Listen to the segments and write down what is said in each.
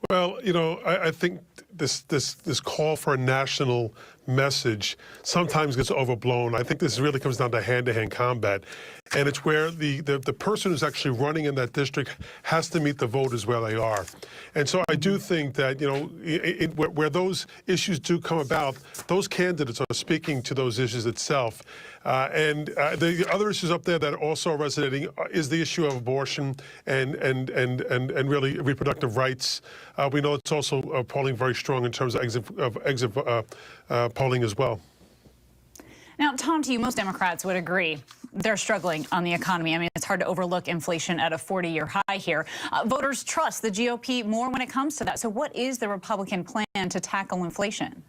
Well, I think this call for a national message sometimes gets overblown. I think this really comes down to hand-to-hand combat. And it's where the person who's actually running in that district has to meet the voters where they are. And so I do think that, where those issues do come about, those candidates are speaking to those issues itself. And the other issues up there that are also resonating is the issue of abortion and really reproductive rights. We know it's also polling very strong in terms of exit polling as well. Now, Tom, to you, most Democrats would agree they're struggling on the economy. I mean, it's hard to overlook inflation at a 40-year high here. Voters trust the GOP more when it comes to that. So what is the Republican plan to tackle inflation?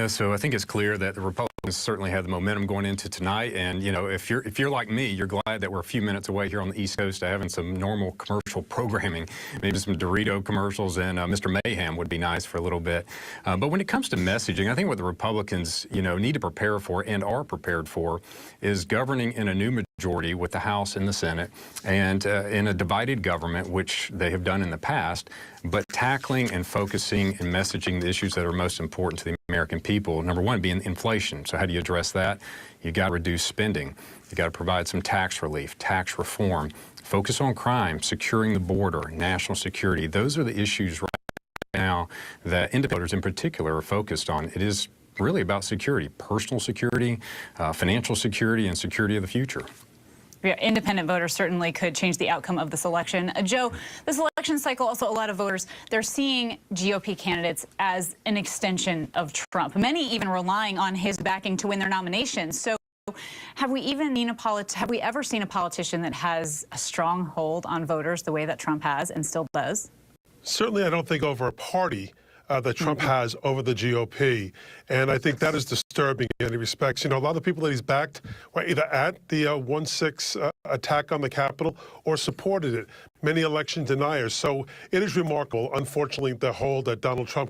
So I think it's clear that the Republicans certainly have the momentum going into tonight. And, if you're like me, you're glad that we're a few minutes away here on the East Coast to having some normal commercial programming. Maybe some Dorito commercials and Mr. Mayhem would be nice for a little bit. But when it comes to messaging, I think what the Republicans, need to prepare for and are prepared for is governing in a new majority with the House and the Senate and in a divided government, which they have done in the past, but tackling and focusing and messaging the issues that are most important to the American people. Number one being inflation. So how do you address that? You got to reduce spending. You got to provide some tax relief, tax reform, focus on crime, securing the border, national security. Those are the issues right now that independent voters in particular are focused on. It is really about security, personal security, financial security, and security of the future. Yeah, independent voters certainly could change the outcome of this election. Joe, this election cycle, also a lot of voters, they're seeing GOP candidates as an extension of Trump, many even relying on his backing to win their nominations. So have we ever seen a politician that has a strong hold on voters the way that Trump has and still does? Certainly, I don't think over a party that Trump has over the GOP. And I think that is disturbing in many respects. A lot of the people that he's backed were either at the 1-6 attack on the Capitol or supported it, many election deniers. So it is remarkable, unfortunately, the hold that Donald Trump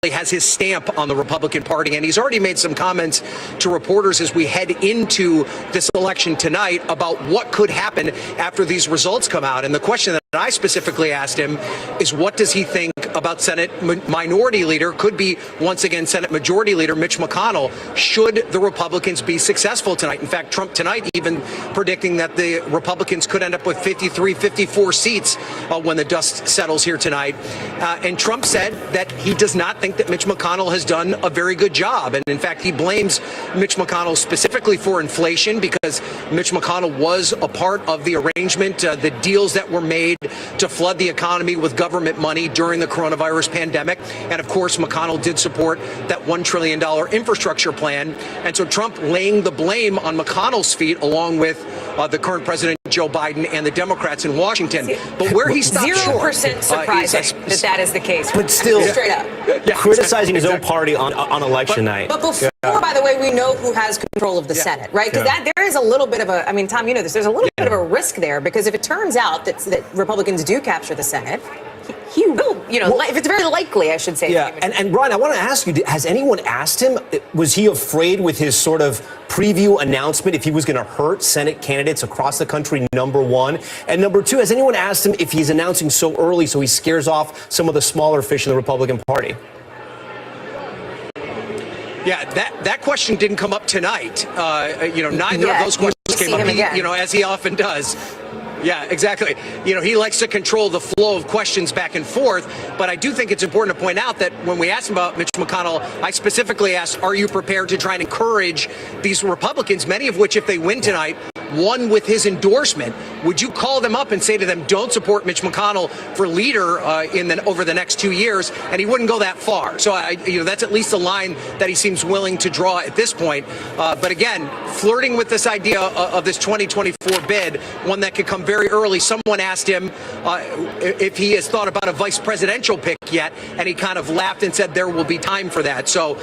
has his stamp on the Republican Party, and he's already made some comments to reporters as we head into this election tonight about what could happen after these results come out. And the question that I specifically asked him is, what does he think about Senate Minority Leader, could be once again Senate Majority Leader Mitch McConnell, should the Republicans be successful tonight? In fact, Trump tonight even predicting that the Republicans could end up with 53, 54 seats when the dust settles here tonight. And Trump said that he does not think that Mitch McConnell has done a very good job. And in fact, he blames Mitch McConnell specifically for inflation because Mitch McConnell was a part of the arrangement, the deals that were made to flood the economy with government money during the coronavirus pandemic. And of course, McConnell did support that $1 trillion infrastructure plan. And so Trump laying the blame on McConnell's feet, along with the current president, Joe Biden, and the Democrats in Washington. But where he stopped short, 0% surprising that is the case. But still, straight up. criticizing his own party on election night. But before, by the way, we know who has control of the Senate, right? Because there is a little bit of a, I mean, Tom, you know this, there's a little bit of a risk there, because if it turns out that Republicans do capture the Senate, he will, if it's very likely, I should say. Yeah, and Brian, I want to ask you, has anyone asked him, was he afraid with his sort of preview announcement if he was going to hurt Senate candidates across the country, number one? And number two, has anyone asked him if he's announcing so early so he scares off some of the smaller fish in the Republican Party? Yeah, that question didn't come up tonight. Neither of those questions came up, as he often does. Yeah, exactly. He likes to control the flow of questions back and forth. But I do think it's important to point out that when we asked him about Mitch McConnell, I specifically asked, are you prepared to try and encourage these Republicans, many of which, if they win tonight, won with his endorsement, would you call them up and say to them, don't support Mitch McConnell for leader over the next 2 years? And he wouldn't go that far. So that's at least a line that he seems willing to draw at this point. But again, flirting with this idea of this 2024 bid, one that could come very early. Someone asked him if he has thought about a vice presidential pick yet, and he kind of laughed and said there will be time for that. So,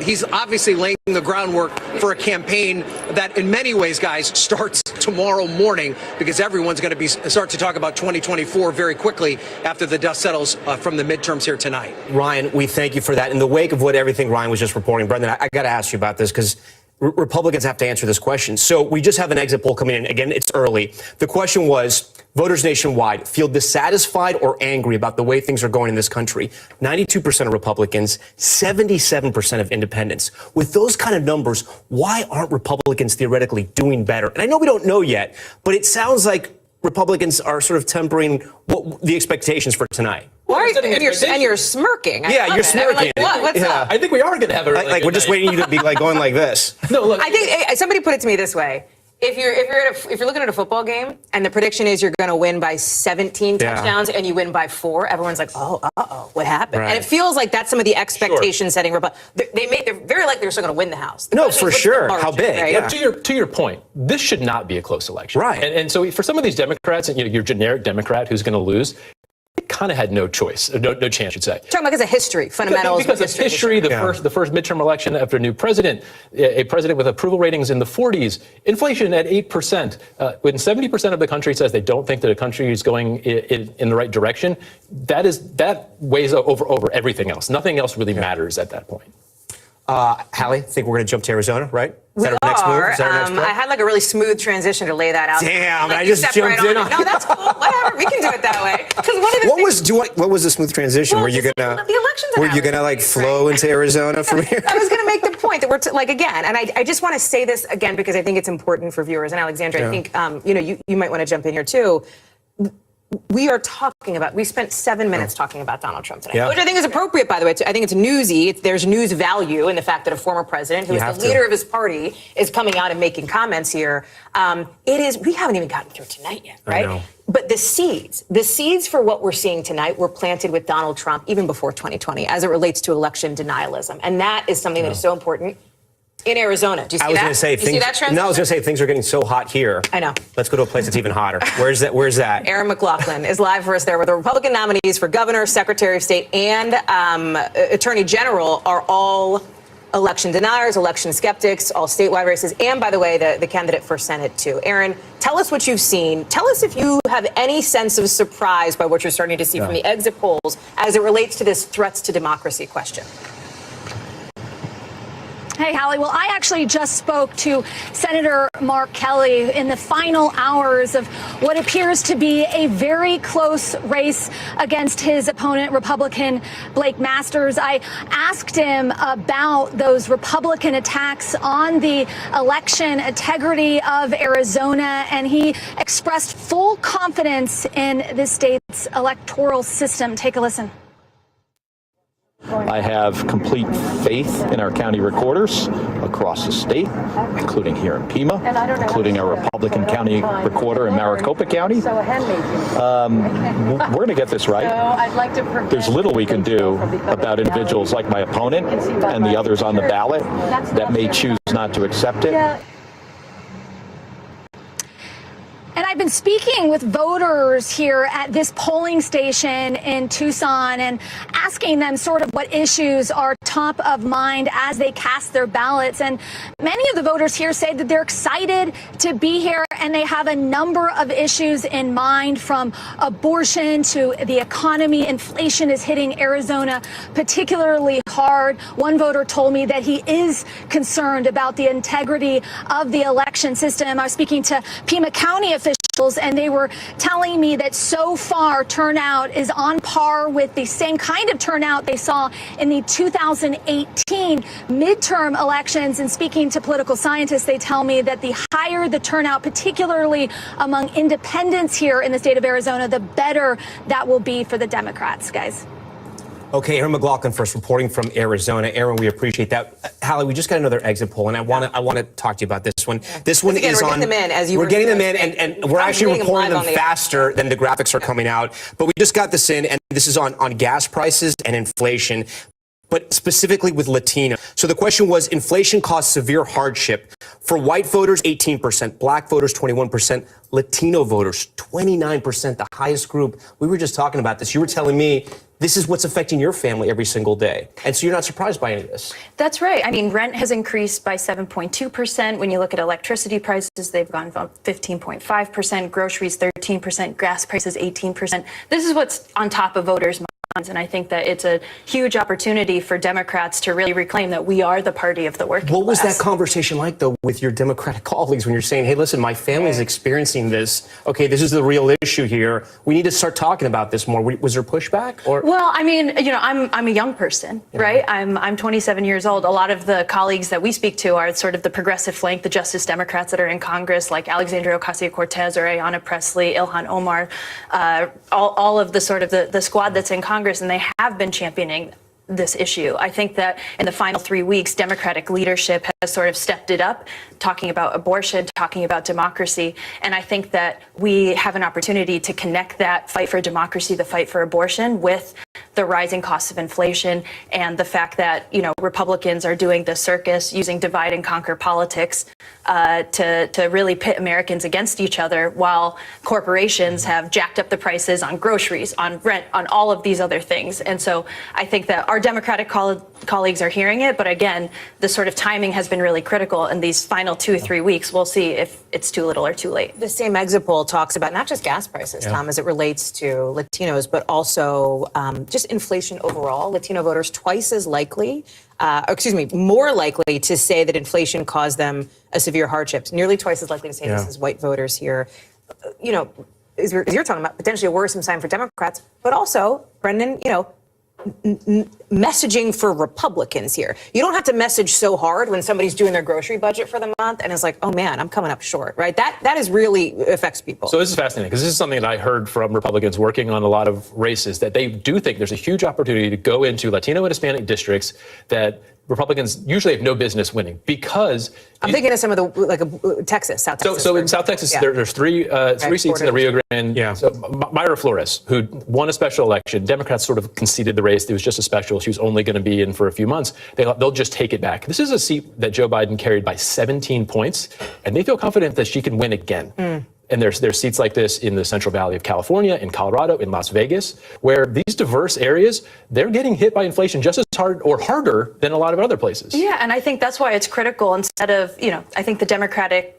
he's obviously laying the groundwork for a campaign that in many ways, guys, starts tomorrow morning, because everyone's going to start to talk about 2024 very quickly after the dust settles from the midterms here tonight. Ryan, we thank you for that. In the wake of what everything Ryan was just reporting, Brendan, I got to ask you about this because Republicans have to answer this question. So we just have an exit poll coming in. Again, it's early. The question was, voters nationwide feel dissatisfied or angry about the way things are going in this country. 92% of Republicans, 77% of independents. With those kind of numbers, why aren't Republicans theoretically doing better? And I know we don't know yet, but it sounds like Republicans are sort of tempering the expectations for tonight. And you're smirking. Yeah, you're smirking. What's up? I think we are going to have a really like good we're just night. waiting you to be like going like this. No, look. I think somebody put it to me this way. If you're looking at a football game and the prediction is you're going to win by 17 touchdowns and you win by 4, everyone's like, what happened? Right. And it feels like that's some of the expectation setting. They're very likely they're still going to win the House. The question is, what's the margin, How big? right? Yeah. To your point, this should not be a close election. Right. And so for some of these Democrats, and your generic Democrat who's going to lose, they kind of had no choice, no chance, you'd say. Talking about because of history, fundamentals. Because of history, the first midterm election after a new president, a president with approval ratings in the 40s, inflation at 8%. When 70% of the country says they don't think that a country is going in the right direction, that weighs over everything else. Nothing else really matters at that point. Hallie, I think we're going to jump to Arizona, right? Is that our next move? Is that our next play? I had like a really smooth transition to lay that out. Damn, like, I just jumped in on No, that's cool. Whatever, we can do it that way. Because one of the What was the smooth transition? Well, were you just gonna the elections are Were you gonna happening, like flow into Arizona from here? I was going to make the point that we're like again, and I just want to say this again because I think it's important for viewers. And Alexandra, I think you might want to jump in here too. We spent 7 minutes talking about Donald Trump today, which I think is appropriate, by the way. I think it's newsy. There's news value in the fact that a former president, who is the leader of his party, is coming out and making comments here. We haven't even gotten through tonight yet, right? I know. But the seeds for what we're seeing tonight were planted with Donald Trump even before 2020 as it relates to election denialism. And that is something that is so important. In Arizona. Do you see that? I was going to say see that transition? No, I was going to say things are getting so hot here. I know. Let's go to a place that's even hotter. Where's that? Aaron McLaughlin is live for us there, where the Republican nominees for governor, secretary of state, and attorney general are all election deniers, election skeptics, all statewide races, and by the way, the candidate for Senate too. Aaron, tell us what you've seen. Tell us if you have any sense of surprise by what you're starting to see from the exit polls as it relates to this threats to democracy question. Hey, Hallie. Well, I actually just spoke to Senator Mark Kelly in the final hours of what appears to be a very close race against his opponent, Republican Blake Masters. I asked him about those Republican attacks on the election integrity of Arizona, and he expressed full confidence in the state's electoral system. Take a listen. I have complete faith in our county recorders across the state, including here in Pima, including our Republican county recorder in Maricopa County. We're going to get this right. There's little we can do about individuals like my opponent and the others on the ballot that may choose not to accept it. And I've been speaking with voters here at this polling station in Tucson and asking them sort of what issues are top of mind as they cast their ballots. And many of the voters here say that they're excited to be here and they have a number of issues in mind, from abortion to the economy. Inflation is hitting Arizona particularly hard. One voter told me that he is concerned about the integrity of the election system. I was speaking to Pima County officials, and they were telling me that so far turnout is on par with the same kind of turnout they saw in the 2018 midterm elections. And speaking to political scientists, they tell me that the higher the turnout, particularly among independents here in the state of Arizona, the better that will be for the Democrats, guys. Okay, Aaron McLaughlin first, reporting from Arizona. Aaron, we appreciate that. Hallie, we just got another exit poll, and I want to talk to you about this one. This one is on. We're getting them in as you We're getting them in, and we're actually reporting them faster than the graphics are coming out. But we just got this in, and this is on gas prices and inflation. but specifically with Latino. So the question was, inflation caused severe hardship. For white voters, 18%, black voters, 21%, Latino voters, 29%, the highest group. We were just talking about this. You were telling me this is what's affecting your family every single day. And so you're not surprised by any of this. That's right. I mean, rent has increased by 7.2%. When you look at electricity prices, they've gone from 15.5%, groceries 13%, gas prices 18%. This is what's on top of voters' minds. And I think that it's a huge opportunity for Democrats to really reclaim that we are the party of the working class. What was that conversation like, though, with your Democratic colleagues when you're saying, hey, listen, my family's experiencing this. Okay, this is the real issue here. We need to start talking about this more. Was there pushback? Or? Well, I mean, you know, I'm a young person, right? I'm 27 years old. A lot of the colleagues that we speak to are sort of the progressive flank, the Justice Democrats that are in Congress, like Alexandria Ocasio-Cortez or Ayanna Pressley, Ilhan Omar, all of the sort of the squad that's in Congress, and they have been championing this issue. I think that in the final 3 weeks, Democratic leadership has sort of stepped it up, talking about abortion, talking about democracy. And I think that we have an opportunity to connect that fight for democracy, the fight for abortion, with the rising costs of inflation and the fact that, you know, Republicans are doing the circus, using divide and conquer politics to really pit Americans against each other, while corporations have jacked up the prices on groceries, on rent, on all of these other things. And so I think that our Democratic colleagues are hearing it. But again, the sort of timing has been really critical in these final 2 or 3 weeks. We'll see if it's too little or too late. The same exit poll talks about not just gas prices, Tom, as it relates to Latinos, but also just inflation overall. Latino voters twice as likely, more likely to say that inflation caused them a severe hardship. Nearly twice as likely to say this as white voters here. You know, as you're talking about, potentially a worrisome sign for Democrats, but also, Brendan, you know, messaging for Republicans here. You don't have to message so hard when somebody's doing their grocery budget for the month and it's like, oh man, I'm coming up short, right? That is really affects people. So this is fascinating because this is something that I heard from Republicans working on a lot of races, that they do think there's a huge opportunity to go into Latino and Hispanic districts that Republicans usually have no business winning, because I'm thinking of some of the Texas, South Texas. So in South Texas, there's three seats in the Rio Grande. Yeah. So Mayra Flores, who won a special election, Democrats sort of conceded the race. It was just a special. She was only going to be in for a few months. They'll just take it back. This is a seat that Joe Biden carried by 17 points, and they feel confident that she can win again. And there's seats like this in the Central Valley of California, in Colorado, in Las Vegas, where these diverse areas, they're getting hit by inflation just as hard or harder than a lot of other places. Yeah, and I think that's why it's critical. Instead of, you know, I think the Democratic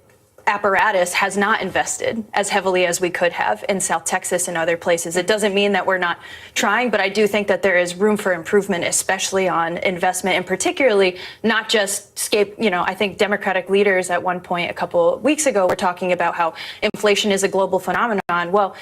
apparatus has not invested as heavily as we could have in South Texas and other places. It doesn't mean that we're not trying, but I do think that there is room for improvement, especially on investment, and particularly not just I think Democratic leaders at one point a couple of weeks ago were talking about how inflation is a global phenomenon. Well,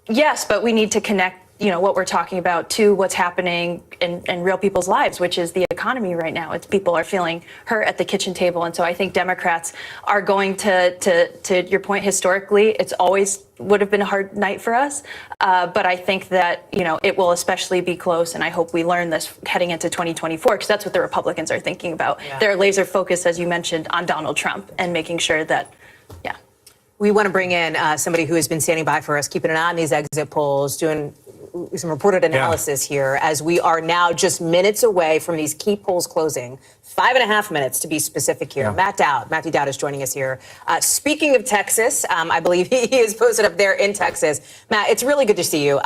yes, but we need to connect what we're talking about to what's happening in real people's lives, which is the economy right now. It's people are feeling hurt at the kitchen table. And so I think Democrats are going to your point, historically, it's always would have been a hard night for us. But I think that, it will especially be close. And I hope we learn this heading into 2024, because that's what the Republicans are thinking about. Yeah. They're laser focused, as you mentioned, on Donald Trump and making sure that, We want to bring in somebody who has been standing by for us, keeping an eye on these exit polls, doing some reported analysis here, as we are now just minutes away from these key polls closing. 5.5 minutes to be specific here. Matthew Dowd is joining us here. Speaking of Texas, I believe he is posted up there in Texas. Matt, it's really good to see you.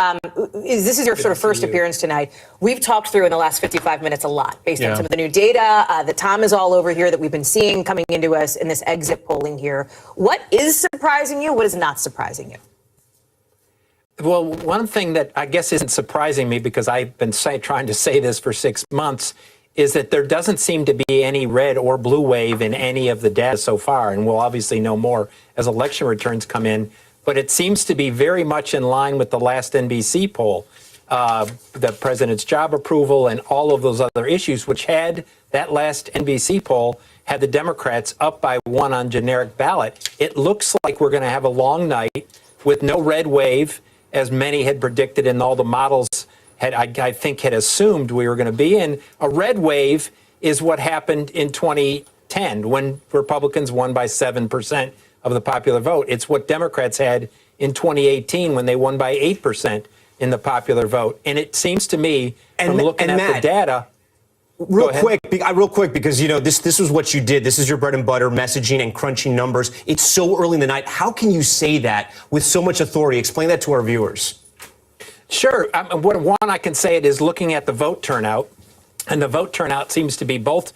This is your sort of first appearance tonight. We've talked through in the last 55 minutes a lot based on some of the new data that Tom is all over here that we've been seeing coming into us in this exit polling here. What is surprising you? What is not surprising you? Well, one thing that I guess isn't surprising me, because I've been trying to say this for 6 months, is that there doesn't seem to be any red or blue wave in any of the data so far. And we'll obviously know more as election returns come in. But it seems to be very much in line with the last NBC poll, the president's job approval and all of those other issues, which had that last NBC poll had the Democrats up by 1 on generic ballot. It looks like we're going to have a long night with no red wave, as many had predicted, and all the models I think had assumed we were going to be in. A red wave is what happened in 2010 when Republicans won by 7% of the popular vote. It's what Democrats had in 2018 when they won by 8% in the popular vote. And it seems to me, from looking at the data, Real quick, because, you know, this was what you did. This is your bread and butter, messaging and crunching numbers. It's so early in the night. How can you say that with so much authority? Explain that to our viewers. Sure. One I can say it is looking at the vote turnout. And the vote turnout seems to be both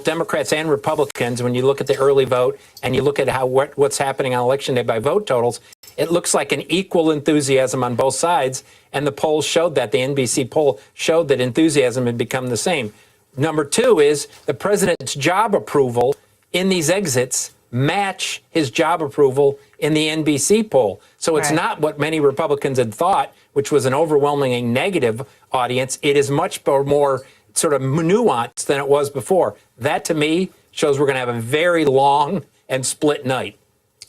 Democrats and Republicans. When you look at the early vote and you look at what's happening on Election Day by vote totals, it looks like an equal enthusiasm on both sides. And the polls showed that. The NBC poll showed that enthusiasm had become the same. Number two is the president's job approval in these exits match his job approval in the NBC poll. So it's not what many Republicans had thought, which was an overwhelmingly negative audience. It is much more sort of nuanced than it was before. That, to me, shows we're going to have a very long and split night.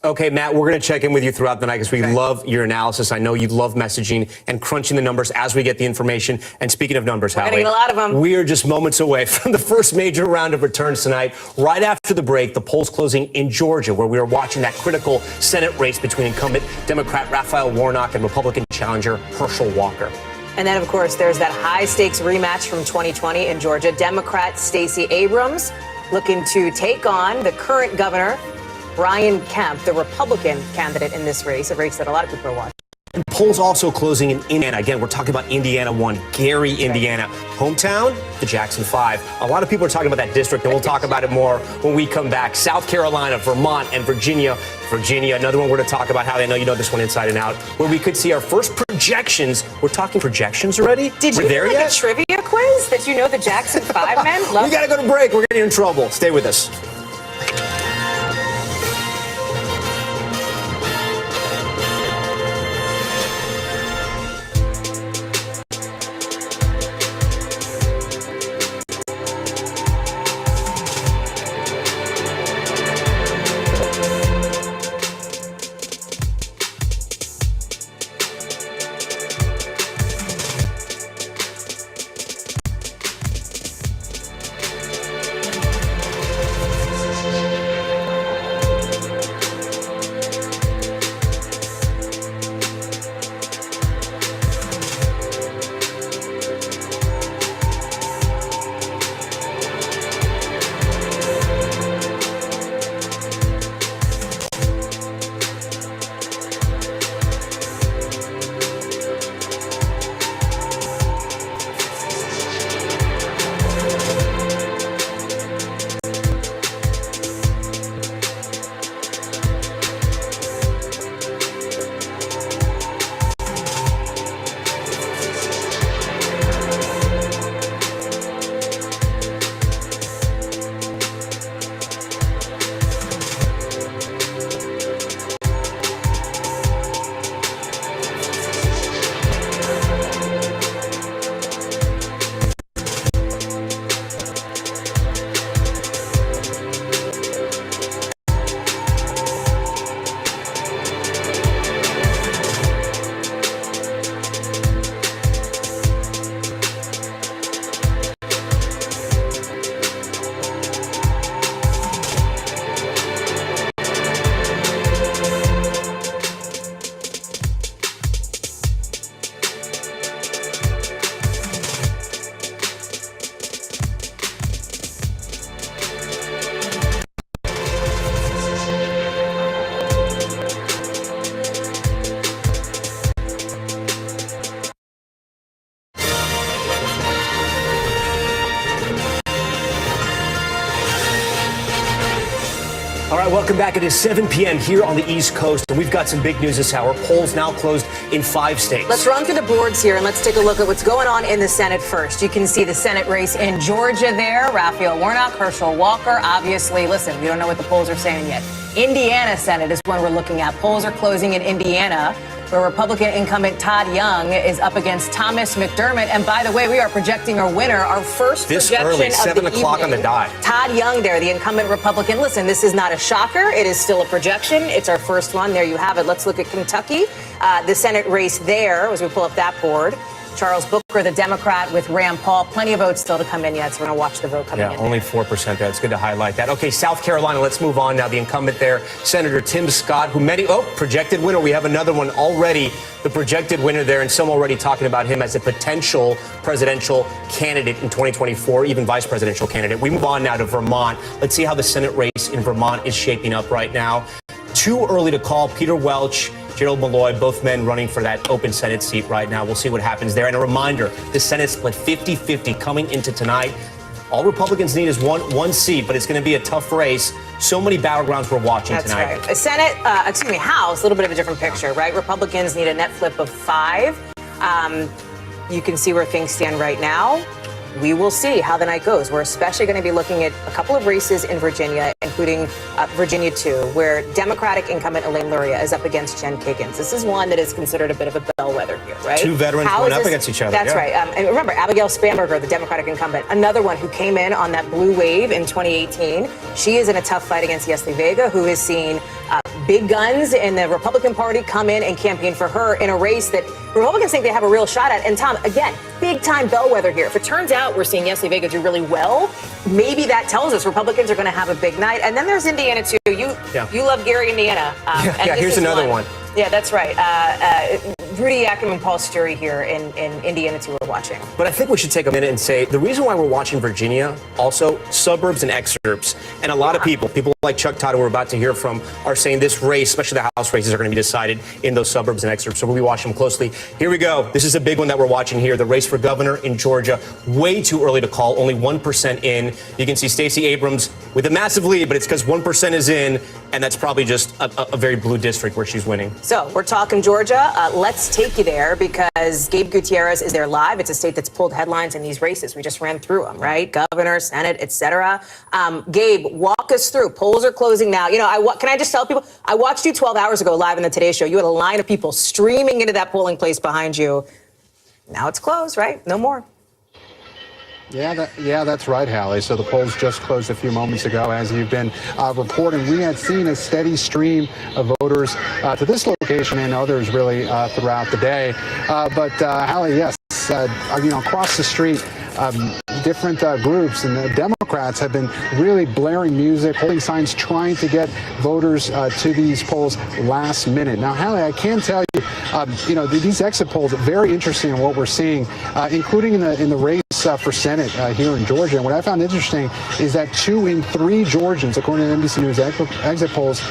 Okay, Matt, we're going to check in with you throughout the night because we love your analysis. I know you love messaging and crunching the numbers as we get the information. And speaking of numbers, Hallie, getting a lot of them. We are just moments away from the first major round of returns tonight. Right after the break, the polls closing in Georgia, where we are watching that critical Senate race between incumbent Democrat Raphael Warnock and Republican challenger Herschel Walker. And then, of course, there's that high-stakes rematch from 2020 in Georgia. Democrat Stacey Abrams looking to take on the current governor, Brian Kemp, the Republican candidate in this race, a race that a lot of people are watching. And polls also closing in Indiana. Again, we're talking about Indiana 1, Gary, Indiana. Hometown, the Jackson 5. A lot of people are talking about that district, and we'll talk about it more when we come back. South Carolina, Vermont, and Virginia. Virginia, another one we're going to talk about. How I know you know this one inside and out, where we could see our first projections. We're talking projections already? Did you do like a trivia quiz that you know the Jackson 5 men? We got to go to break. We're getting in trouble. Stay with us. All right, welcome back. It is 7 p.m. here on the East Coast, and we've got some big news this hour. Polls now closed in 5 states. Let's run through the boards here, and let's take a look at what's going on in the Senate first. You can see the Senate race in Georgia there. Raphael Warnock, Herschel Walker. Obviously, listen, we don't know what the polls are saying yet. Indiana Senate is one we're looking at. Polls are closing in Indiana, where Republican incumbent Todd Young is up against Thomas McDermott. And by the way, we are projecting our winner, our first this projection early, of 7 the o'clock evening. on the dot. Todd Young there, the incumbent Republican. Listen, this is not a shocker. It is still a projection. It's our first one. There you have it. Let's look at Kentucky. The Senate race there, as we pull up that board, Charles Booker, the Democrat, with Rand Paul. Plenty of votes still to come in yet, so we're going to watch the vote coming in. Yeah, only 4% there. It's good to highlight that. Okay, South Carolina, let's move on now. The incumbent there, Senator Tim Scott, who projected winner. We have another one already, the projected winner there, and some already talking about him as a potential presidential candidate in 2024, even vice presidential candidate. We move on now to Vermont. Let's see how the Senate race in Vermont is shaping up right now. Too early to call. Peter Welch, Gerald Malloy, both men running for that open Senate seat right now. We'll see what happens there. And a reminder, the Senate split 50-50 coming into tonight. All Republicans need is one seat, but it's going to be a tough race. So many battlegrounds we're watching tonight. That's right. Senate, House, a little bit of a different picture, right? Republicans need a net flip of 5. You can see where things stand right now. We will see how the night goes. We're especially going to be looking at a couple of races in Virginia, including Virginia 2, where Democratic incumbent Elaine Luria is up against Jen Kiggins. This is one that is considered a bit of a bellwether here, right? Two veterans going up against each other. That's right. And remember, Abigail Spanberger, the Democratic incumbent, another one who came in on that blue wave in 2018. She is in a tough fight against Yesli Vega, who has seen big guns in the Republican Party come in and campaign for her in a race that Republicans think they have a real shot at. And Tom, again, big time bellwether here. If it turns out we're seeing Yesli Vega do really well, maybe that tells us Republicans are going to have a big night. And then there's Indiana too. You love Gary, Indiana. Here's another one. Yeah, that's right. Rudy Ackerman, Paul Sturry here in Indiana too, we're watching. But I think we should take a minute and say the reason why we're watching Virginia, also suburbs and exurbs, and a lot of people like Chuck Todd, who we're about to hear from, are saying this race, especially the House races, are going to be decided in those suburbs and exurbs. So we'll be watching them closely. Here we go. This is a big one that we're watching here. The race for governor in Georgia. Way too early to call. Only 1% in. You can see Stacey Abrams with a massive lead, but it's because 1% is in, and that's probably just a very blue district where she's winning. So we're talking Georgia. Let's take you there because Gabe Gutierrez is there live. It's a state that's pulled headlines in these races. We just ran through them, right? Governor, Senate, etc. Gabe, walk us through. Polls are closing now. You know, can I just tell people, I watched you 12 hours ago live in the Today Show. You had a line of people streaming into that polling place behind you. Now it's closed, right? No more. Yeah, that's right, Hallie. So the polls just closed a few moments ago. As you've been reporting, we had seen a steady stream of voters to this location and others really throughout the day. But Hallie, yes, across the street, different groups and the Democrats have been really blaring music, holding signs, trying to get voters to these polls last minute. Now, Hallie, I can tell you, these exit polls are very interesting in what we're seeing, including in the race for Senate here in Georgia. And what I found interesting is that 2 in 3 Georgians, according to NBC News exit polls,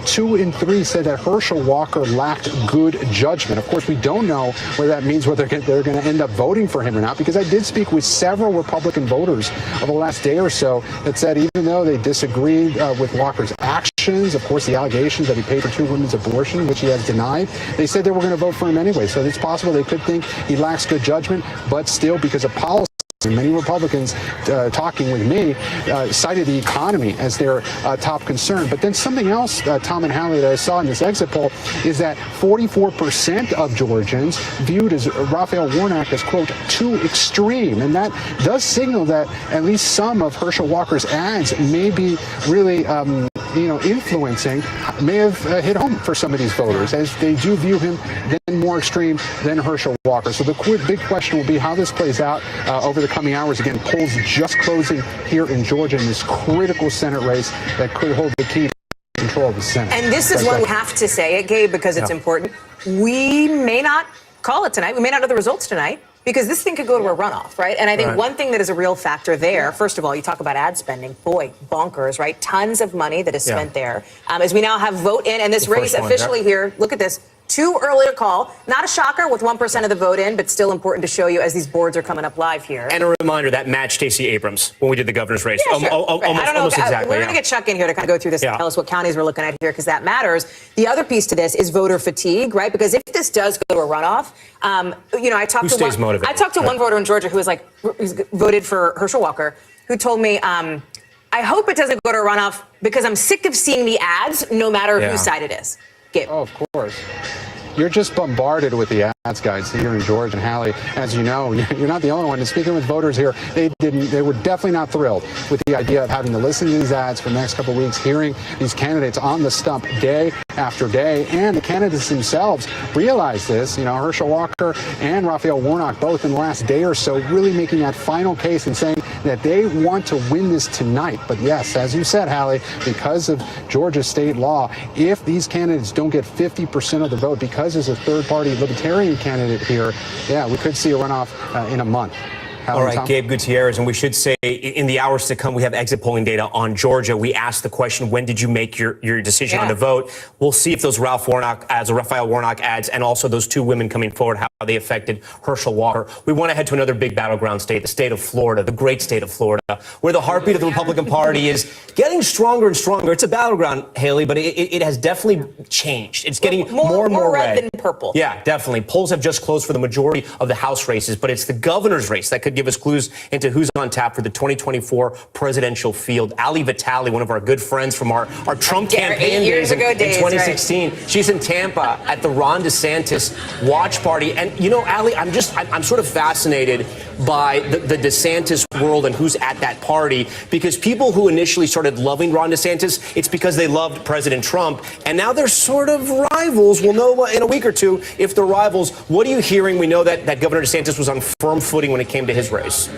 2 in 3 said that Herschel Walker lacked good judgment. Of course, we don't know whether that means whether they're going to end up voting for him or not, because I did speak with several Republican voters over the last day or so that said even though they disagreed with Walker's actions, of course, the allegations that he paid for 2 women's abortion, which he has denied, they said they were going to vote for him anyway. So it's possible they could think he lacks good judgment, but still, because of policy, many Republicans talking with me cited the economy as their top concern. But then something else, Tom and Hallie, that I saw in this exit poll is that 44% of Georgians viewed as Raphael Warnock as, quote, too extreme. And that does signal that at least some of Herschel Walker's ads may be really influencing, may have hit home for some of these voters, as they do view him then more extreme than Herschel Walker. So the big question will be how this plays out over the coming hours. Again, polls just closing here in Georgia in this critical Senate race that could hold the key to control of the Senate. And this is one we have to say it, Gabe, because it's important. We may not call it tonight. We may not know the results tonight, because this thing could go to a runoff, right? And I think one thing that is a real factor there, first of all, you talk about ad spending. Boy, bonkers, right? Tons of money that is spent there. As we now have vote in, and this race officially here, look at this. Too early to call. Not a shocker with 1% of the vote in, but still important to show you as these boards are coming up live here. And a reminder that matched Stacey Abrams when we did the governor's race. Yeah, sure. Almost exactly. We're going to get Chuck in here to kind of go through this and tell us what counties we're looking at here, because that matters. The other piece to this is voter fatigue, right? Because if this does go to a runoff, I talked to one voter in Georgia who was voted for Herschel Walker, who told me, I hope it doesn't go to a runoff because I'm sick of seeing the ads, no matter whose side it is. Gabe. Oh, of course. you're just bombarded with the ads, guys, here in Georgia. And Hallie, as you know, you're not the only one. And speaking with voters here, they were definitely not thrilled with the idea of having to listen to these ads for the next couple of weeks, hearing these candidates on the stump day after day. And the candidates themselves realize this. You know, Herschel Walker and Raphael Warnock both in the last day or so really making that final case and saying that they want to win this tonight. But yes, as you said, Hallie, because of Georgia state law, if these candidates don't get 50% of the vote, because there's a third-party libertarian candidate here, yeah, we could see a runoff in a month. All right, Gabe Gutierrez, and we should say in the hours to come, we have exit polling data on Georgia. We asked the question, when did you make your decision on the vote? We'll see if those Raphael Warnock ads and also those two women coming forward, how they affected Herschel Walker. We want to head to another big battleground state, the state of Florida, the great state of Florida, where the heartbeat of the Republican Party is getting stronger and stronger. It's a battleground, Haley, but it has definitely changed. It's getting more and more red than purple. Yeah, definitely. Polls have just closed for the majority of the House races, but it's the governor's race that could give us clues into who's on tap for the 2024 presidential field. Ali Vitale, one of our good friends from our Trump campaign days in 2016. Right. She's in Tampa at the Ron DeSantis watch party. And, you know, Ali, I'm sort of fascinated by the DeSantis world and who's at that party, because people who initially started loving Ron DeSantis, it's because they loved President Trump. And now they're sort of rivals. We'll know in a week or two if they're rivals. What are you hearing? We know that Governor DeSantis was on firm footing when it came to his race.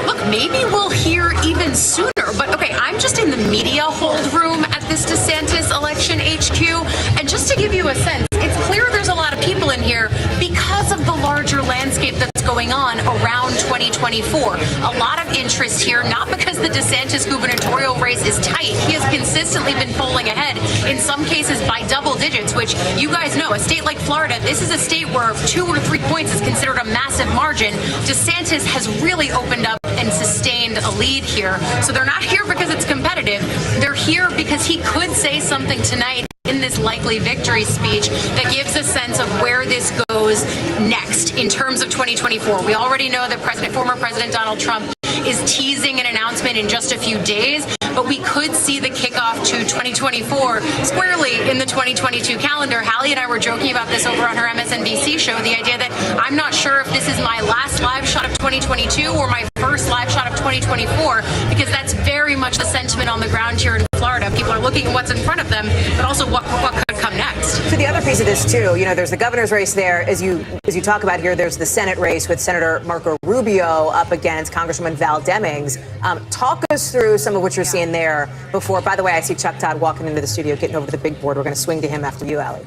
Look, maybe we'll hear even sooner. But okay, I'm just in the media hold room at this DeSantis election HQ. And just to give you a sense, it's clear there's a lot of people in here because of the larger landscape that's going on around 2024. A lot of interest here, not because the DeSantis gubernatorial race is tight. He has consistently been polling ahead, in some cases by double digits, which you guys know, a state like Florida, this is a state where 2 or 3 points is considered a massive margin. DeSantis has really opened up and sustained a lead here. So they're not here because it's competitive. They're here because he could say something tonight in this likely victory speech that gives a sense of where this goes next in terms of 2024. We already know that former President Donald Trump is teasing an announcement in just a few days, but we could see the kickoff to 2024 squarely in the 2022 calendar. Hallie and I were joking about this over on her MSNBC show, the idea that I'm not sure if this is my last live shot of 2022 or my first live shot of 2024, because that's very much the sentiment on the ground here in Florida. People are looking at what's in front of them, but also what could come next. So the other piece of this too, you know, there's the governor's race there, as you talk about here. There's the Senate race with Senator Marco Rubio up against Congresswoman Val Demings. Talk us through some of what you're seeing there before. By the way, I see Chuck Todd walking into the studio, getting over to the big board. We're going to swing to him after you, Ali.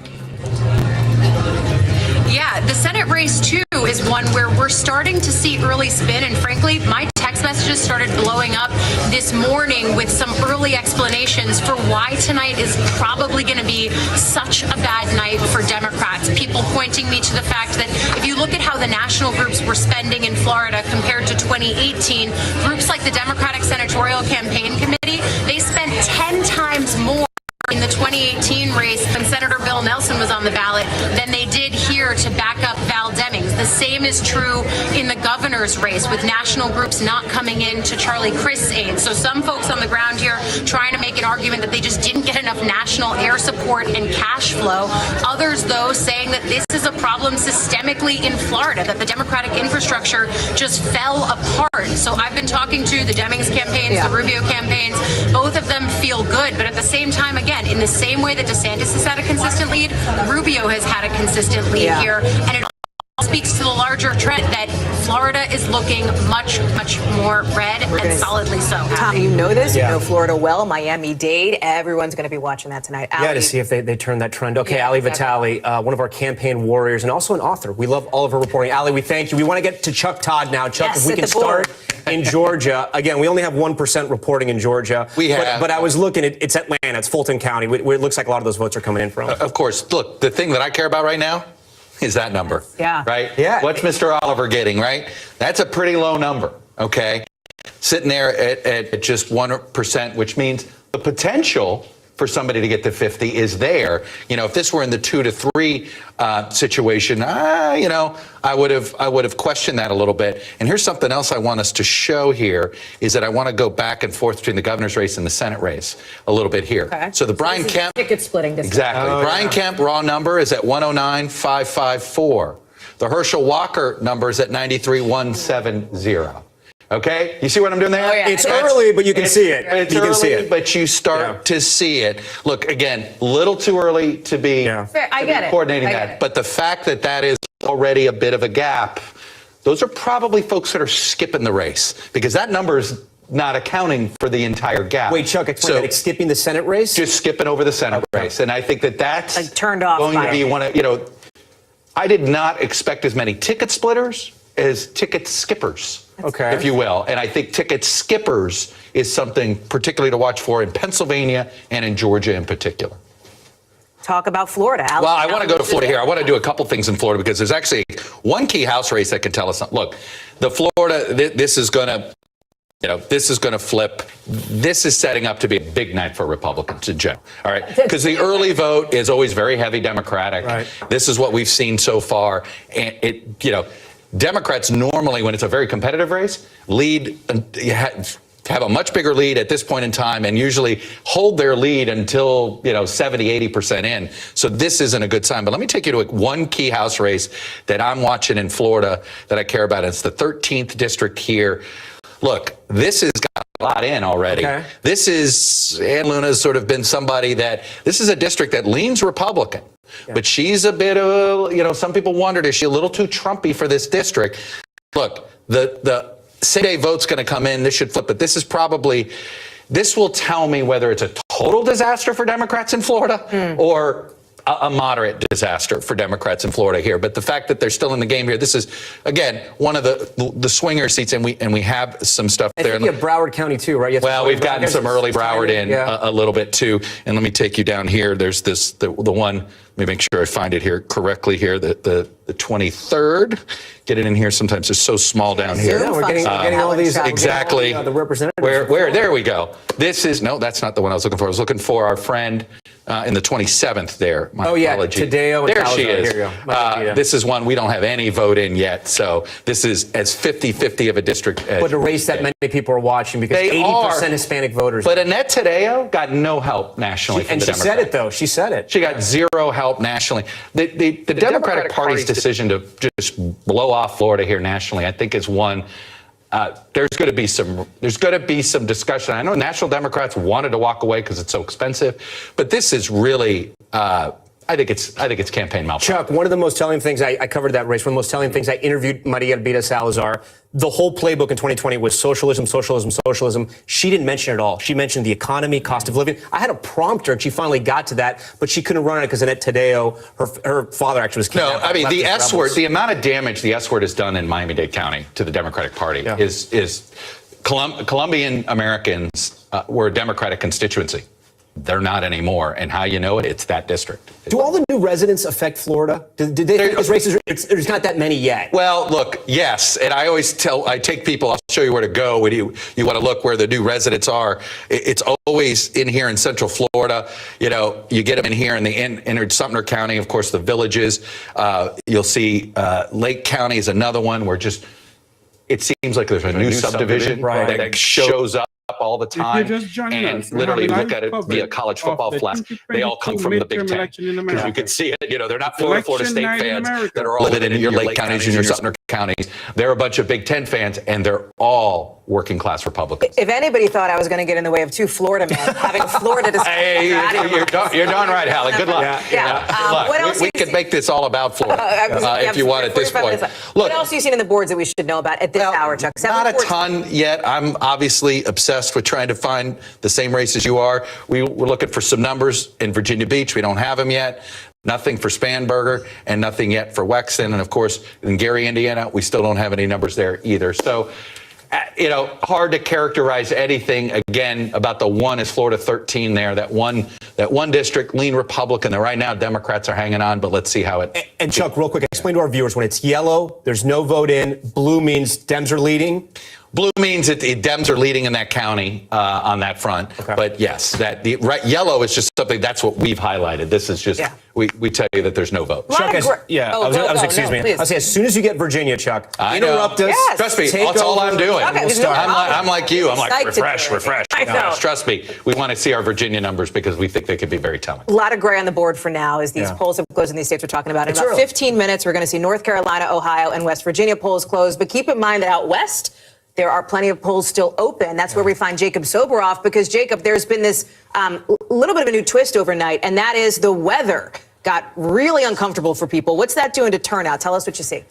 Yeah, the Senate race, too, is one where we're starting to see early spin. And frankly, my text messages started blowing up this morning with some early explanations for why tonight is probably going to be such a bad night for Democrats. People pointing me to the fact that if you look at how the national groups were spending in Florida compared to 2018, groups like the Democratic Senatorial Campaign Committee, they spent 10 times more in the 2018 race when Senator Bill Nelson was on the ballot than they did here to back up Val Demings. The same is true in the governor's race, with national groups not coming in to Charlie Crist's aid. So some folks on the ground here trying to make an argument that they just didn't get enough national air support and cash flow. Others, though, saying that this is a problem systemically in Florida, that the Democratic infrastructure just fell apart. So I've been talking to the Demings campaigns, the Rubio campaigns. Both of them feel good, but at the same time, again, in the same way that DeSantis has had a consistent lead, Rubio has had a consistent lead here. And it all speaks to the larger trend that Florida is looking much, much more red, and solidly so. Tom, you know this. You know Florida well. Miami-Dade. Everyone's going to be watching that tonight. Yeah, to see if they turn that trend. Okay, Ali Vitale, one of our campaign warriors and also an author. We love all of her reporting. Ali, we thank you. We want to get to Chuck Todd now. Chuck, if we can start in Georgia. Again, we only have 1% reporting in Georgia. We have. But I was looking, it's Atlanta, it's Fulton County, where it looks like a lot of those votes are coming in from. Of course. Look, the thing that I care about right now is that number. Yeah. Right? Yeah. What's Mr. Oliver getting, right? That's a pretty low number, okay? Sitting there at just 1%, which means the potential for somebody to get to 50 is there. You know, if this were in the 2 to 3 situation, you know, I would have questioned that a little bit. And here's something else I want us to show here is that I want to go back and forth between the governor's race and the Senate race a little bit here. Okay. So the Brian Kemp ticket splitting. exactly. Brian Kemp raw number is at 109,554. The Herschel Walker number is at 93,170. Okay, you see what I'm doing there? Oh, yeah. It's early, but you can see it. It's you early, can see it. but you start to see it. Look, again, little too early to be, Fair, I get it. coordinating I get that. it. But the fact that that is already a bit of a gap, those are probably folks that are skipping the race because that number is not accounting for the entire gap. Wait, Chuck, explain that. It's skipping the Senate race? Just skipping over the Senate race. And I think that that's Like turned off going by to be it. one of, you know, I did not expect as many ticket splitters as ticket skippers. Okay. If you will. And I think ticket skippers is something particularly to watch for in Pennsylvania and in Georgia in particular. Talk about Florida. Well, I want to go to Florida here. I want to do a couple things in Florida because there's actually one key House race that can tell us something. Look, the Florida, this is going to, you know, this is going to flip. This is setting up to be a big night for Republicans in general. All right. Because the early vote is always very heavy Democratic. Right. This is what we've seen so far. And it, you know, Democrats normally, when it's a very competitive race, lead, have a much bigger lead at this point in time and usually hold their lead until, you know, 70, 80% in. So this isn't a good sign. But let me take you to one key House race that I'm watching in Florida that I care about. It's the 13th district here. Look, this has got a lot in already. Okay. This is, Ann Luna's sort of been somebody that, this is a district that leans Republican. Yeah. But she's a bit of, you know, some people wondered, is she a little too Trumpy for this district? Look, the same-day vote's going to come in. This should flip, but this is probably, this will tell me whether it's a total disaster for Democrats in Florida or a moderate disaster for Democrats in Florida here. But the fact that they're still in the game here, this is, again, one of the swinger seats, and we have some stuff there. I think you have Broward County, too, right? Well, we've gotten some early Broward in a little bit, too. And let me take you down here. There's this, the one, let me make sure I find it here correctly here, the 23rd. Get it in here. Sometimes it's so small down here. Yeah, we're getting all these. Exactly. The representatives. Where, there we go. This is, no, that's not the one I was looking for. I was looking for our friend in the 27th there. My apology. Tadeo and there she Salazar. is. Here you go. This is one we don't have any vote in yet. So this is as 50-50 of a district. But a race that many people are watching because 80% Hispanic voters. But Annette Tadeo got no help nationally from the Democrats. Said it, though. She said it. She got zero help nationally. The Democratic Party's decision to just blow off Florida here nationally, I think, is one. There's going to be some discussion. I know National Democrats wanted to walk away because it's so expensive, but this is really. I think it's campaign malpractice. Chuck, one of the most telling things, I covered that race, one of the most telling things, I interviewed Maria Elvira Salazar. The whole playbook in 2020 was socialism, socialism, socialism. She didn't mention it all. She mentioned the economy, cost of living. I had to prompt her, and she finally got to that, but she couldn't run it because Annette Tadeo, her father actually was kidnapped. No, I mean, the S word, the amount of damage the S word has done in Miami-Dade County to the Democratic Party is Colombian Americans were a Democratic constituency. They're not anymore. And how you know it? It's that district. Do all the new residents affect Florida? Did they think those races? There's not that many yet. Well, look, yes. And I always I take people, I'll show you where to go when you want to look where the new residents are. It's always in here in Central Florida. You know, you get them in here in the inner Sumter County, of course, the villages. You'll see Lake County is another one where just, it seems like there's a new subdivision that shows up all the time, and literally look at it via college football flash. They all come from the Big Ten, because you can see it. You know, they're not Florida State fans that are all living in your Lake counties and your Sumter counties. They're a bunch of Big Ten fans, and they're all working class Republicans. If anybody thought I was going to get in the way of two Florida men having Florida discussion, hey, you're darn right, Hallie. Good luck. Yeah. Good luck. What else we could make this all about Florida if you want at this point. Look, what else have you seen in the boards that we should know about at this hour, Chuck? Not a ton yet. I'm obviously obsessed with trying to find the same race as you are. We're looking for some numbers in Virginia Beach. We don't have them yet. Nothing for Spanberger and nothing yet for Wexton. And of course, in Gary, Indiana, we still don't have any numbers there either. So, you know, hard to characterize anything again about the one is Florida 13 there. That one district, lean Republican. There right now, Democrats are hanging on, but let's see how it. And Chuck, real quick, explain to our viewers when it's yellow, there's no vote in. Blue means Dems are leading. Blue means that the Dems are leading in that county on that front. But yes, yellow is just something, that's what we've highlighted. This is just, we tell you that there's no vote. Chuck, excuse me. I'll say, as soon as you get Virginia, Chuck, interrupt us. Yes. Trust me, that's all I'm doing. Okay, I'm like you. I'm like, refresh. I know. Trust me, we want to see our Virginia numbers because we think they could be very telling. A lot of gray on the board for now as these polls have closed in these states we're talking about. In about 15 minutes, we're going to see North Carolina, Ohio, and West Virginia polls closed. But keep in mind that out west, there are plenty of polls still open. That's where we find Jacob Soboroff, because, Jacob, there's been this little bit of a new twist overnight, and that is the weather got really uncomfortable for people. What's that doing to turnout? Tell us what you see.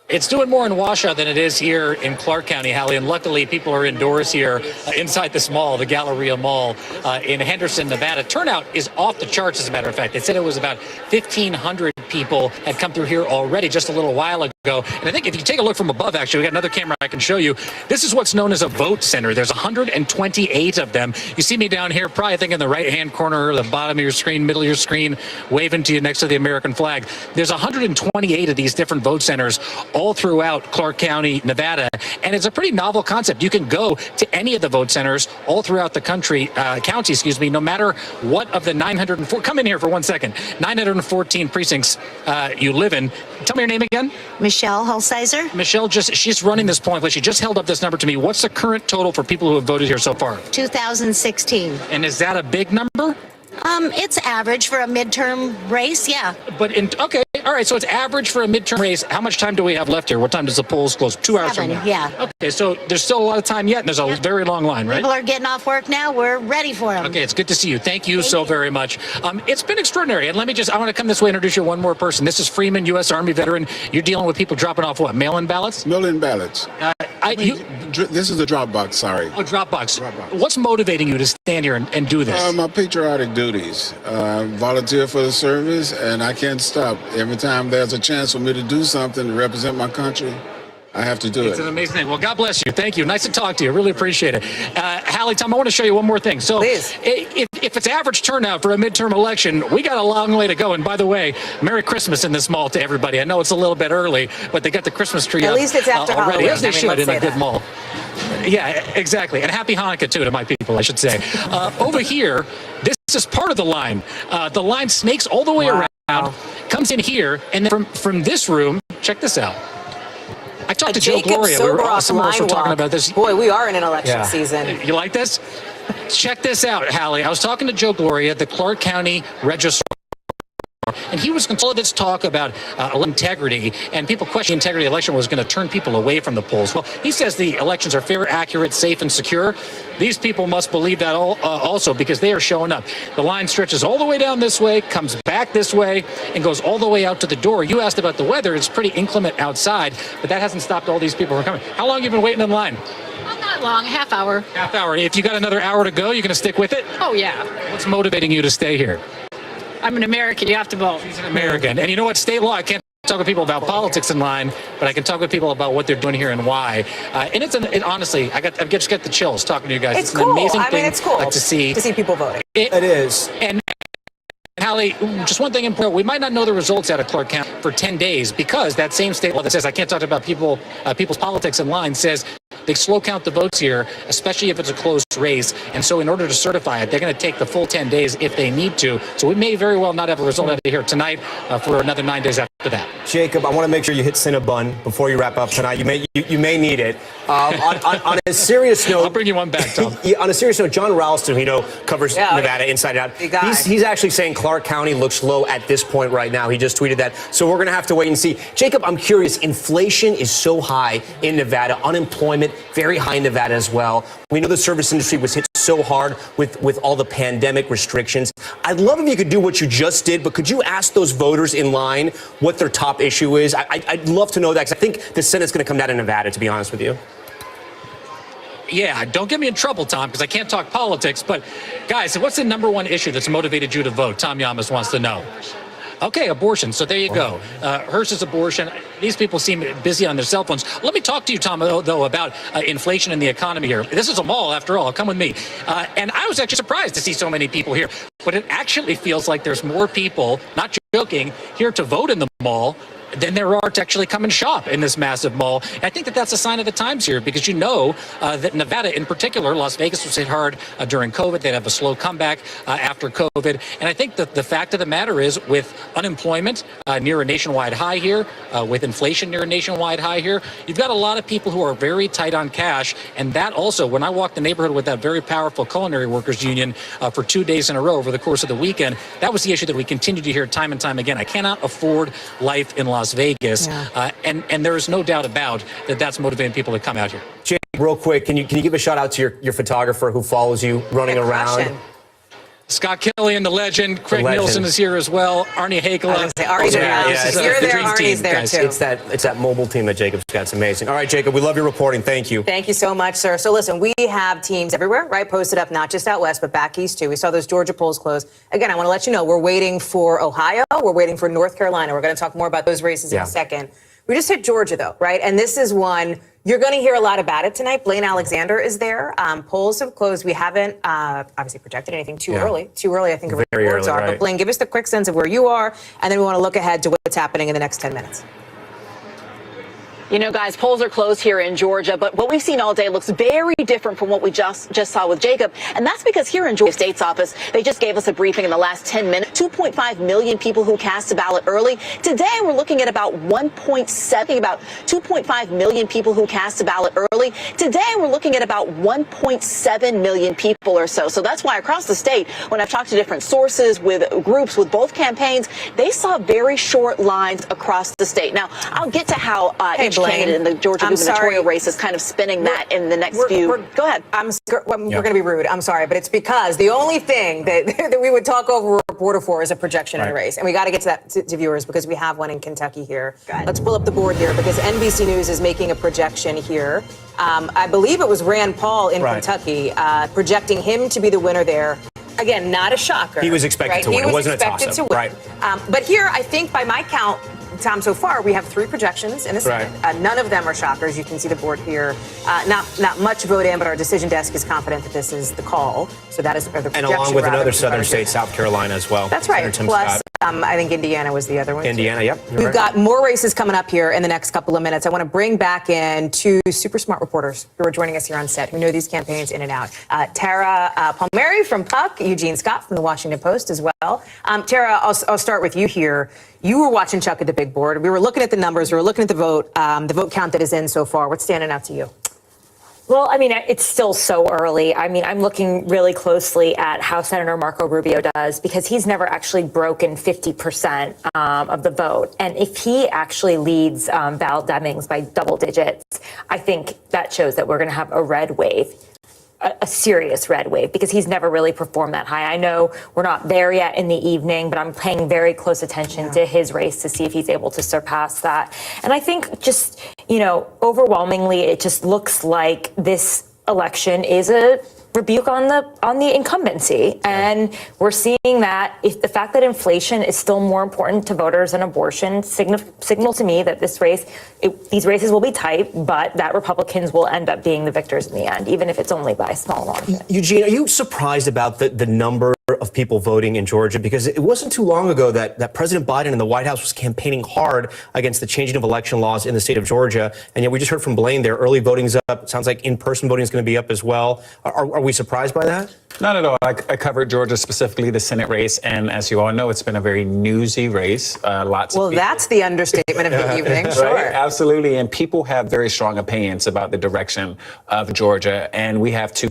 It's doing more in Washoe than it is here in Clark County, Hallie, and luckily people are indoors here inside this mall, the Galleria Mall in Henderson, Nevada. Turnout is off the charts, as a matter of fact. They said it was about 1,500 people had come through here already just a little while ago. And I think if you take a look from above, actually, we got another camera I can show you. This is what's known as a vote center. There's 128 of them. You see me down here, probably I think in the right-hand corner, the bottom of your screen, middle of your screen, waving to you next to the American flag. There's 128 of these different vote centers all throughout Clark County, Nevada. And it's a pretty novel concept. You can go to any of the vote centers all throughout the county, no matter what of the 904, come in here for 1 second, 914 precincts you live in. Tell me your name again. Michelle Holsizer. Michelle, she's running this polling place. She just held up this number to me. What's the current total for people who have voted here so far? 2016. And is that a big number? It's average for a midterm race, yeah. But okay, all right. So it's average for a midterm race. How much time do we have left here? What time does the polls close? 2 hours from now. Yeah. Okay, so there's still a lot of time yet, and there's a very long line, right? People are getting off work now. We're ready for them. Okay, it's good to see you. Thank you so very much. It's been extraordinary. And I want to come this way and introduce you to one more person. This is Freeman, U.S. Army veteran. You're dealing with people dropping off what? Mail-in ballots? Mail-in ballots. This is a drop box, sorry. Oh, drop box. What's motivating you to stand here and do this? My patriotic duties. Volunteer for the service, and I can't stop. Every time there's a chance for me to do something to represent my country, I have to do it. It's an amazing thing. Well, God bless you. Thank you. Nice to talk to you. Really appreciate it. Hallie, Tom, I want to show you one more thing. So if it's average turnout for a midterm election, we got a long way to go. And by the way, Merry Christmas in this mall to everybody. I know it's a little bit early, but they got the Christmas tree up. At least it's after already, Halloween. as they should in a good mall. Yeah, exactly. And happy Hanukkah, too, to my people, I should say. Over here, this is part of the line. The line snakes all the way around, comes in here, and then from this room, check this out. I talked to Joe Gloria. Some of us were talking about this. Boy, we are in an election season. You like this? Check this out, Hallie. I was talking to Joe Gloria, the Clark County Registrar. And he was concerned this talk about integrity, and people questioning integrity of the election was going to turn people away from the polls. Well, he says the elections are fair, accurate, safe, and secure. These people must believe that also, because they are showing up. The line stretches all the way down this way, comes back this way, and goes all the way out to the door. You asked about the weather. It's pretty inclement outside, but that hasn't stopped all these people from coming. How long have you been waiting in line? Not long, a half hour. Half hour. If you got another hour to go, you're going to stick with it? Oh, yeah. What's motivating you to stay here? I'm an American. You have to vote. She's an American. And you know what? State law, I can't talk with people about politics in line, but I can talk with people about what they're doing here and why. And honestly, I just get the chills talking to you guys. It's an cool. amazing thing it's cool to see people voting. It is. And Hallie, just one thing important. We might not know the results out of Clark County for 10 days because that same state law that says I can't talk about people's politics in line says they slow count the votes here, especially if it's a close race. And so in order to certify it, they're going to take the full 10 days if they need to. So we may very well not have a result out of here tonight for another 9 days after that. Jacob, I want to make sure you hit Cinnabon before you wrap up tonight. You may need it. On a serious note, I'll bring you one back, Tom. On a serious note, John Ralston, covers Nevada inside out. He's actually saying Clark County looks low at this point right now. He just tweeted that. So we're going to have to wait and see. Jacob, I'm curious. Inflation is so high in Nevada. Unemployment very high in Nevada as well. We know the service industry was hit so hard with all the pandemic restrictions. I'd love if you could do what you just did, but could you ask those voters in line what their top issue is? I'd love to know that, because I think the Senate's going to come down to Nevada, to be honest with you. Yeah, don't get me in trouble, Tom, because I can't talk politics. But, guys, what's the number one issue that's motivated you to vote? Tom Yamas wants to know. Okay, abortion. So there you go. Hers is abortion. These people seem busy on their cell phones. Let me talk to you, Tom, though, about inflation and the economy here. This is a mall, after all. Come with me. And I was actually surprised to see so many people here. But it actually feels like there's more people, not joking, here to vote in the mall than there are to actually come and shop in this massive mall. And I think that that's a sign of the times here, because you know that Nevada in particular, Las Vegas was hit hard during COVID. They'd have a slow comeback after COVID. And I think that the fact of the matter is, with unemployment near a nationwide high here, with inflation near a nationwide high here, you've got a lot of people who are very tight on cash. And that also, when I walked the neighborhood with that very powerful culinary workers union for 2 days in a row over the course of the weekend, that was the issue that we continue to hear time and time again. I cannot afford life in Las Vegas. And there is no doubt about that that's motivating people to come out here. Jake, real quick, can you give a shout out to your photographer who follows you running around? Scott Killian, the legend. Craig Nielsen is here as well. Arnie Hakela. Arnie's there. You're there, Arnie's there too. It's that mobile team that Jacob's got. It's amazing. All right, Jacob, we love your reporting. Thank you. Thank you so much, sir. So listen, we have teams everywhere, right? Posted up, not just out west, but back east too. We saw those Georgia polls close. Again, I want to let you know, we're waiting for Ohio. We're waiting for North Carolina. We're going to talk more about those races in a second. We just hit Georgia, though, right? And this is one you're going to hear a lot about it tonight. Blaine Alexander is there. Polls have closed. We haven't obviously projected anything too early. Too early, I think, very reports early, are. right. But Blaine, give us the quick sense of where you are, and then we want to look ahead to what's happening in the next 10 minutes. You know, guys, polls are closed here in Georgia, but what we've seen all day looks very different from what we just saw with Jacob. And that's because here in Georgia State's office, they just gave us a briefing in the last 10 minutes. 2.5 million people who cast a ballot early. Today, we're looking at about 2.5 million people who cast a ballot early. Today, we're looking at about 1.7 million people or so. So that's why across the state, when I've talked to different sources with groups with both campaigns, they saw very short lines across the state. Now, I'll get to how each candidate in the Georgia gubernatorial race is kind of spinning that in the next few. Go ahead. We're going to be rude. I'm sorry, but it's because the only thing that we would talk over a reporter for is a projection in a race. And we got to get to that to viewers because we have one in Kentucky here. Let's pull up the board here because NBC News is making a projection here. I believe it was Rand Paul in Kentucky projecting him to be the winner there. Again, not a shocker. He was expected to win. It wasn't a toss-up. Right. But here, I think by my count, Tom, so far we have 3 projections in the Senate. None of them are shockers. You can see the board here. Not much vote in, but our decision desk is confident that this is the call. So that is the projection. And along with another southern state, South Carolina as well. That's right. Plus, I think Indiana was the other one. Indiana, yep. We've got more races coming up here in the next couple of minutes. I want to bring back in 2 super smart reporters who are joining us here on set, who know these campaigns in and out. Tara Palmieri from Puck, Eugene Scott from the Washington Post as well. Tara, I'll start with you here. You were watching Chuck at the big board. We were looking at the numbers. We were looking at the vote count that is in so far. What's standing out to you? Well, I mean, it's still so early. I mean, I'm looking really closely at how Senator Marco Rubio does because he's never actually broken 50% of the vote. And if he actually leads Val Demings by double digits, I think that shows that we're going to have a red wave. A serious red wave because he's never really performed that high. I know we're not there yet in the evening, but I'm paying very close attention to his race to see if he's able to surpass that. And I think just, overwhelmingly, it just looks like this election is a rebuke on the incumbency. And we're seeing that if the fact that inflation is still more important to voters than abortion signal to me that these races will be tight, but that Republicans will end up being the victors in the end, even if it's only by a small margin. Eugene, are you surprised about the number of people voting in Georgia? Because it wasn't too long ago that President Biden and the White House was campaigning hard against the changing of election laws in the state of Georgia. And yet we just heard from Blaine there, early voting's up. It sounds like in-person voting is going to be up as well. Are we surprised by that? Not at all. I covered Georgia, specifically the Senate race. And as you all know, it's been a very newsy race. Well, that's the understatement of the evening. Sure. Right? Absolutely. And people have very strong opinions about the direction of Georgia. And we have 2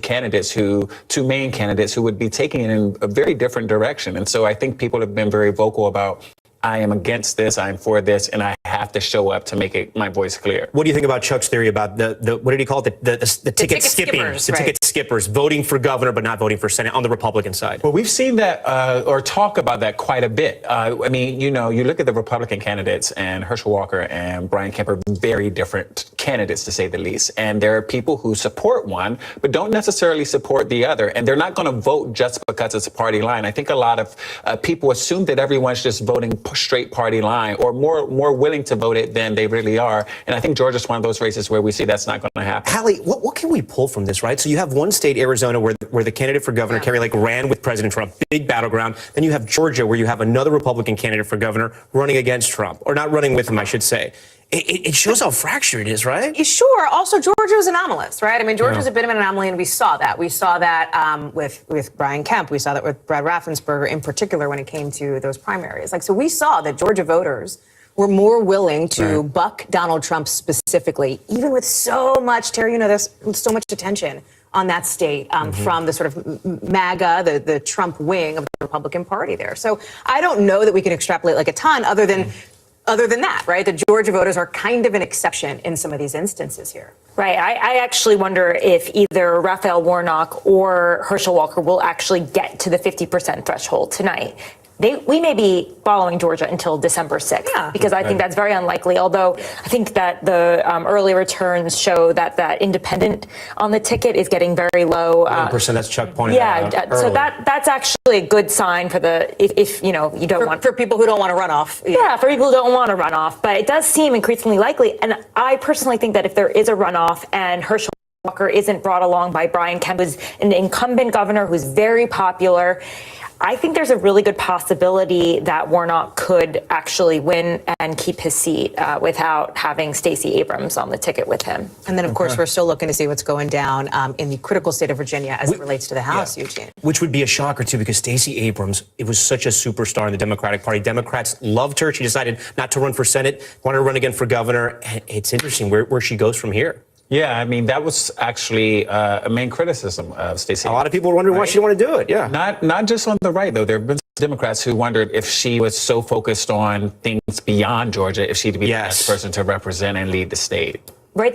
main candidates who would be taking it in a very different direction. And so I think people have been very vocal about, I am against this, I am for this, and I have to show up to make my voice clear. What do you think about Chuck's theory about the what did he call it? The ticket skipping? Ticket skippers, voting for governor but not voting for Senate on the Republican side. Well, we've seen that or talk about that quite a bit. I mean, you look at the Republican candidates, and Herschel Walker and Brian Kemp are very different candidates, to say the least. And there are people who support one but don't necessarily support the other. And they're not going to vote just because it's a party line. I think a lot of people assume that everyone's just voting straight party line or more willing to vote it than they really are. And I think Georgia's one of those races where we see that's not going to happen. Hallie, what can we pull from this, right? So you have one state, Arizona, where the candidate for governor, Kerry Lake, ran with President Trump, big battleground. Then you have Georgia, where you have another Republican candidate for governor running against Trump, or not running with him, I should say. It shows how fractured it is, right? Sure. Also, Georgia was anomalous, right? I mean, Georgia's a bit of an anomaly, and we saw that. We saw that with Brian Kemp. We saw that with Brad Raffensperger in particular when it came to those primaries. So we saw that Georgia voters were more willing to buck Donald Trump specifically, even with so much, Terry, there's so much attention on that state from the sort of MAGA, the Trump wing of the Republican Party there. So I don't know that we can extrapolate like a ton other than that, right? The Georgia voters are kind of an exception in some of these instances here. Right. I actually wonder if either Raphael Warnock or Herschel Walker will actually get to the 50% threshold tonight. We may be following Georgia until December 6th, because I think that's very unlikely, although I think that the early returns show that independent on the ticket is getting very low. 1%, that's Chuck pointed out. So that's actually a good sign for if you don't want... For people who don't want to run off. Yeah, for people who don't want to run off. But it does seem increasingly likely, and I personally think that if there is a runoff and Herschel Walker isn't brought along by Brian Kemp, who's an incumbent governor who's very popular, I think there's a really good possibility that Warnock could actually win and keep his seat without having Stacey Abrams on the ticket with him. And then, of course, we're still looking to see what's going down in the critical state of Virginia as it relates to the House, Eugene. Which would be a shocker, too, because Stacey Abrams, it was such a superstar in the Democratic Party. Democrats loved her. She decided not to run for Senate, wanted to run again for governor. And it's interesting where she goes from here. Yeah, I mean, that was actually a main criticism of Stacey. A lot of people were wondering why she didn't want to do it, Not just on the right, though. There have been Democrats who wondered if she was so focused on things beyond Georgia, if she'd be the best person to represent and lead the state. Right?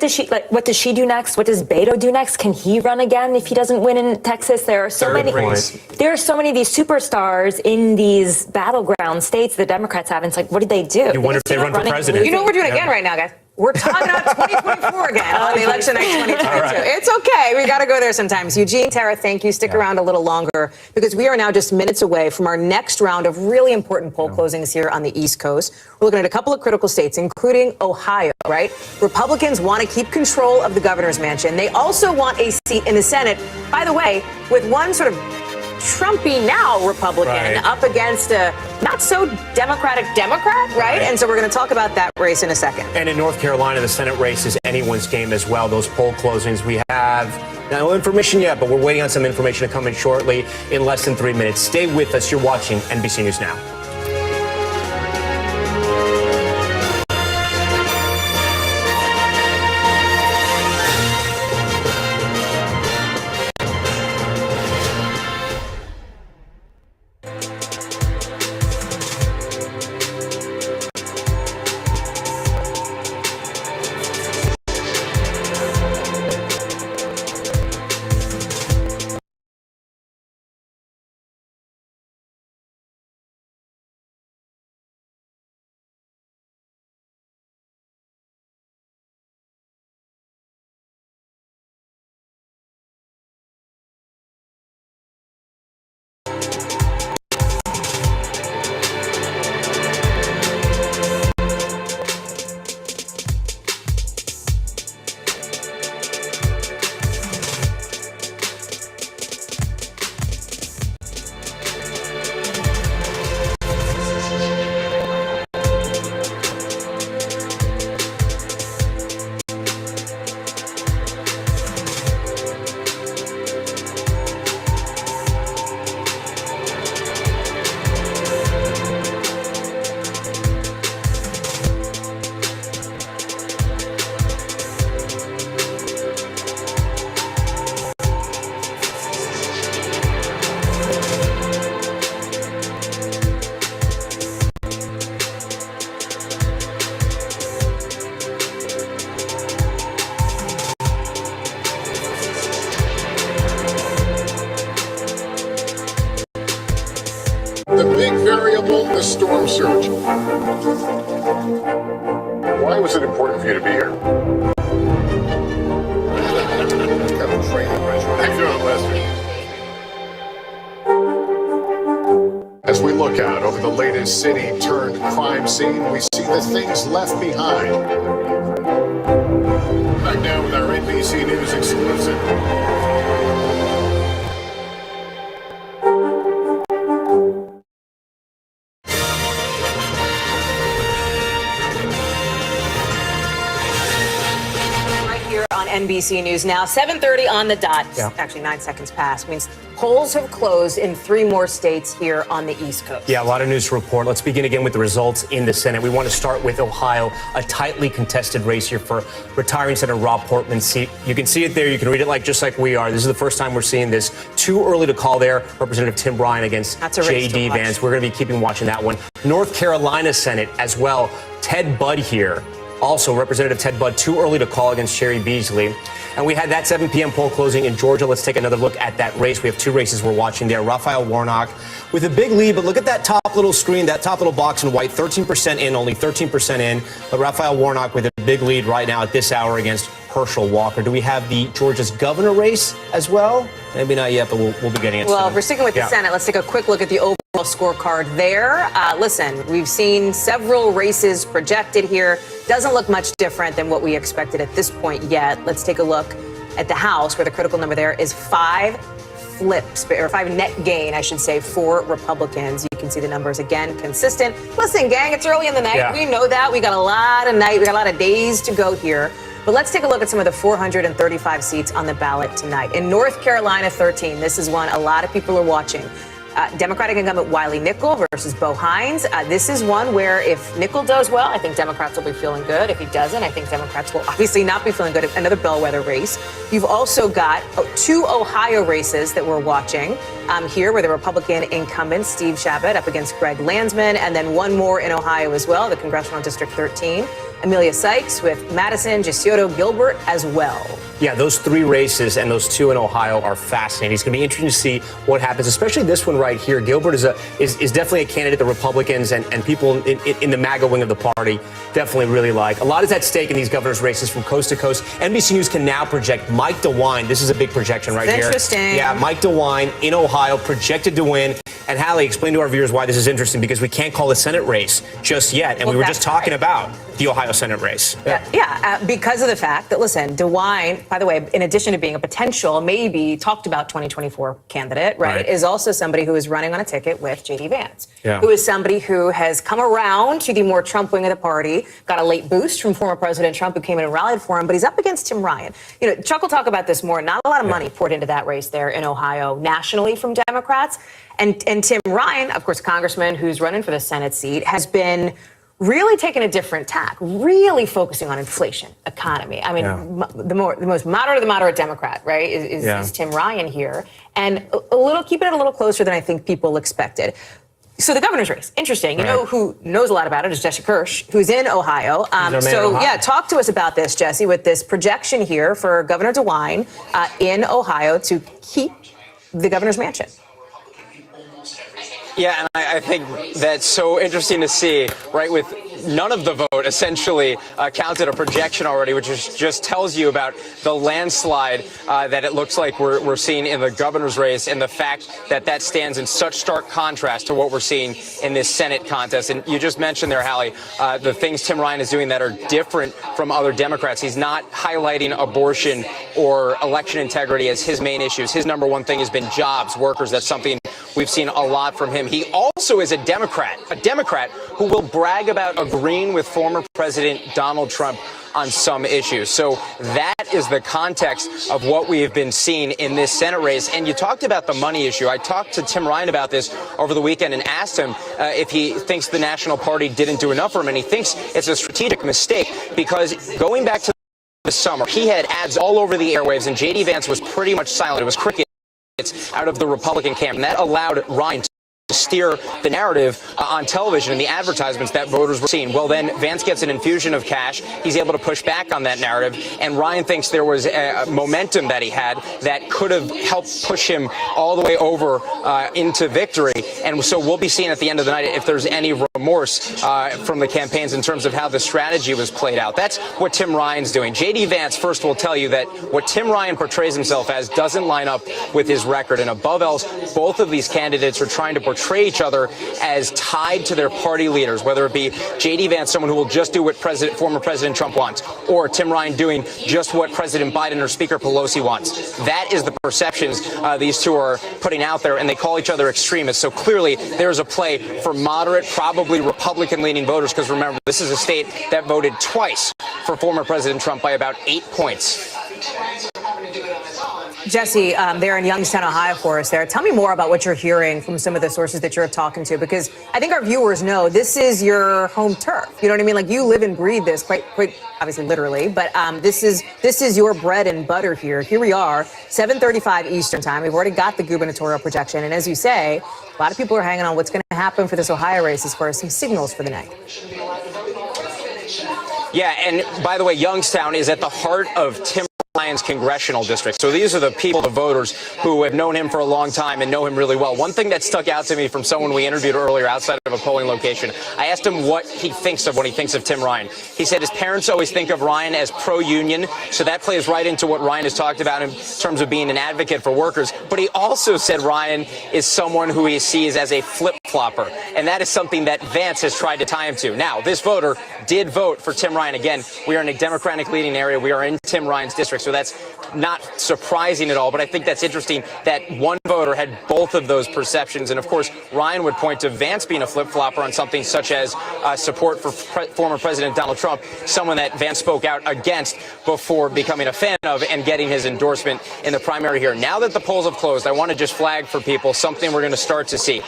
What does she do next? What does Beto do next? Can he run again if he doesn't win in Texas? There are so many of these superstars in these battleground states the Democrats have. And it's like, what did they do? You wonder if they run for president. You know what we're doing again right now, guys? We're talking about 2024 again on the election night 2022. It's okay. We got to go there sometimes. Eugene, Tara, thank you. Stick around a little longer because we are now just minutes away from our next round of really important poll closings here on the East Coast. We're looking at a couple of critical states, including Ohio, right? Republicans want to keep control of the governor's mansion. They also want a seat in the Senate, by the way, with one sort of Trumpy now Republican up against a not so Democratic Democrat, right? And so we're going to talk about that race in a second. And in North Carolina, the Senate race is anyone's game as well. Those poll closings we have no information yet, but we're waiting on some information to come in shortly in less than 3 minutes. Stay with us. You're watching NBC News Now. The big variable, the storm surge. Why was it important for you to be here? Kind of training measure. How you doing, Lester? As we look out over the latest city-turned crime scene, we see the things left behind. Back now with our NBC News exclusive. NBC News now. 7:30 on the dot. Yeah. Actually, 9 seconds past. Means polls have closed in 3 more states here on the East Coast. Yeah, a lot of news to report. Let's begin again with the results in the Senate. We want to start with Ohio, a tightly contested race here for retiring Senator Rob Portman's seat. You can see it there. You can read it just like we are. This is the first time we're seeing this. Too early to call there. Representative Tim Ryan against J.D. Vance. We're going to be keeping watching that one. North Carolina Senate as well. Ted Budd here. Also, Representative Ted Budd, too early to call against Sherry Beasley. And we had that 7 p.m. poll closing in Georgia. Let's take another look at that race. We have 2 races we're watching there. Raphael Warnock with a big lead, but look at that top little screen, that top little box in white, 13% in, only 13% in. But Raphael Warnock with a big lead right now at this hour against Herschel Walker. Do we have the Georgia's governor race as well? Maybe not yet, but we'll be getting it Well, soon. if we're sticking with the Senate, let's take a quick look at the overall scorecard there. Listen, we've seen several races projected here. Doesn't look much different than what we expected at this point yet. Let's take a look at the House, where the critical number there is 5 flips, or 5 net gain, I should say, for Republicans. You can see the numbers again, consistent. Listen, gang, it's early in the night. Yeah. We know that. We got a lot of night. We got a lot of days to go here. But let's take a look at some of the 435 seats on the ballot tonight. In North Carolina 13, this is one a lot of people are watching. Democratic incumbent Wiley Nickel versus Bo Hines. This is one where if Nickel does well, I think Democrats will be feeling good. If he doesn't, I think Democrats will obviously not be feeling good. Another bellwether race. You've also got 2 Ohio races that we're watching here, where the Republican incumbent Steve Chabot up against Greg Landsman, and then one more in Ohio as well, the Congressional District 13. Amelia Sykes with Madison Giussiotto Gilbert as well. Yeah, those 3 races and those 2 in Ohio are fascinating. It's going to be interesting to see what happens, especially this one right here. Gilbert is definitely a candidate the Republicans and people in the MAGA wing of the party definitely really like. A lot is at stake in these governor's races from coast to coast. NBC News can now project Mike DeWine. This is a big projection right here. Interesting. Yeah, Mike DeWine in Ohio projected to win. And Hallie, explain to our viewers why this is interesting, because we can't call the Senate race just yet. And we were just talking about the Ohio Senate race. Because of the fact that, listen, DeWine, by the way, in addition to being a potential, maybe talked about 2024 candidate, right, is also somebody who is running on a ticket with J.D. Vance, who is somebody who has come around to the more Trump wing of the party, got a late boost from former President Trump, who came in and rallied for him, but he's up against Tim Ryan. You know, Chuck will talk about this more. Not a lot of money poured into that race there in Ohio nationally from Democrats. And Tim Ryan, of course, congressman who's running for the Senate seat, has been really taking a different tack, really focusing on inflation, economy. I mean, the most moderate of the moderate Democrat, right, is Tim Ryan here. And keeping it a little closer than I think people expected. So the governor's race, interesting. You know who knows a lot about it is Jesse Kirsch, who's in Ohio. Talk to us about this, Jesse, with this projection here for Governor DeWine in Ohio to keep the governor's mansion. Yeah, and I think that's so interesting to see, right, with none of the vote essentially counted a projection already, which just tells you about the landslide that it looks like we're seeing in the governor's race, and the fact that that stands in such stark contrast to what we're seeing in this Senate contest. And you just mentioned there, Hallie, the things Tim Ryan is doing that are different from other Democrats. He's not highlighting abortion or election integrity as his main issues. His number one thing has been jobs, workers. That's something we've seen a lot from him. He also is a Democrat who will brag about agreeing with former President Donald Trump on some issues. So that is the context of what we have been seeing in this Senate race. And you talked about the money issue. I talked to Tim Ryan about this over the weekend and asked him if he thinks the National Party didn't do enough for him. And he thinks it's a strategic mistake, because going back to the summer, he had ads all over the airwaves, and J.D. Vance was pretty much silent. It was crickets out of the Republican camp, and that allowed Ryan to steer the narrative on television and the advertisements that voters were seeing. Well, then Vance gets an infusion of cash. He's able to push back on that narrative, and Ryan thinks there was a momentum that he had that could have helped push him all the way over into victory. And so we'll be seeing at the end of the night if there's any remorse from the campaigns in terms of how the strategy was played out. That's what Tim Ryan's doing. J.D. Vance first will tell you that what Tim Ryan portrays himself as doesn't line up with his record. And above else, both of these candidates are trying to portray each other as tied to their party leaders, whether it be J.D. Vance, someone who will just do what former President Trump wants, or Tim Ryan doing just what President Biden or Speaker Pelosi wants. That is the perceptions these two are putting out there, and they call each other extremists. So clearly there's a play for moderate, probably Republican-leaning voters, because remember, this is a state that voted twice for former President Trump by about 8 points. Jesse, they're in Youngstown, Ohio for us there. Tell me more about what you're hearing from some of the sources that you're talking to, because I think our viewers know this is your home turf. You know what I mean? Like, you live and breathe this quite obviously literally, but this is your bread and butter here. Here we are, 7:35 Eastern time. We've already got the gubernatorial projection. And as you say, a lot of people are hanging on what's going to happen for this Ohio race as far as some signals for the night. Yeah, and by the way, Youngstown is at the heart of Tim Ryan's congressional district. So these are the people, the voters, who have known him for a long time and know him really well. One thing that stuck out to me from someone we interviewed earlier outside of a polling location, I asked him what he thinks of when he thinks of Tim Ryan. He said his parents always think of Ryan as pro-union, so that plays right into what Ryan has talked about in terms of being an advocate for workers. But he also said Ryan is someone who he sees as a flip-flopper, and that is something that Vance has tried to tie him to. Now, this voter did vote for Tim Ryan. Again, we are in a Democratic leading area. We are in Tim Ryan's district, so that's not surprising at all. But I think that's interesting that one voter had both of those perceptions. And of course, Ryan would point to Vance being a flip-flopper on something such as support for former President Donald Trump, someone that Vance spoke out against before becoming a fan of and getting his endorsement in the primary here. Now that the polls have closed, I want to just flag for people something we're going to start to see.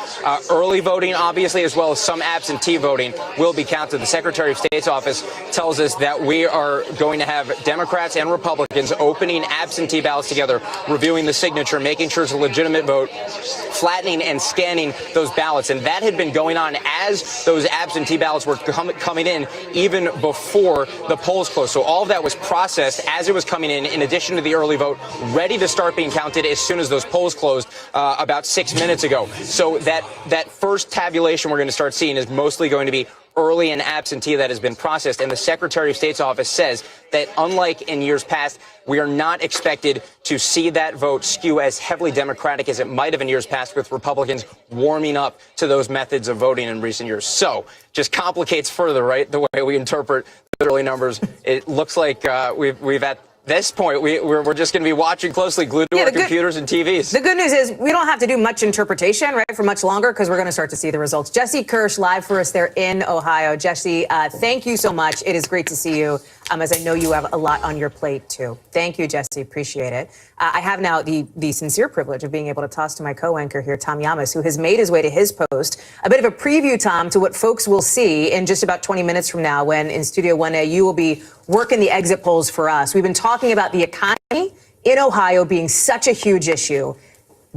Early voting, obviously, as well as some absentee voting will be counted. The Secretary of State's office tells us that we are going to have Democrats and Republicans opening absentee ballots together, reviewing the signature, making sure it's a legitimate vote, flattening and scanning those ballots. And that had been going on as those absentee ballots were coming in, even before the polls closed. So all of that was processed as it was coming in addition to the early vote, ready to start being counted as soon as those polls closed about 6 minutes ago. So that first tabulation we're going to start seeing is mostly going to be early and absentee that has been processed. And the Secretary of State's office says that unlike in years past, we are not expected to see that vote skew as heavily Democratic as it might have in years past, with Republicans warming up to those methods of voting in recent years. So just complicates further, right, the way we interpret the early numbers. It looks like we've at this point, we're just going to be watching closely, glued to our computers and TVs. The good news is we don't have to do much interpretation, right, for much longer, because we're going to start to see the results. Jesse Kirsch live for us there in Ohio. Jesse, thank you so much. It is great to see you, as I know you have a lot on your plate, too. Thank you, Jesse. Appreciate it. I have now the sincere privilege of being able to toss to my co-anchor here, Tom Yamas, who has made his way to his post. A bit of a preview, Tom, to what folks will see in just about 20 minutes from now, when in Studio 1A you will be working the exit polls for us. We've been talking about the economy in Ohio being such a huge issue.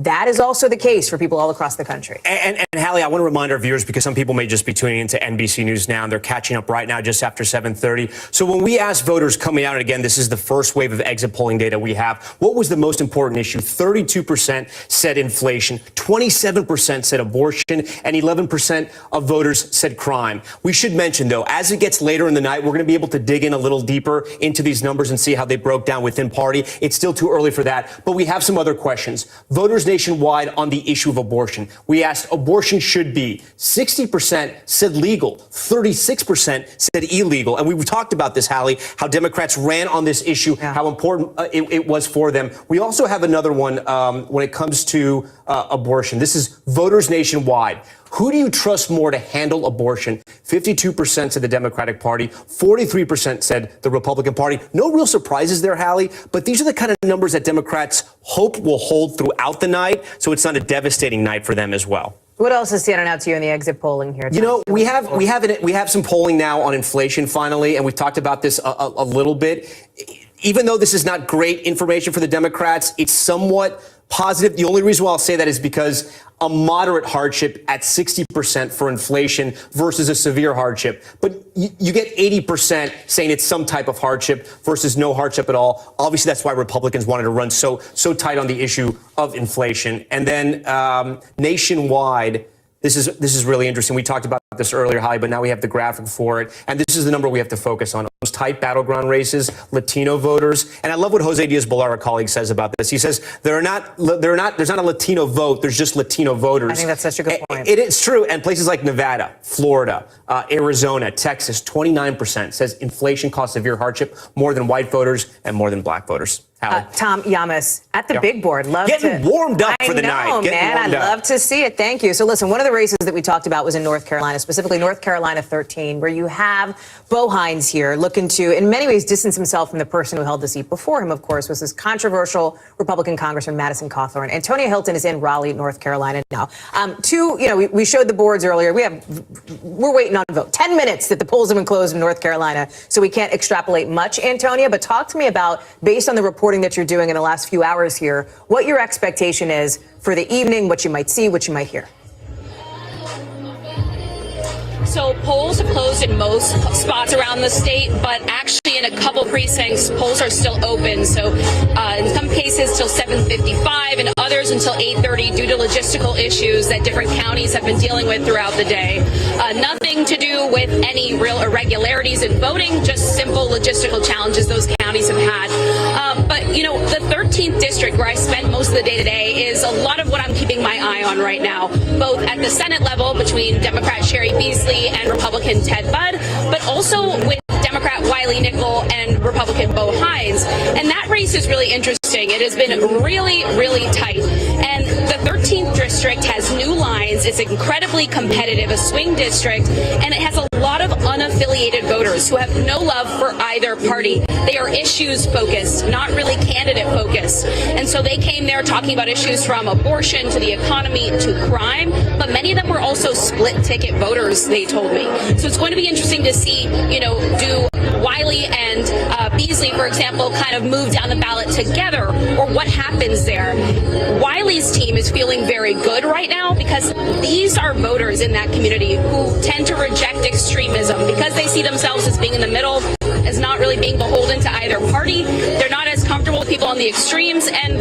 That is also the case for people all across the country. And Hallie, I want to remind our viewers, because some people may just be tuning into NBC News now, and they're catching up right now just after 7:30. So when we asked voters coming out, and again, this is the first wave of exit polling data we have, what was the most important issue? 32% said inflation, 27% said abortion, and 11% of voters said crime. We should mention, though, as it gets later in the night, we're going to be able to dig in a little deeper into these numbers and see how they broke down within party. It's still too early for that, but we have some other questions. Voters nationwide on the issue of abortion. We asked abortion should be. 60% said legal. 36% said illegal. And we've talked about this, Hallie, how Democrats ran on this issue, how important it was for them. We also have another one when it comes to abortion. This is voters nationwide. Who do you trust more to handle abortion? 52% said the Democratic Party, 43% said the Republican Party. No real surprises there, Hallie, but these are the kind of numbers that Democrats hope will hold throughout the night, so it's not a devastating night for them as well. What else is standing out to you in the exit polling here, Tom? You know, we have some polling now on inflation finally, and we've talked about this a little bit. Even though this is not great information for the Democrats, it's somewhat positive. The only reason why I'll say that is because a moderate hardship at 60% for inflation versus a severe hardship. But you get 80% saying it's some type of hardship versus no hardship at all. Obviously, that's why Republicans wanted to run so tight on the issue of inflation. And then nationwide, this is really interesting. We talked about this earlier, Holly, but now we have the graphic for it. And this is the number we have to focus on. Those tight battleground races, Latino voters. And I love what Jose Diaz-Balart, our colleague, says about this. He says there's not a Latino vote. There's just Latino voters. I think that's such a good point. It is true. And places like Nevada, Florida, Arizona, Texas, 29% says inflation caused severe hardship more than white voters and more than black voters. Tom Yamas at the big board. Getting warmed up for the night. I know, man. I love to see it. Thank you. So listen, one of the races that we talked about was in North Carolina, specifically North Carolina 13, where you have Bo Hines here looking to, in many ways, distance himself from the person who held the seat before him, of course, was this controversial Republican Congressman Madison Cawthorn. Antonia Hilton is in Raleigh, North Carolina now. We showed the boards earlier. We're waiting on a vote. 10 minutes that the polls have been closed in North Carolina, so we can't extrapolate much, Antonia, but talk to me about, based on the reporting that you're doing in the last few hours here, what your expectation is for the evening, what you might see, what you might hear. So polls have closed in most spots around the state, but actually in a couple precincts, polls are still open. So in some cases till 7:55 and others until 8:30 due to logistical issues that different counties have been dealing with throughout the day. Nothing to do with any real irregularities in voting, just simple logistical challenges those counties have had. But the 13th district, where I spent most of the day today, is a lot of what I'm keeping my eye on right now, both at the Senate level between Democrat Sherry Beasley and Republican Ted Budd, but also with Democrat Wiley Nickel and Republican Bo Hines. And that race is really interesting. It has been really, really tight. And the 13th district has new lines. It's incredibly competitive, a swing district, and it has a lot of unaffiliated voters who have no love for either party. They are issues focused, not really candidate focused. And so they came there talking about issues from abortion to the economy to crime, but many of them were also split ticket voters, they told me. So it's going to be interesting to see, do Wiley and Beasley, for example, kind of move down the ballot together, or what happens there. Wiley's team is feeling very good right now because these are voters in that community who tend to reject extremism because they see themselves as being in the middle, as not really being beholden to either party. They're not as comfortable with people on the extremes. And,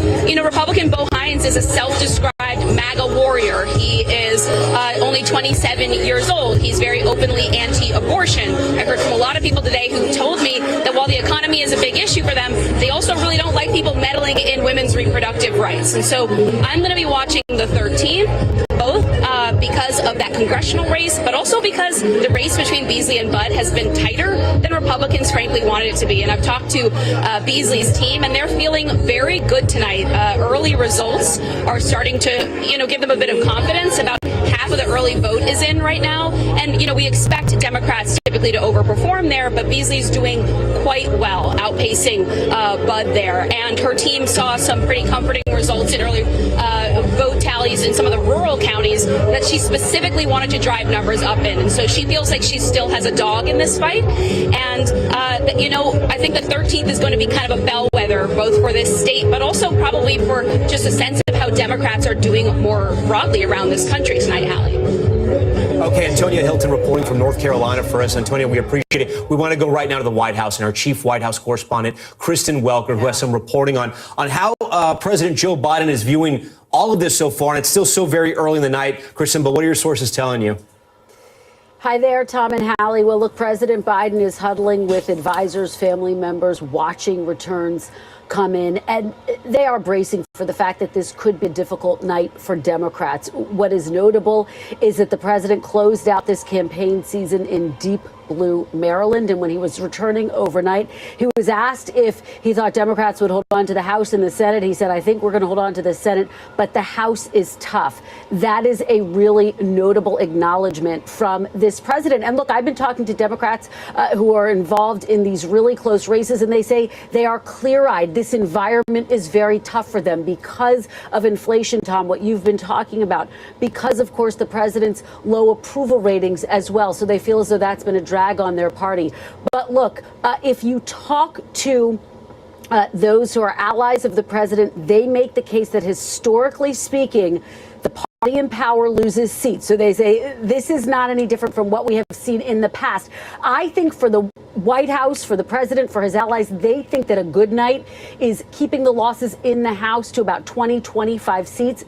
Republican Bo Hines is a self-described MAGA warrior. He is only 27 years old. He's very openly anti-abortion. I heard from a lot of people today who told me that while the economy is a big issue for them, they also really don't like people meddling in women's reproductive rights. And so I'm going to be watching the 13th, both because of that congressional race, but also because the race between Beasley and Budd has been tighter than Republicans frankly wanted it to be. And I've talked to Beasley's team, and they're feeling very good tonight. Early results are starting to, give them a bit of confidence. About half of the early vote is in right now. And, we expect Democrats typically to overperform there, but Beasley's doing quite well, outpacing Budd there. And her team saw some pretty comforting results in early vote tallies in some of the rural counties that she specifically wanted to drive numbers up in. And so she feels like she still has a dog in this fight. And, I think the 13th is going to be kind of a bellwether, both for this state, but also probably for just a sense of how Democrats are doing more broadly around this country tonight, Hallie. Okay, Antonia Hilton reporting from North Carolina for us. Antonia, we appreciate it. We want to go right now to the White House and our chief White House correspondent, Kristen Welker, who has some reporting on how President Joe Biden is viewing all of this so far. And it's still so very early in the night, Kristen, but what are your sources telling you? Hi there, Tom and Hallie. Well, look, President Biden is huddling with advisors, family members, watching returns come in, and they are bracing for the fact that this could be a difficult night for Democrats. What is notable is that the president closed out this campaign season in deep blue Maryland, and when he was returning overnight, he was asked if he thought Democrats would hold on to the House and the Senate. He said, I think we're going to hold on to the Senate, but the House is tough. That is a really notable acknowledgement from this president. And look, I've been talking to Democrats who are involved in these really close races, and they say they are clear-eyed. This environment is very tough for them because of inflation, Tom, what you've been talking about, because, of course, the president's low approval ratings as well. So they feel as though that's been a drag on their party. But look, if you talk to those who are allies of the president, they make the case that historically speaking, the party in power loses seats. So they say this is not any different from what we have seen in the past. I think for the White House, for the president, for his allies, they think that a good night is keeping the losses in the House to about 20, 25 seats.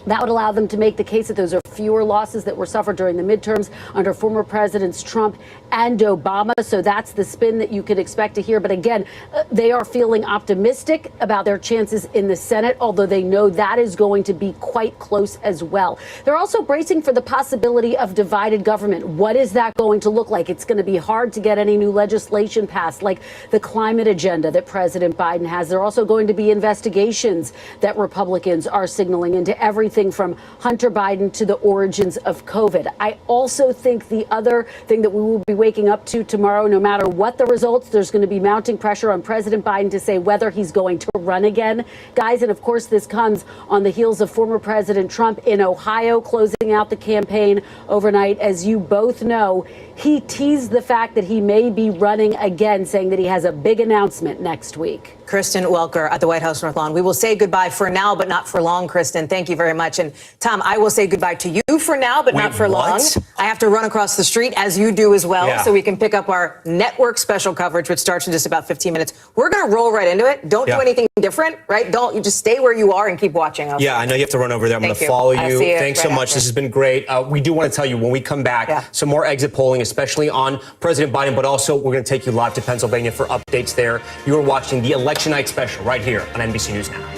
That would allow them to make the case that those are fewer losses that were suffered during the midterms under former Presidents Trump and Obama. So that's the spin that you could expect to hear. But again, they are feeling optimistic about their chances in the Senate, although they know that is going to be quite close as well. They're also bracing for the possibility of divided government. What is that going to look like? It's going to be hard to get any new legislation passed, like the climate agenda that President Biden has. There are also going to be investigations that Republicans are signaling into everything from Hunter Biden to the origins of COVID. I also think the other thing that we will be waking up to tomorrow, no matter what the results, there's going to be mounting pressure on President Biden to say whether he's going to run again, guys. And of course, this comes on the heels of former President Trump in Ohio closing out the campaign overnight. As you both know, he teased the fact that he may be running again, saying that he has a big announcement next week. Kristen Welker at the White House North Lawn. We will say goodbye for now, but not for long, Kristen. Thank you very much. And Tom, I will say goodbye to you for now, but not for long. I have to run across the street, as you do as well, so we can pick up our network special coverage, which starts in just about 15 minutes. We're going to roll right into it. Don't do anything different, right? You just stay where you are and keep watching us. Yeah, I know you have to run over there. I'm going to follow you. Thanks so much. This has been great. We do want to tell you when we come back, some more exit polling, especially on President Biden, but also we're going to take you live to Pennsylvania for updates there. You are watching the Election Night Special right here on NBC News Now.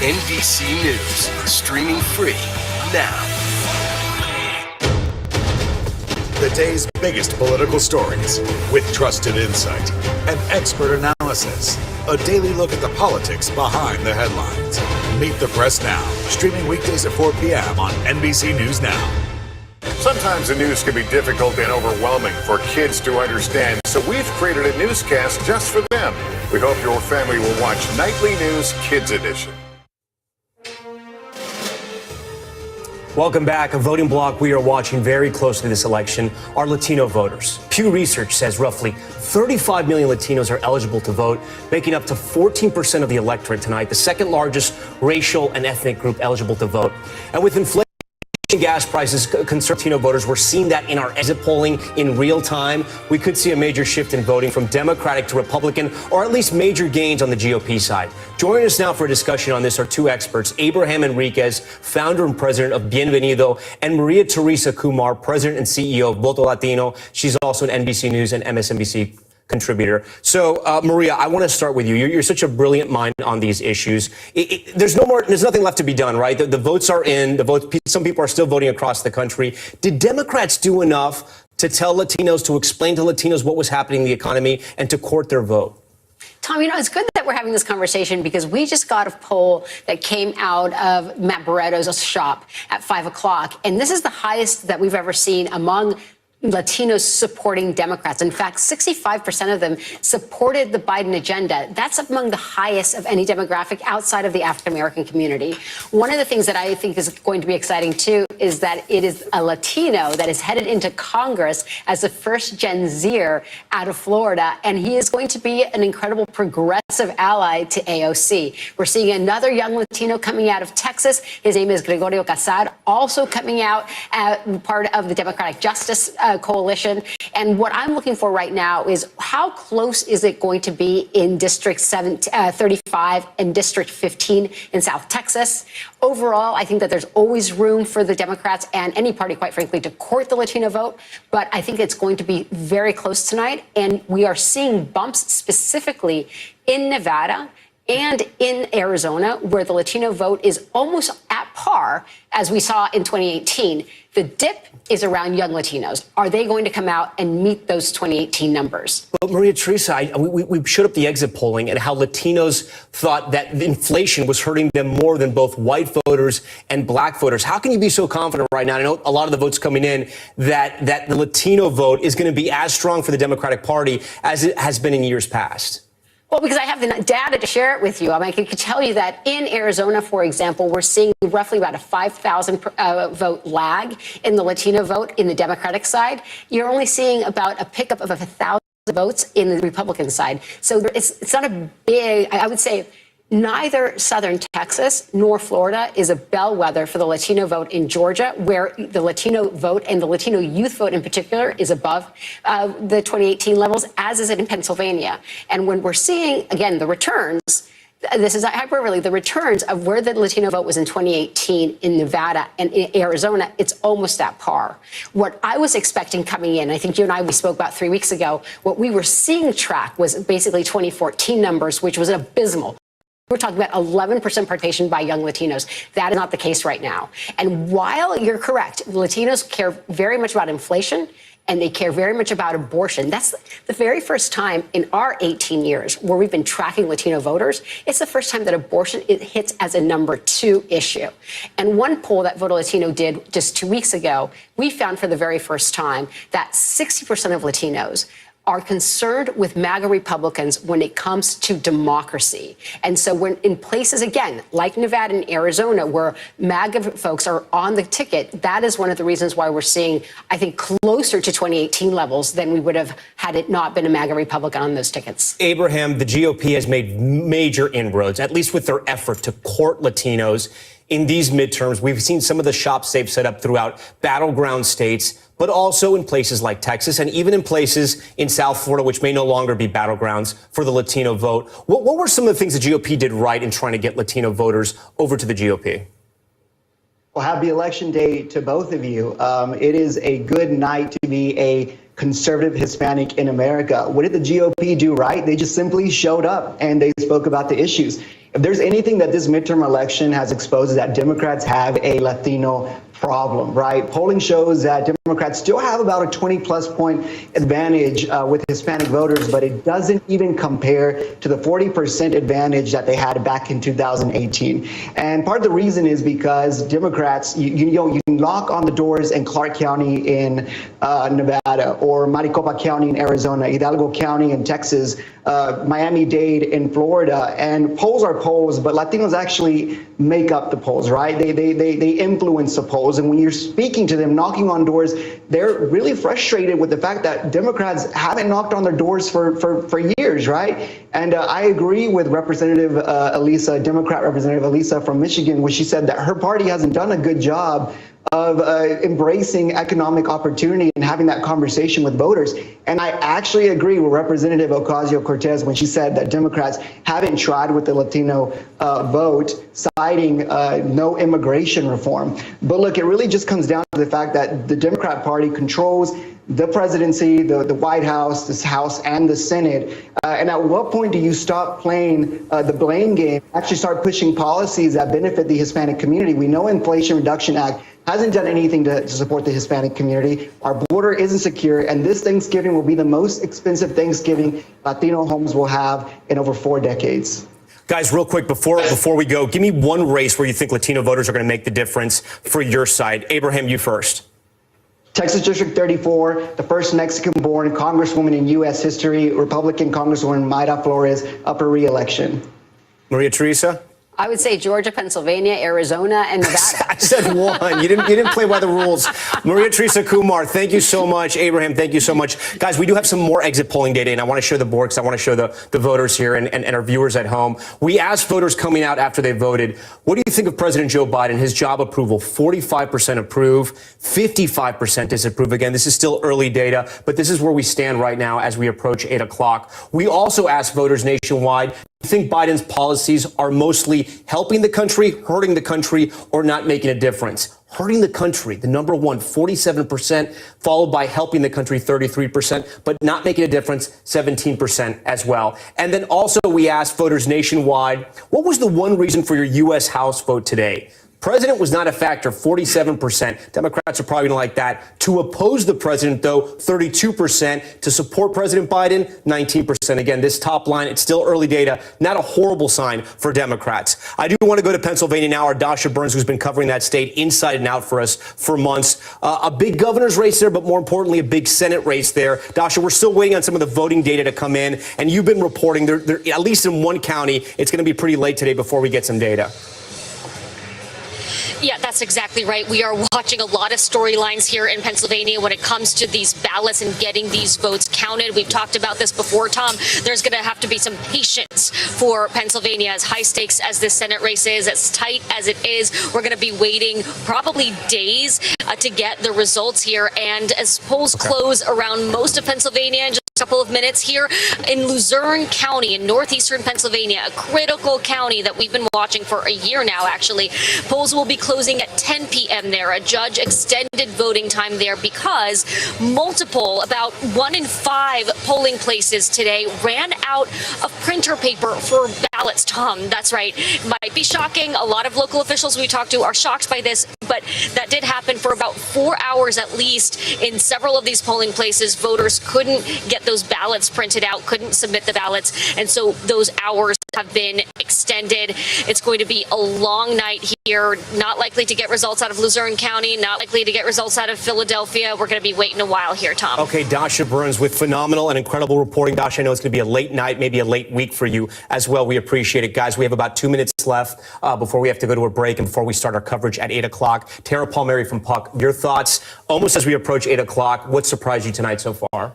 NBC News, streaming free now. The day's biggest political stories with trusted insight and expert analysis. A daily look at the politics behind the headlines. Meet the Press Now, streaming weekdays at 4 p.m. on NBC News Now. Sometimes the news can be difficult and overwhelming for kids to understand, so we've created a newscast just for them. We hope your family will watch Nightly News Kids Edition. Welcome back. A voting bloc we are watching very closely this election are Latino voters. Pew Research says roughly 35 million Latinos are eligible to vote, making up to 14% of the electorate tonight, the second largest racial and ethnic group eligible to vote. And with inflation, gas prices, concerned Latino voters, we're seeing that in our exit polling in real time. We could see a major shift in voting from Democratic to Republican, or at least major gains on the GOP side. Joining us now for a discussion on this are two experts, Abraham Enriquez, founder and president of Bienvenido, and Maria Teresa Kumar, president and CEO of Voto Latino. She's also an NBC News and MSNBC contributor. So, Maria, I want to start with you. You're such a brilliant mind on these issues. There's nothing left to be done, right? The votes are in. Some people are still voting across the country. Did Democrats do enough to tell Latinos, to explain to Latinos what was happening in the economy and to court their vote? Tom, it's good that we're having this conversation because we just got a poll that came out of Matt Barretto's shop at 5 o'clock. And this is the highest that we've ever seen among Latinos supporting Democrats. In fact, 65% of them supported the Biden agenda. That's among the highest of any demographic outside of the African-American community. One of the things that I think is going to be exciting, too, is that it is a Latino that is headed into Congress as the first Gen Zer out of Florida, and he is going to be an incredible progressive ally to AOC. We're seeing another young Latino coming out of Texas. His name is Gregorio Casar, also coming out part of the Democratic Justice Coalition. And what I'm looking for right now is how close is it going to be in District 35 and District 15 in South Texas? Overall, I think that there's always room for the Democrats and any party, quite frankly, to court the Latino vote. But I think it's going to be very close tonight. And we are seeing bumps specifically in Nevada and in Arizona, where the Latino vote is almost at par, as we saw in 2018. The dip is around young Latinos. Are they going to come out and meet those 2018 numbers? Well, Maria Teresa, we showed up the exit polling and how Latinos thought that inflation was hurting them more than both white voters and black voters. How can you be so confident right now? I know a lot of the votes coming in that the Latino vote is going to be as strong for the Democratic Party as it has been in years past. Well, because I have the data to share it with you. I mean, I could tell you that in Arizona, for example, we're seeing roughly about a 5,000 vote lag in the Latino vote in the Democratic side. You're only seeing about a pickup of 1,000 votes in the Republican side. So it's not a big, I would say, neither southern Texas nor Florida is a bellwether for the Latino vote in Georgia, where the Latino vote and the Latino youth vote in particular is above the 2018 levels, as is it in Pennsylvania. And when we're seeing, again, the returns, this is hyperbole, the returns of where the Latino vote was in 2018 in Nevada and in Arizona, it's almost at par. What I was expecting coming in, I think you and I, we spoke about 3 weeks ago, what we were seeing track was basically 2014 numbers, which was abysmal. We're talking about 11% participation by young Latinos. That is not the case right now. And while you're correct, Latinos care very much about inflation and they care very much about abortion. That's the very first time in our 18 years where we've been tracking Latino voters. It's the first time that abortion hits as a #2 issue. And one poll that Voto Latino did just 2 weeks ago, we found for the very first time that 60% of Latinos are concerned with MAGA Republicans when it comes to democracy. And so when in places, again, like Nevada and Arizona, where MAGA folks are on the ticket, that is one of the reasons why we're seeing, I think, closer to 2018 levels than we would have had it not been a MAGA Republican on those tickets. Abraham, the GOP has made major inroads, at least with their effort to court Latinos in these midterms. We've seen some of the shops they've set up throughout battleground states, but also in places like Texas and even in places in South Florida, which may no longer be battlegrounds for the Latino vote. What were some of the things the GOP did right in trying to get Latino voters over to the GOP? Well, happy election day to both of you. It is a good night to be a conservative Hispanic in America. What did the GOP do right? They just simply showed up and they spoke about the issues. If there's anything that this midterm election has exposed, is that Democrats have a Latino problem, right? Polling shows that Democrats still have about a 20-plus point advantage with Hispanic voters, but it doesn't even compare to the 40% advantage that they had back in 2018. And part of the reason is because Democrats, you can knock on the doors in Clark County in Nevada, or Maricopa County in Arizona, Hidalgo County in Texas, Miami-Dade in Florida, and polls are polls, but Latinos actually make up the polls, right? They influence the polls. And when you're speaking to them, knocking on doors, they're really frustrated with the fact that Democrats haven't knocked on their doors for years, right? And I agree with Representative Elisa, Democrat Representative Elisa from Michigan, where she said that her party hasn't done a good job of embracing economic opportunity and having that conversation with voters. And I actually agree with Representative Ocasio-Cortez when she said that Democrats haven't tried with the Latino vote, citing no immigration reform. But look, it really just comes down to the fact that the Democrat Party controls the presidency, the White House, this House, and the Senate. And at what point do you stop playing the blame game, actually start pushing policies that benefit the Hispanic community? We know Inflation Reduction Act hasn't done anything to support the Hispanic community. Our border isn't secure, and this Thanksgiving will be the most expensive Thanksgiving Latino homes will have in over 4 decades. Guys, real quick, before we go, give me one race where you think Latino voters are going to make the difference for your side. Abraham, you first. Texas District 34, the first Mexican-born Congresswoman in U.S. history, Republican Congresswoman Mayra Flores, up for re-election. Maria Teresa? I would say Georgia, Pennsylvania, Arizona, and Nevada. I said one. You didn't play by the rules. Maria Teresa Kumar, thank you so much. Abraham, thank you so much. Guys, we do have some more exit polling data, and I want to show the board because I want to show the voters here and our viewers at home. We asked voters coming out after they voted, what do you think of President Joe Biden? His job approval, 45% approve, 55% disapprove. Again, this is still early data, but this is where we stand right now as we approach 8 o'clock. We also asked voters nationwide, do you think Biden's policies are mostly helping the country, hurting the country, or not making a difference? Hurting the country, the number one, 47%, followed by helping the country, 33%, but not making a difference, 17% as well. And then also we asked voters nationwide, what was the one reason for your U.S. House vote today? President was not a factor, 47%. Democrats are probably going to like that. To oppose the president, though, 32%. To support President Biden, 19%. Again, this top line, it's still early data, not a horrible sign for Democrats. I do want to go to Pennsylvania now. Our Dasha Burns, who's been covering that state inside and out for us for months. A big governor's race there, but more importantly, a big Senate race there. Dasha, we're still waiting on some of the voting data to come in, and you've been reporting, there at least in one county, it's going to be pretty late today before we get some data. Yeah, that's exactly right. We are watching a lot of storylines here in Pennsylvania when it comes to these ballots and getting these votes counted. We've talked about this before, Tom. There's going to have to be some patience for Pennsylvania, as high stakes as this Senate race is, as tight as it is. We're going to be waiting probably days to get the results here. And as polls close around most of Pennsylvania in just a couple of minutes here in Luzerne County in northeastern Pennsylvania, a critical county that we've been watching for a year now, actually, polls will be closing at 10 p.m. there. A judge extended voting time there because about 1 in 5 polling places today ran out of printer paper for ballots, Tom. That's right. Might be shocking. A lot of local officials we talked to are shocked by this, but that did happen for about 4 hours at least in several of these polling places. Voters couldn't get those ballots printed out, couldn't submit the ballots, and so those hours have been extended. It's going to be a long night here. Not likely to get results out of Luzerne County, not likely to get results out of Philadelphia. We're going to be waiting a while here, Tom. Okay, Dasha Burns with phenomenal and incredible reporting. Dasha, I know it's going to be a late night, maybe a late week for you as well. We appreciate it. Guys, we have about 2 minutes left before we have to go to a break and before we start our coverage at 8 o'clock. Tara Palmieri from Puck, your thoughts almost as we approach 8 o'clock. What surprised you tonight so far?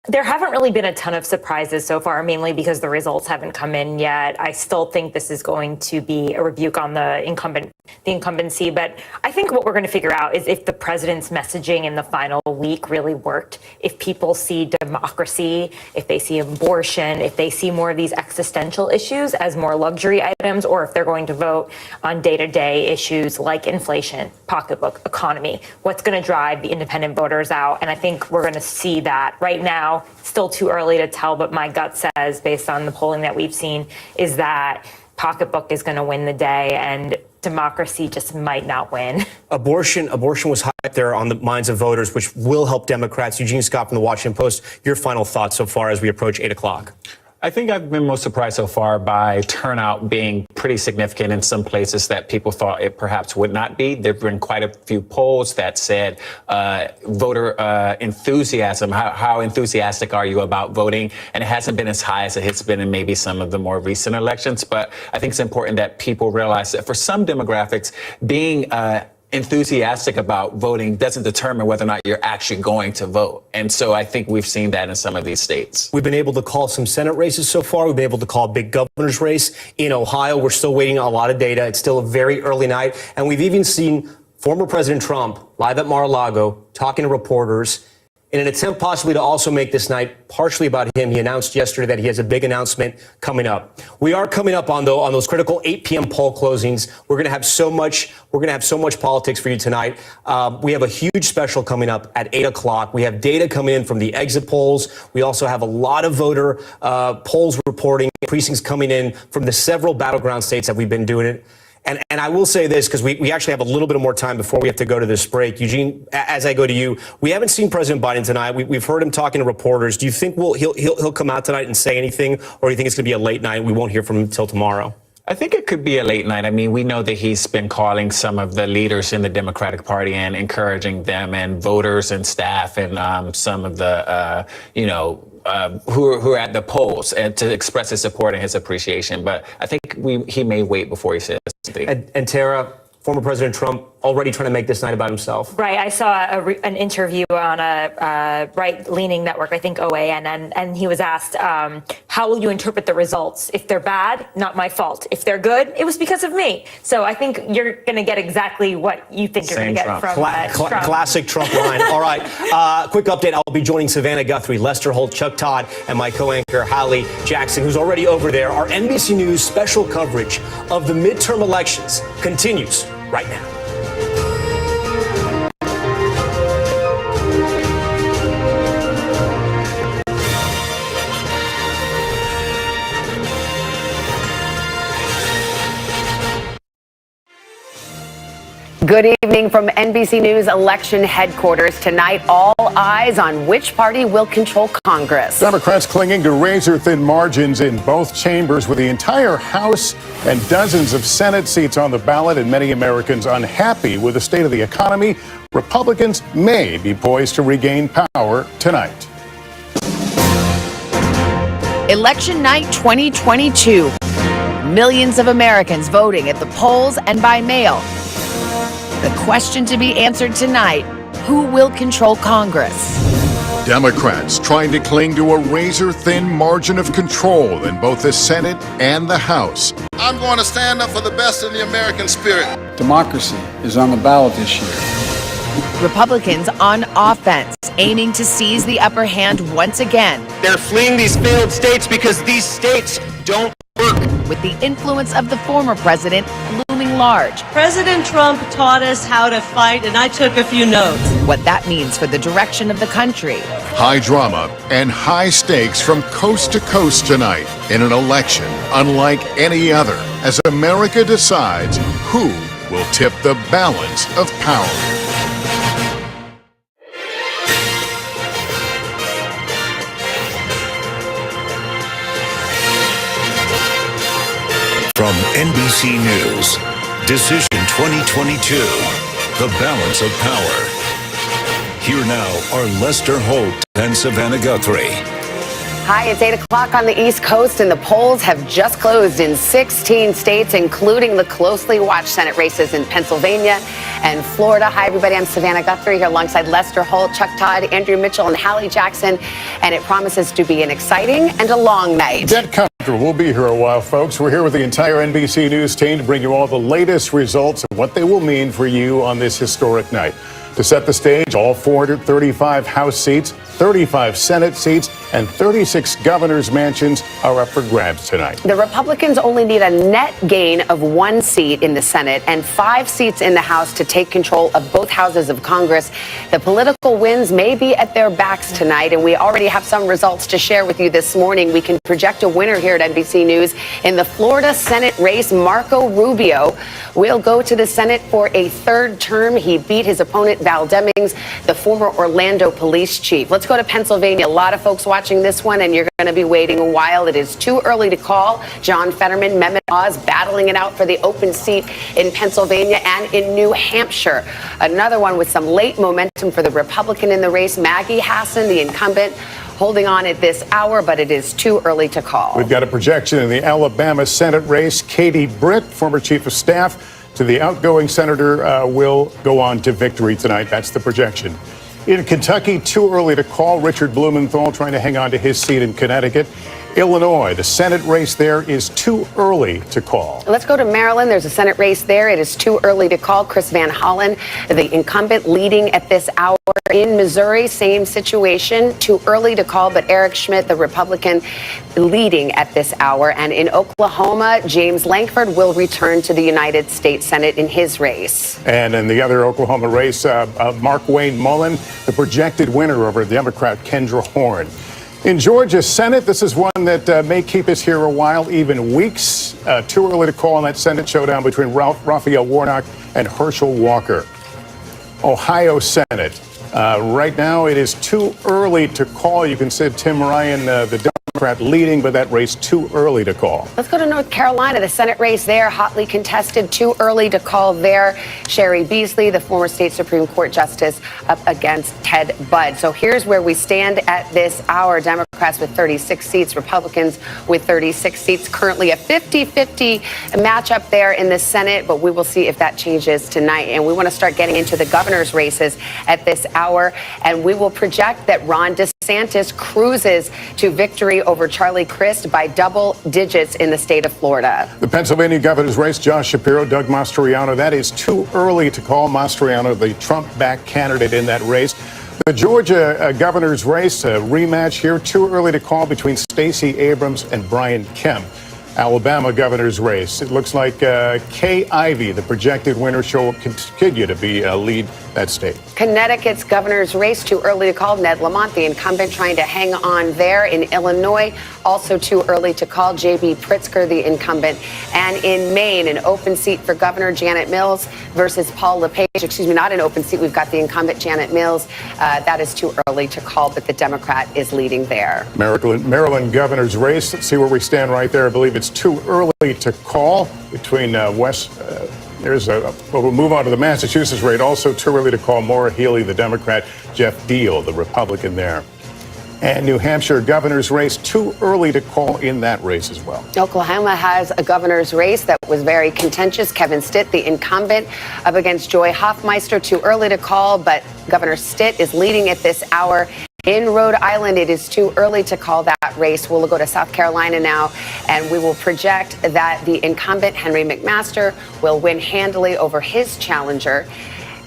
There haven't really been a ton of surprises so far, mainly because the results haven't come in yet. I still think this is going to be a rebuke on the incumbency. But I think what we're going to figure out is if the president's messaging in the final week really worked, if people see democracy, if they see abortion, if they see more of these existential issues as more luxury items, or if they're going to vote on day-to-day issues like inflation, pocketbook, economy, what's going to drive the independent voters out. And I think we're going to see that. Right now, still too early to tell, but my gut says, based on the polling that we've seen, is that pocketbook is going to win the day and democracy just might not win. Abortion was high up there on the minds of voters, which will help Democrats. Eugene Scott from the Washington Post, your final thoughts so far as we approach 8 o'clock. I think I've been most surprised so far by turnout being pretty significant in some places that people thought it perhaps would not be. There have been quite a few polls that said voter enthusiasm. How enthusiastic are you about voting? And it hasn't been as high as it has been in maybe some of the more recent elections. But I think it's important that people realize that for some demographics, being enthusiastic about voting doesn't determine whether or not you're actually going to vote. And so I think we've seen that in some of these states. We've been able to call some Senate races so far. We've been able to call a big governor's race in Ohio. We're still waiting on a lot of data. It's still a very early night. And we've even seen former President Trump live at Mar-a-Lago talking to reporters in an attempt possibly to also make this night partially about him. He announced yesterday that he has a big announcement coming up. We are coming up on those critical 8 p.m. poll closings. We're going to have so much politics for you tonight. We have a huge special coming up at 8 o'clock. We have data coming in from the exit polls. We also have a lot of voter polls reporting, precincts coming in from the several battleground states that we've been doing it. And I will say this, because we actually have a little bit more time before we have to go to this break. Eugene, as I go to you, we haven't seen President Biden tonight. We've heard him talking to reporters. Do you think he'll come out tonight and say anything, or do you think it's going to be a late night and we won't hear from him until tomorrow? I think it could be a late night. I mean, we know that he's been calling some of the leaders in the Democratic Party and encouraging them and voters and staff and some of the, who are at the polls and to express his support and his appreciation. But I think he may wait before he says something. And Tara, former President Trump already trying to make this night about himself. Right. I saw an interview on a right-leaning network, I think OAN, and he was asked, how will you interpret the results? If they're bad, not my fault. If they're good, it was because of me. So I think you're going to get exactly what you think you're going to get from Trump. Classic Trump line. All right. Quick update. I'll be joining Savannah Guthrie, Lester Holt, Chuck Todd, and my co-anchor, Hallie Jackson, who's already over there. Our NBC News special coverage of the midterm elections continues right now. Good evening from NBC News election headquarters. Tonight, all eyes on which party will control Congress. Democrats clinging to razor-thin margins in both chambers with the entire House and dozens of Senate seats on the ballot and many Americans unhappy with the state of the economy. Republicans may be poised to regain power tonight. Election night 2022. Millions of Americans voting at the polls and by mail. The question to be answered tonight, who will control Congress? Democrats trying to cling to a razor-thin margin of control in both the Senate and the House. I'm going to stand up for the best in the American spirit. Democracy is on the ballot this year. Republicans on offense, aiming to seize the upper hand once again. They're fleeing these failed states because these states don't work. With the influence of the former president looming large. President Trump taught us how to fight, and I took a few notes. What that means for the direction of the country. High drama and high stakes from coast to coast tonight in an election unlike any other as America decides who will tip the balance of power. From NBC News, Decision 2022, The Balance of Power. Here now are Lester Holt and Savannah Guthrie. Hi, it's 8 o'clock on the East Coast, and the polls have just closed in 16 states, including the closely watched Senate races in Pennsylvania and Florida. Hi, everybody. I'm Savannah Guthrie here alongside Lester Holt, Chuck Todd, Andrew Mitchell, and Hallie Jackson. And it promises to be an exciting and a long night. Get comfortable. We'll be here a while, folks. We're here with the entire NBC News team to bring you all the latest results and what they will mean for you on this historic night. To set the stage, all 435 House seats, 35 Senate seats, and 36 governor's mansions are up for grabs tonight. The Republicans only need a net gain of 1 seat in the Senate and 5 seats in the House to take control of both houses of Congress. The political winds may be at their backs tonight, and we already have some results to share with you this morning. We can project a winner here at NBC News in the Florida Senate race. Marco Rubio will go to the Senate for a 3rd term. He beat his opponent, Val Demings, the former Orlando police chief. Let's go to Pennsylvania. A lot of folks watching this one, and you're going to be waiting a while. It is too early to call. John Fetterman, Mehmet Oz battling it out for the open seat in Pennsylvania and in New Hampshire. Another one with some late momentum for the Republican in the race, Maggie Hassan, the incumbent, holding on at this hour, but it is too early to call. We've got a projection in the Alabama Senate race. Katie Britt, former chief of staff to the outgoing senator, will go on to victory tonight. That's the projection. In Kentucky, too early to call. Richard Blumenthal trying to hang on to his seat in Connecticut. Illinois, the Senate race there is too early to call. Let's go to Maryland. There's a Senate race there. It is too early to call. Chris Van Hollen, the incumbent, leading at this hour. In Missouri, same situation. Too early to call, but Eric Schmidt, the Republican, leading at this hour. And in Oklahoma, James Lankford will return to the United States Senate in his race. And in the other Oklahoma race, Mark Wayne Mullen, the projected winner over Democrat Kendra Horn. In Georgia's Senate, this is one that may keep us here a while, even weeks. Too early to call on that Senate showdown between Raphael Warnock and Herschel Walker. Ohio Senate. Right now, it is too early to call. You can see Tim Ryan, the Democrat Democrat leading, but that race too early to call. Let's go to North Carolina. The Senate race there, hotly contested, too early to call there. Sherry Beasley, the former state Supreme Court justice, up against Ted Budd. So here's where we stand at this hour. Democrats with 36 seats, Republicans with 36 seats. Currently a 50-50 matchup there in the Senate, but we will see if that changes tonight. And we want to start getting into the governor's races at this hour. And we will project that Ron DeSantis cruises to victory over Charlie Crist by double digits in the state of Florida. The Pennsylvania governor's race, Josh Shapiro, Doug Mastriano. That is too early to call. Mastriano, the Trump-backed candidate in that race. The Georgia governor's race, a rematch here, too early to call between Stacey Abrams and Brian Kemp. Alabama governor's race. It looks like Kay Ivey, the projected winner, will continue to be lead that state. Connecticut's governor's race, too early to call. Ned Lamont, the incumbent, trying to hang on there. In Illinois, also too early to call. J.B. Pritzker, the incumbent. And in Maine, an open seat for Governor Janet Mills versus Paul LePage. Excuse me, not an open seat. We've got the incumbent Janet Mills. That is too early to call, but the Democrat is leading there. Maryland governor's race. Let's see where we stand right there. I believe it's too early to call between we'll move on to the Massachusetts race. Also too early to call. Maura Healey, the Democrat, Jeff Deal, the Republican there. And New Hampshire governor's race, too early to call in that race as well. Oklahoma has a governor's race that was very contentious. Kevin Stitt, the incumbent, up against Joy Hoffmeister, too early to call, but Governor Stitt is leading at this hour. In Rhode Island, it is too early to call that race. We'll go to South Carolina now, and we will project that the incumbent, Henry McMaster, will win handily over his challenger.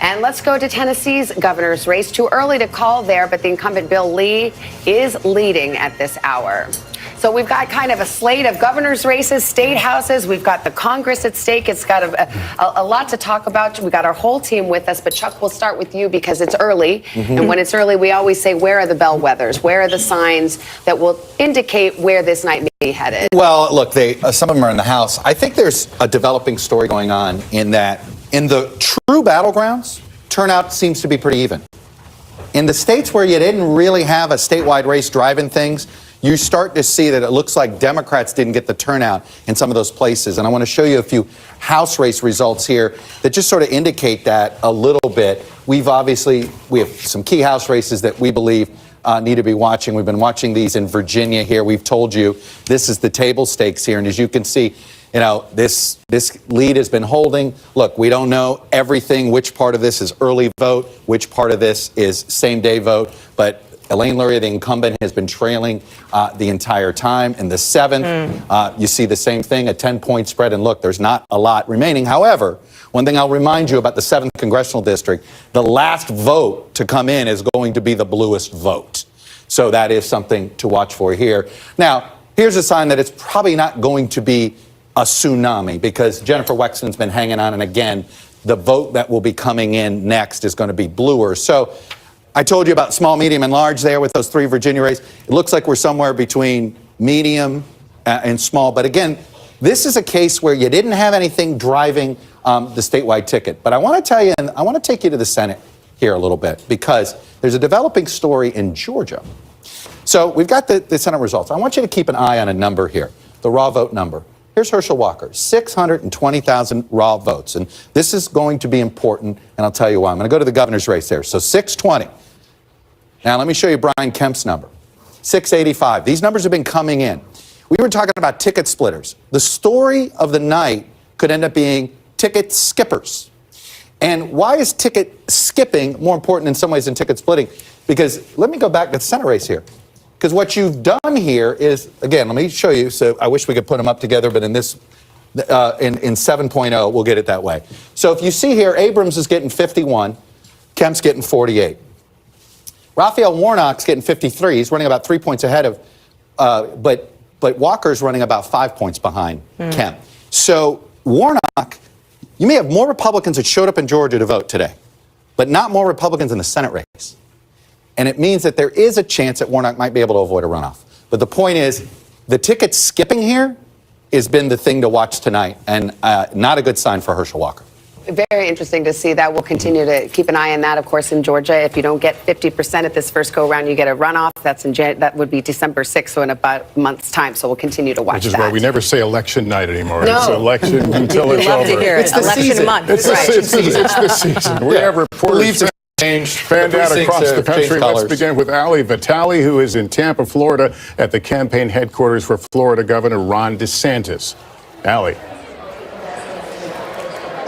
And let's go to Tennessee's governor's race. Too early to call there, but the incumbent Bill Lee is leading at this hour. So we've got kind of a slate of governor's races, state houses. We've got the Congress at stake. It's got a lot to talk about. We've got our whole team with us. But Chuck, we'll start with you because it's early. And when it's early, we always say, where are the bellwethers? Where are the signs that will indicate where this night may be headed? Well, look, some of them are in the House. I think there's a developing story going on in that in the true battlegrounds, turnout seems to be pretty even. In the states where you didn't really have a statewide race driving things, you start to see that it looks like Democrats didn't get the turnout in some of those places. And I want to show you a few House race results here that just sort of indicate that a little bit. We have some key House races that we believe need to be watching. We've been watching these in Virginia here. We've told you this is the table stakes here. And as you can see, this lead has been holding. Look, we don't know everything, which part of this is early vote, which part of this is same day vote, but Elaine Luria, the incumbent, has been trailing the entire time. In the 7th, you see the same thing, a 10-point spread. And look, there's not a lot remaining. However, one thing I'll remind you about the 7th congressional district, the last vote to come in is going to be the bluest vote. So that is something to watch for here. Now, here's a sign that it's probably not going to be a tsunami because Jennifer Wexton's been hanging on. And again, the vote that will be coming in next is going to be bluer. So I told you about small, medium, and large there with those 3 Virginia races. It looks like we're somewhere between medium and small. But again, this is a case where you didn't have anything driving the statewide ticket. But I want to tell you, and I want to take you to the Senate here a little bit because there's a developing story in Georgia. So we've got the Senate results. I want you to keep an eye on a number here, the raw vote number. Here's Herschel Walker, 620,000 raw votes. And this is going to be important, and I'll tell you why. I'm going to go to the governor's race there. So 620. Now, let me show you Brian Kemp's number, 685. These numbers have been coming in. We were talking about ticket splitters. The story of the night could end up being ticket skippers. And why is ticket skipping more important in some ways than ticket splitting? Because let me go back to the Senate race here. Because what you've done here is, again, let me show you. So I wish we could put them up together, but in this, in 7.0, we'll get it that way. So if you see here, Abrams is getting 51, Kemp's getting 48. Raphael Warnock's getting 53. He's running about 3 points ahead of, but Walker's running about 5 points behind Kemp. So Warnock, you may have more Republicans that showed up in Georgia to vote today, but not more Republicans in the Senate race. And it means that there is a chance that Warnock might be able to avoid a runoff. But the point is, the ticket skipping here has been the thing to watch tonight, and not a good sign for Herschel Walker. Very interesting to see that. We'll continue to keep an eye on that. Of course, in Georgia, if you don't get 50% at this first go-round, you get a runoff. That would be December 6th, so in about a month's time. So we'll continue to watch that. Which is why we never say election night anymore. No. It's election until it's love over. to hear it. It's the Election season. month. It's Right. the season. We have reporters Changed. fanned out across the country. Let's Colors. begin with Ali Vitale, who is in Tampa, Florida, at the campaign headquarters for Florida Governor Ron DeSantis. Ali.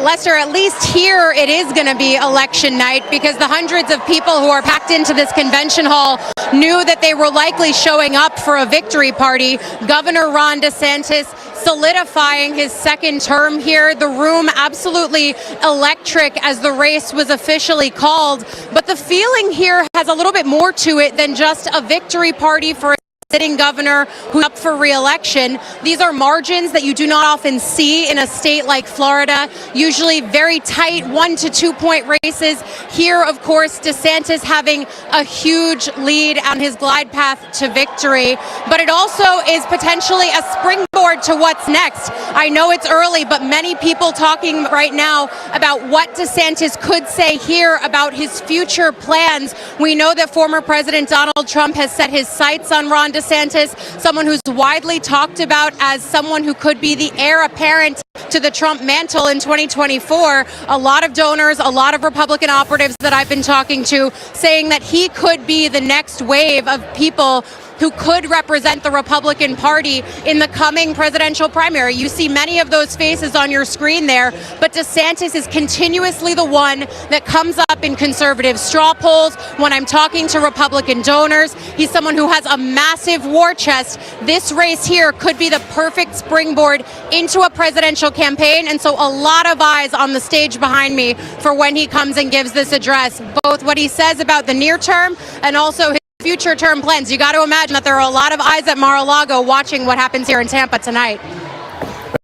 Lester, at least here it is going to be election night because the hundreds of people who are packed into this convention hall knew that they were likely showing up for a victory party. Governor Ron DeSantis solidifying his second term here. The room absolutely electric as the race was officially called. But the feeling here has a little bit more to it than just a victory party for a sitting governor who's up for re-election. These are margins that you do not often see in a state like Florida, usually very tight 1 to 2 point races. Here, of course, DeSantis having a huge lead on his glide path to victory, but it also is potentially a springboard to what's next. I know it's early, but many people talking right now about what DeSantis could say here about his future plans. We know that former President Donald Trump has set his sights on Ron DeSantis, someone who's widely talked about as someone who could be the heir apparent to the Trump mantle in 2024. A lot of donors, a lot of Republican operatives that I've been talking to saying that he could be the next wave of people who could represent the Republican Party in the coming presidential primary. You see many of those faces on your screen there, but DeSantis is continuously the one that comes up in conservative straw polls. When I'm talking to Republican donors, he's someone who has a massive war chest. This race here could be the perfect springboard into a presidential campaign, and so a lot of eyes on the stage behind me for when he comes and gives this address, both what he says about the near term and also his future term plans. You got to imagine that there are a lot of eyes at Mar-a-Lago watching what happens here in Tampa tonight.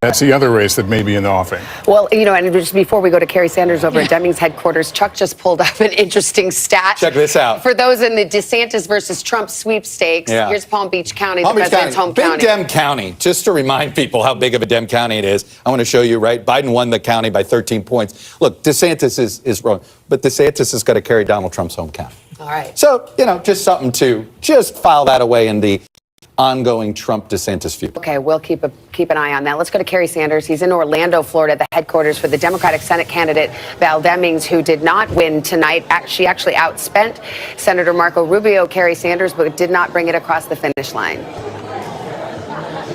That's the other race that may be in the offing. Well, and just before we go to Kerry Sanders over at Deming's headquarters, Chuck just pulled up an interesting stat. Check this out. For those in the DeSantis versus Trump sweepstakes, here's Palm Beach County, the president's home county. Big Dem County. Just to remind people how big of a Dem County it is, I want to show you, right? Biden won the county by 13 points. Look, DeSantis is wrong, but DeSantis has got to carry Donald Trump's home county. All right. So, just something to just file that away in the ongoing Trump-DeSantis feud. Okay, we'll keep an eye on that. Let's go to Kerry Sanders. He's in Orlando, Florida, the headquarters for the Democratic Senate candidate Val Demings, who did not win tonight. She actually outspent Senator Marco Rubio, Kerry Sanders, but did not bring it across the finish line.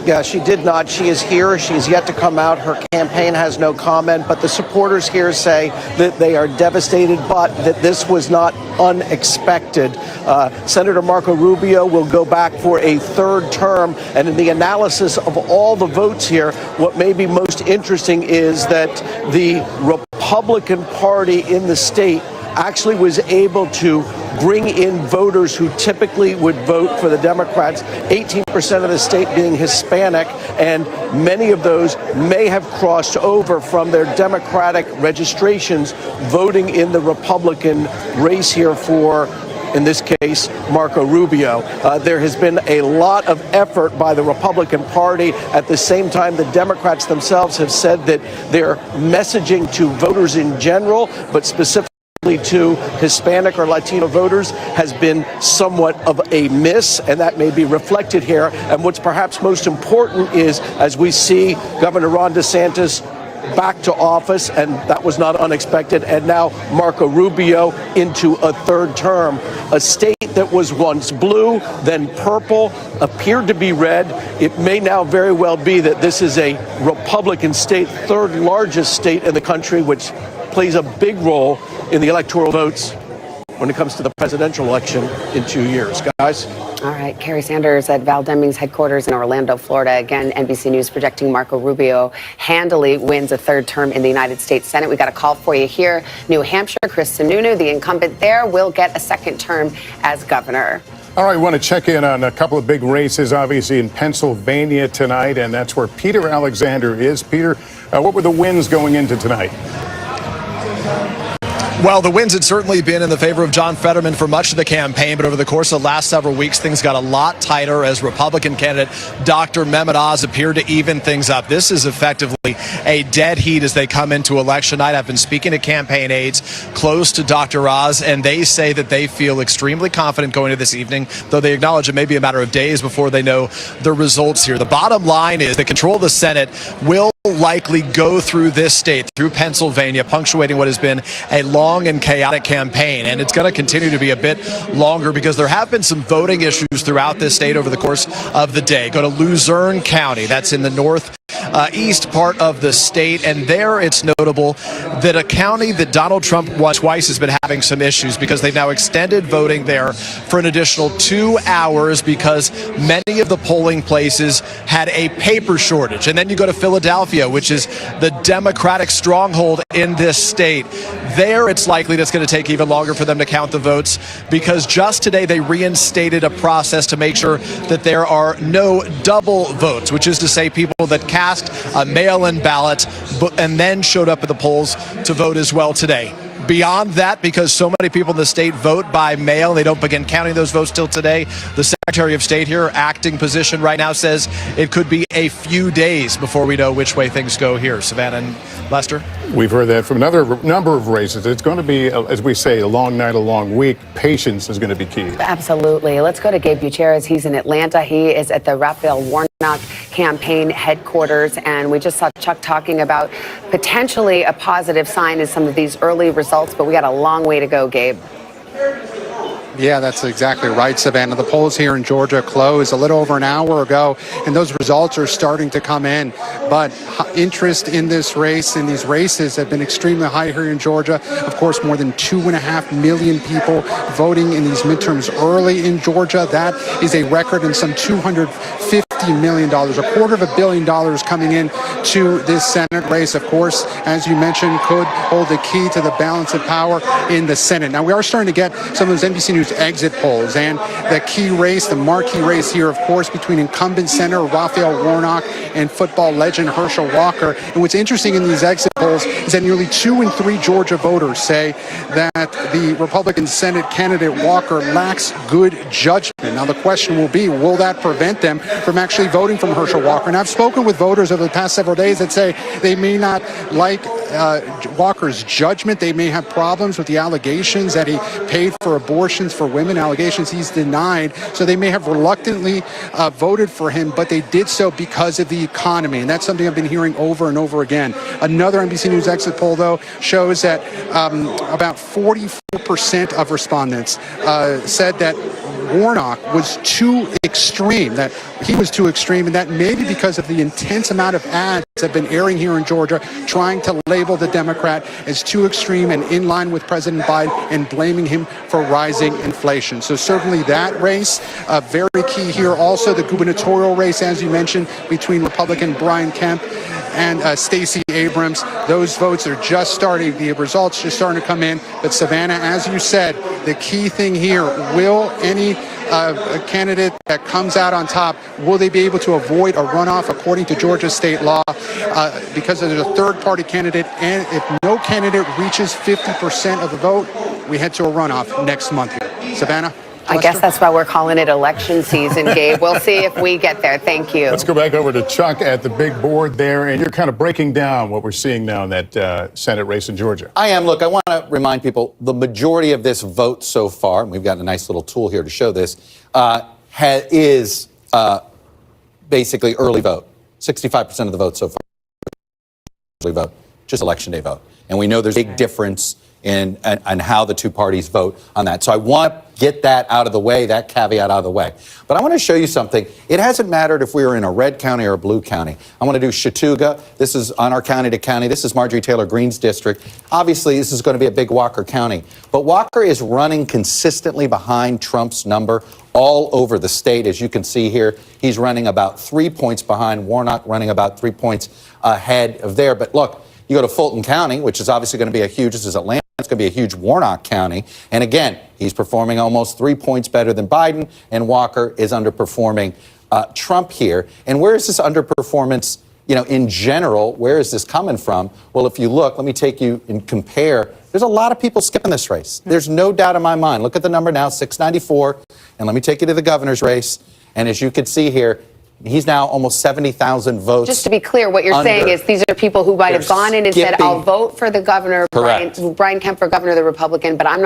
Yeah, she did not. She is here. She's yet to come out. Her campaign has no comment, but the supporters here say that they are devastated, but that this was not unexpected. Senator Marco Rubio will go back for a third term, and in the analysis of all the votes here, what may be most interesting is that the Republican Party in the state actually was able to bring in voters who typically would vote for the Democrats, 18% of the state being Hispanic, and many of those may have crossed over from their Democratic registrations, voting in the Republican race here for, in this case, Marco Rubio. There has been a lot of effort by the Republican Party. At the same time, the Democrats themselves have said that their messaging to voters in general, but specifically to Hispanic or Latino voters, has been somewhat of a miss, and that may be reflected here. And what's perhaps most important is, as we see Governor Ron DeSantis back to office, and that was not unexpected, and now Marco Rubio into a third term. A state that was once blue, then purple, appeared to be red. It may now very well be that this is a Republican state, third largest state in the country, which plays a big role in the electoral votes when it comes to the presidential election in 2 years. Guys? All right, Kerry Sanders at Val Demings' headquarters in Orlando, Florida. Again, NBC News projecting Marco Rubio handily wins a third term in the United States Senate. We got a call for you here. New Hampshire, Chris Sununu, the incumbent there, will get a second term as governor. All right, I want to check in on a couple of big races, obviously, in Pennsylvania tonight, and that's where Peter Alexander is. Peter, what were the wins going into tonight? Well, the winds had certainly been in the favor of John Fetterman for much of the campaign, but over the course of the last several weeks, things got a lot tighter as Republican candidate Dr. Mehmet Oz appeared to even things up. This is effectively a dead heat as they come into election night. I've been speaking to campaign aides close to Dr. Oz, and they say that they feel extremely confident going into this evening, though they acknowledge it may be a matter of days before they know the results here. The bottom line is that control of the Senate will likely go through this state, through Pennsylvania, punctuating what has been a long and chaotic campaign. And it's going to continue to be a bit longer because there have been some voting issues throughout this state over the course of the day. Go to Luzerne County. That's in the northeast part of the state. And there it's notable that a county that Donald Trump won twice has been having some issues because they've now extended voting there for an additional 2 hours because many of the polling places had a paper shortage. And then you go to Philadelphia, which is the Democratic stronghold in this state. There, it's likely that's going to take even longer for them to count the votes because just today they reinstated a process to make sure that there are no double votes, which is to say people that cast a mail-in ballot and then showed up at the polls to vote as well today. Beyond that, because so many people in the state vote by mail, they don't begin counting those votes till today. The Secretary of State here, acting position right now, says it could be a few days before we know which way things go here. Savannah and Lester? We've heard that from another number of races. It's going to be, as we say, a long night, a long week. Patience is going to be key. Absolutely. Let's go to Gabe Gutierrez. He's in Atlanta. He is at the Raphael Warnock campaign headquarters. And we just saw Chuck talking about potentially a positive sign in some of these early results, but we got a long way to go, Gabe. Yeah, that's exactly right, Savannah. The polls here in Georgia closed a little over an hour ago, and those results are starting to come in. But interest in this race, in these races, have been extremely high here in Georgia. Of course, more than 2.5 million people voting in these midterms early in Georgia. That is a record, and some $250 million, $250 million coming in to this Senate race. Of course, as you mentioned, could hold the key to the balance of power in the Senate. Now, we are starting to get some of those NBC News exit polls, and the key race, the marquee race here, of course, between incumbent Senator Raphael Warnock and football legend Herschel Walker. And what's interesting in these exit polls is that nearly 2 in 3 Georgia voters say that the Republican Senate candidate Walker lacks good judgment. Now, the question will be, will that prevent them from actually voting for Herschel Walker? And I've spoken with voters over the past several days that say they may not like Walker's judgment. They may have problems with the allegations that he paid for abortions for women, allegations he's denied. So they may have reluctantly voted for him, but they did so because of the economy. And that's something I've been hearing over and over again. Another NBC News exit poll, though, shows that about 44% of respondents said that Warnock was too extreme, that he was too extreme, and that maybe because of the intense amount of ads that have been airing here in Georgia trying to label the Democrat as too extreme and in line with President Biden and blaming him for rising inflation. So certainly that race, very key here. Also the gubernatorial race, as you mentioned, between Republican Brian Kemp and Stacey Abrams. Those votes are just starting. The results just starting to come in. But Savannah, as you said, the key thing here, will any candidate that comes out on top, will they be able to avoid a runoff according to Georgia state law? Because there's a third-party candidate, and if no candidate reaches 50% of the vote, we head to a runoff next month here. Savannah? I guess that's why we're calling it election season, Gabe. We'll see if we get there. Thank you. Let's go back over to Chuck at the big board there, and you're kind of breaking down what we're seeing now in that Senate race in Georgia. I am. Look, I want to remind people the majority of this vote so far, and we've got a nice little tool here to show this, is basically early vote. 65% of the vote so far early vote, just election day vote. And we know there's a big difference in how the two parties vote on that. So I want to get that out of the way, that caveat out of the way. But I want to show you something. It hasn't mattered if we were in a red county or a blue county. I want to do Chattooga. This is on our county to county. This is Marjorie Taylor Greene's district. Obviously, this is going to be a big Walker County. But Walker is running consistently behind Trump's number all over the state. As you can see here, he's running about 3 points behind. Warnock running about 3 points ahead of there. But look, you go to Fulton County, which is obviously going to be a huge, this is Atlanta, it's going to be a huge Warnock County. And again, he's performing almost 3 points better than Biden, and Walker is underperforming Trump here. And where is this underperformance, in general, where is this coming from? Well, if you look, let me take you and compare. There's a lot of people skipping this race. There's no doubt in my mind. Look at the number now, 694. And let me take you to the governor's race. And as you can see here, he's now almost 70,000 votes. Just to be clear, what you're saying is these are people who might have gone in and said, I'll vote for the governor, Brian Kemp for governor, the Republican, but I'm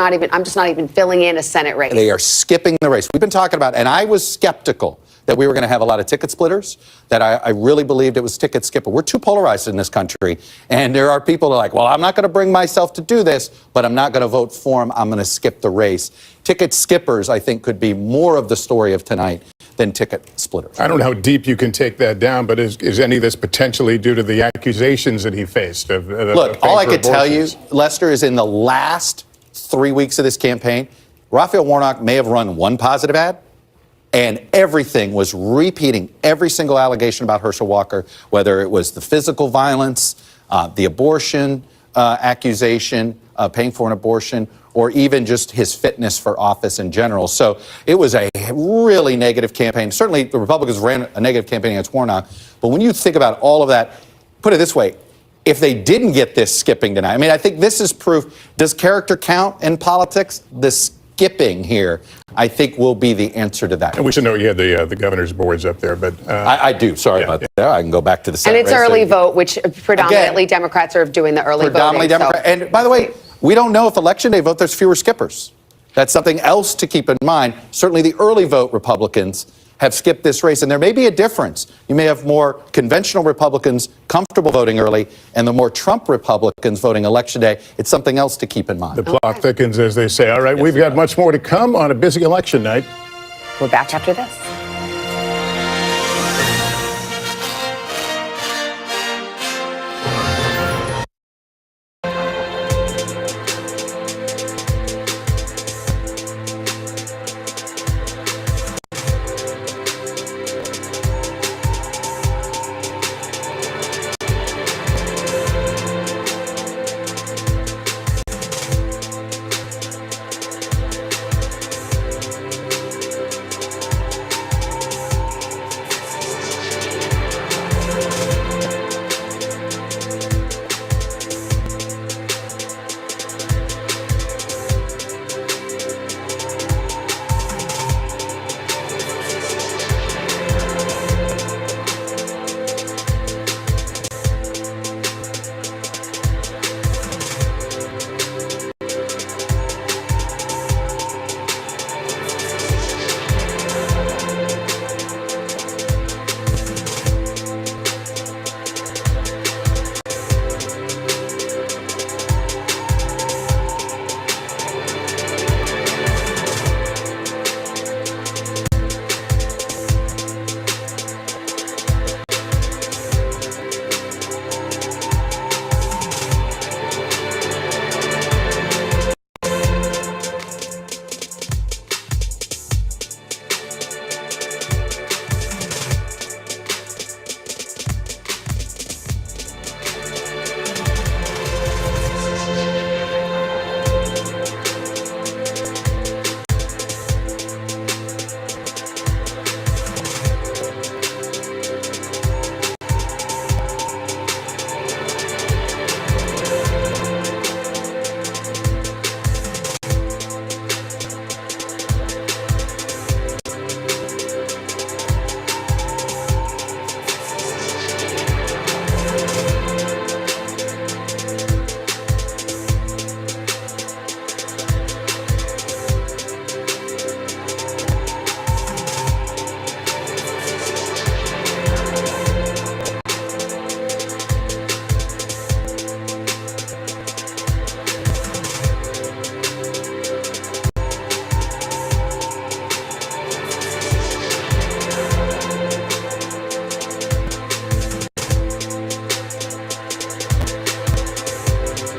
just not even filling in a Senate race. They are skipping the race. We've been talking about, and I was skeptical that we were going to have a lot of ticket splitters, that I really believed it was ticket skipper. We're too polarized in this country, and there are people who are like, well, I'm not going to bring myself to do this, but I'm not going to vote for him. I'm going to skip the race. Ticket skippers, I think, could be more of the story of tonight than ticket splitters. I don't know how deep you can take that down, but is any of this potentially due to the accusations that he faced? Look, all I could tell you, Lester, is in the last 3 weeks of this campaign, Raphael Warnock may have run one positive ad, and everything was repeating every single allegation about Herschel Walker, whether it was the physical violence, the abortion accusation, paying for an abortion, or even just his fitness for office in general. So it was a really negative campaign. Certainly the Republicans ran a negative campaign against Warnock. But when you think about all of that, put it this way, if they didn't get this skipping tonight, I mean, I think this is proof. Does character count in politics? The skipping here, I think, will be the answer to that. And we should know you had the governor's boards up there, but I do. Sorry about that. I can go back to the Senate And it's race. early vote, which predominantly Democrats are doing the early Predominantly voting. Democrat. And by the way, we don't know if Election Day vote, there's fewer skippers. That's something else to keep in mind. Certainly the early vote Republicans have skipped this race, and there may be a difference. You may have more conventional Republicans comfortable voting early, and the more Trump Republicans voting Election Day. It's something else to keep in mind. the plot thickens, as they say. All right, we've got much more to come on a busy election night. We're back after this.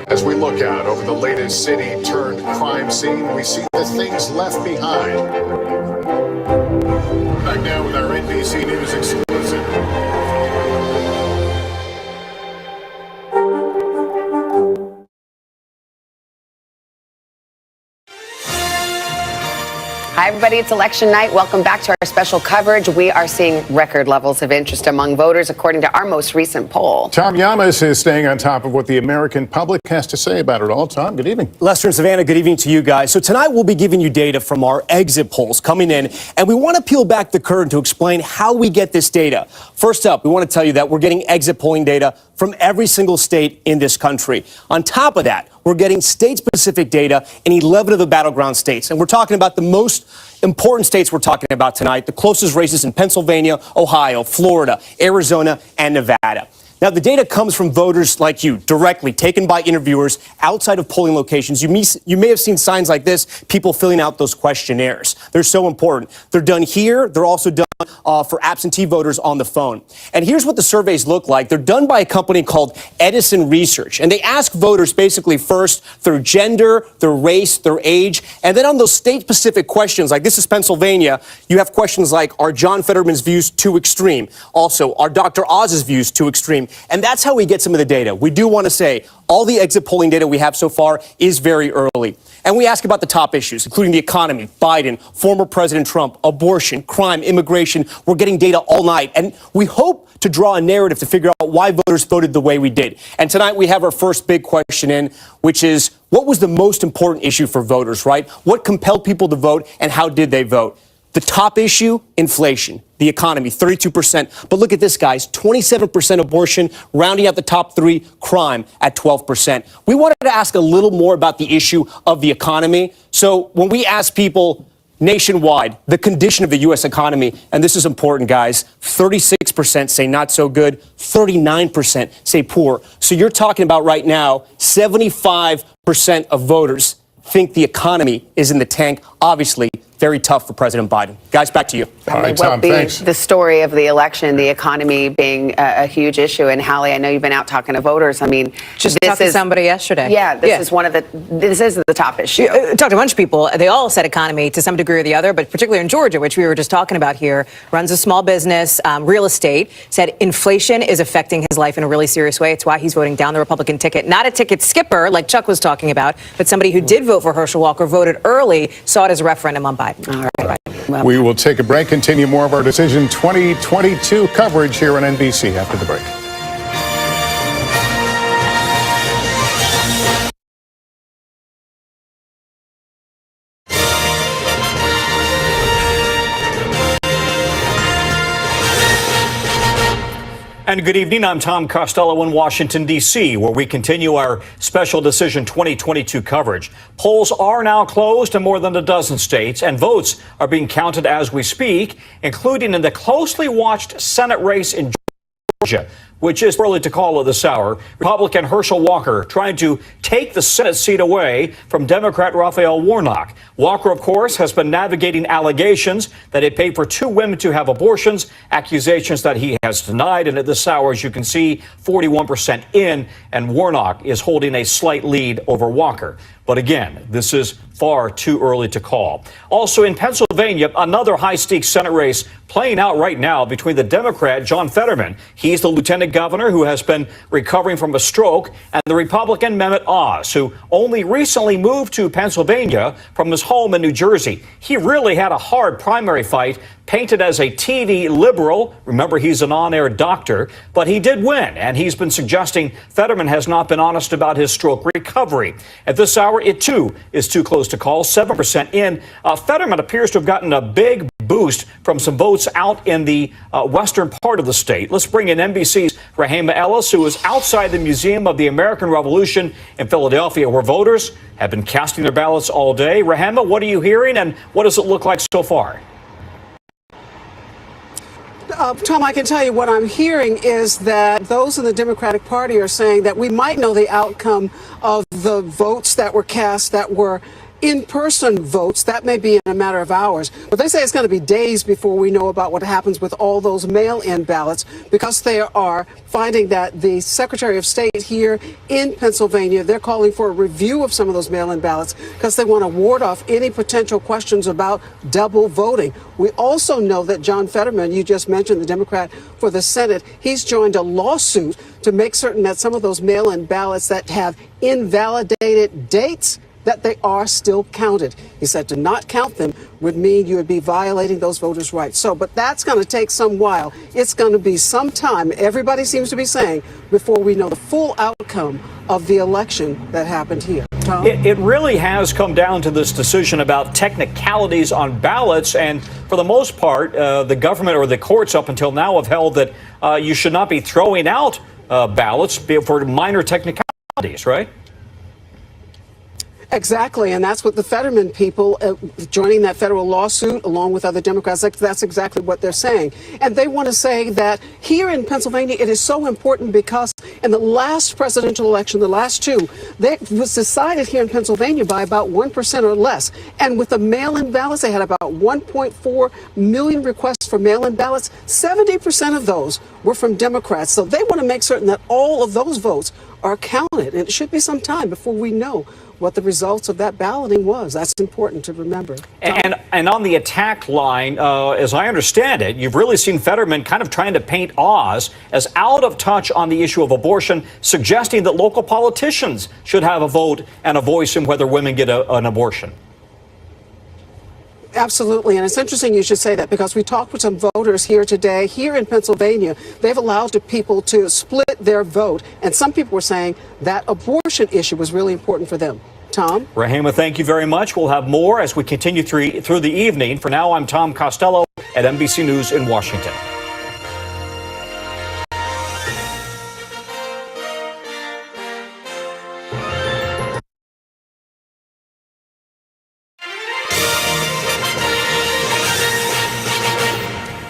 As we look out over the latest city-turned crime scene, we see the things left behind. Back now with our NBC News exclusive. Hi, everybody. It's election night. Welcome back to our special coverage. We are seeing record levels of interest among voters, according to our most recent poll. Tom Yamas is staying on top of what the American public has to say about it all. Tom, good evening. Lester and Savannah, good evening to you guys. So tonight we'll be giving you data from our exit polls coming in, and we want to peel back the curtain to explain how we get this data. First up, we want to tell you that we're getting exit polling data from every single state in this country. On top of that, we're getting state-specific data in 11 of the battleground states. And we're talking about the most important states we're talking about tonight, the closest races in Pennsylvania, Ohio, Florida, Arizona, and Nevada. Now, the data comes from voters like you, directly taken by interviewers outside of polling locations. You may have seen signs like this, people filling out those questionnaires. They're so important. They're done here. They're also done for absentee voters on the phone. And here's what the surveys look like. They're done by a company called Edison Research. And they ask voters basically first their gender, their race, their age. And then on those state-specific questions, like this is Pennsylvania, you have questions like, are John Fetterman's views too extreme? Also, are Dr. Oz's views too extreme? And that's how we get some of the data. We do want to say all the exit polling data we have so far is very early. And we ask about the top issues, including the economy, Biden, former President Trump, abortion, crime, immigration. We're getting data all night. And we hope to draw a narrative to figure out why voters voted the way we did. And tonight we have our first big question in, which is, what was the most important issue for voters, right? What compelled people to vote, and how did they vote? The top issue, inflation. The economy, 32%. But look at this, guys, 27% abortion, rounding out the top three, crime at 12%. We wanted to ask a little more about the issue of the economy. So when we ask people nationwide, the condition of the U.S. economy, and this is important, guys, 36% say not so good, 39% say poor. So you're talking about right now, 75% of voters think the economy is in the tank. Obviously, very tough for President Biden. Guys, back to you. All right, Tom, thanks. The story of the election, the economy being a huge issue. And Hallie, I know you've been out talking to voters. I mean, just talked to somebody yesterday. Yeah, this is the top issue. Talked to a bunch of people. They all said economy to some degree or the other, but particularly in Georgia, which we were just talking about here, runs a small business, real estate, said inflation is affecting his life in a really serious way. It's why he's voting down the Republican ticket. Not a ticket skipper like Chuck was talking about, but somebody who did vote for Herschel Walker, voted early, saw it as a referendum on Biden. All right. Well, we will take a break, continue more of our Decision 2022 coverage here on NBC after the break. And good evening. I'm Tom Costello in Washington, D.C., where we continue our Special Decision 2022 coverage. Polls are now closed in more than a dozen states, and votes are being counted as we speak, including in the closely watched Senate race in Georgia, which is early to call at this hour. Republican Herschel Walker trying to take the Senate seat away from Democrat Raphael Warnock. Walker, of course, has been navigating allegations that he paid for two women to have abortions, accusations that he has denied. And at this hour, as you can see, 41% in, and Warnock is holding a slight lead over Walker. But again, this is far too early to call. Also in Pennsylvania, another high-stakes Senate race playing out right now between the Democrat John Fetterman, he's the lieutenant governor who has been recovering from a stroke, and the Republican Mehmet Oz, who only recently moved to Pennsylvania from his home in New Jersey. He really had a hard primary fight, painted as a TV liberal. Remember, he's an on-air doctor, but he did win, and he's been suggesting Fetterman has not been honest about his stroke recovery. At this hour, it too is too close to call, 7% in. Fetterman appears to have gotten a big boost from some votes out in the western part of the state. Let's bring in NBC's Rahema Ellis, who is outside the Museum of the American Revolution in Philadelphia, where voters have been casting their ballots all day. Rahema, what are you hearing, and what does it look like so far? Tom, I can tell you what I'm hearing is that those in the Democratic Party are saying that we might know the outcome of the votes that were cast that were in-person votes. That may be in a matter of hours. But they say it's going to be days before we know about what happens with all those mail-in ballots, because they are finding that the Secretary of State here in Pennsylvania, they're calling for a review of some of those mail-in ballots because they want to ward off any potential questions about double voting. We also know that John Fetterman, you just mentioned, the Democrat for the Senate, he's joined a lawsuit to make certain that some of those mail-in ballots that have invalidated dates that they are still counted. He said to not count them would mean you would be violating those voters' rights. So, but that's going to take some while. It's going to be some time, everybody seems to be saying, before we know the full outcome of the election that happened here. Tom? It really has come down to this decision about technicalities on ballots, and for the most part, the government or the courts up until now have held that you should not be throwing out ballots for minor technicalities, right? Exactly, and that's what the Fetterman people joining that federal lawsuit, along with other Democrats, that's exactly what they're saying. And they want to say that here in Pennsylvania, it is so important because in the last presidential election, the last two, that was decided here in Pennsylvania by about 1% or less. And with the mail-in ballots, they had about 1.4 million requests for mail-in ballots. 70% of those were from Democrats. So they want to make certain that all of those votes are counted. And it should be some time before we know what the results of that balloting was. That's important to remember. And on the attack line, as I understand it, you've really seen Fetterman kind of trying to paint Oz as out of touch on the issue of abortion, suggesting that local politicians should have a vote and a voice in whether women get an abortion. Absolutely. And it's interesting you should say that because we talked with some voters here today. Here in Pennsylvania, they've allowed the people to split their vote. And some people were saying that abortion issue was really important for them. Tom? Rahima, thank you very much. We'll have more as we continue through the evening. For now, I'm Tom Costello at NBC News in Washington.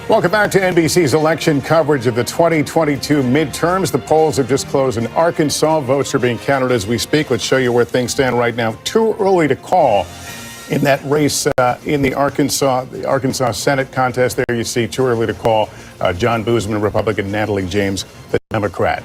Welcome back to NBC's election coverage of the 2022 midterms. The polls have just closed in Arkansas. Votes are being counted as we speak. Let's show you where things stand right now. Too early to call in that race in the Arkansas Senate contest. There you see, too early to call. John Boozman, Republican, Natalie James, the Democrat.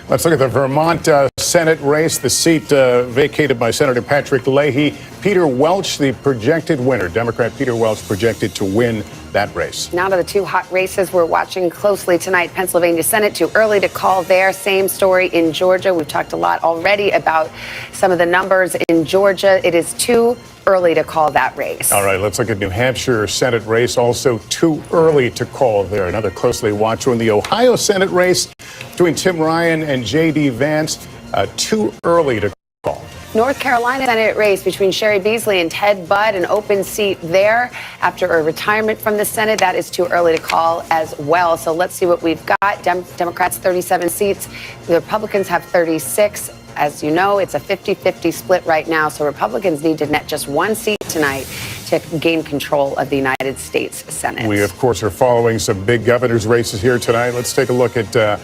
Let's look at the Vermont Senate race, the seat vacated by Senator Patrick Leahy. Peter Welch, the projected winner. Democrat Peter Welch projected to win that race. Now to the two hot races we're watching closely tonight. Pennsylvania Senate, too early to call there. Same story in Georgia. We've talked a lot already about some of the numbers in Georgia. It is too early to call that race. All right, let's look at New Hampshire Senate race. Also too early to call there. Another closely watched one. The Ohio Senate race between Tim Ryan and J.D. Vance. Too early to call. North Carolina Senate race between Sherry Beasley and Ted Budd, an open seat there after a retirement from the Senate. That is too early to call as well. So let's see what we've got. Democrats 37 seats. The Republicans have 36. As you know, it's a 50-50 split right now. So Republicans need to net just one seat tonight to gain control of the United States Senate. We, of course, are following some big governor's races here tonight. Let's take a look at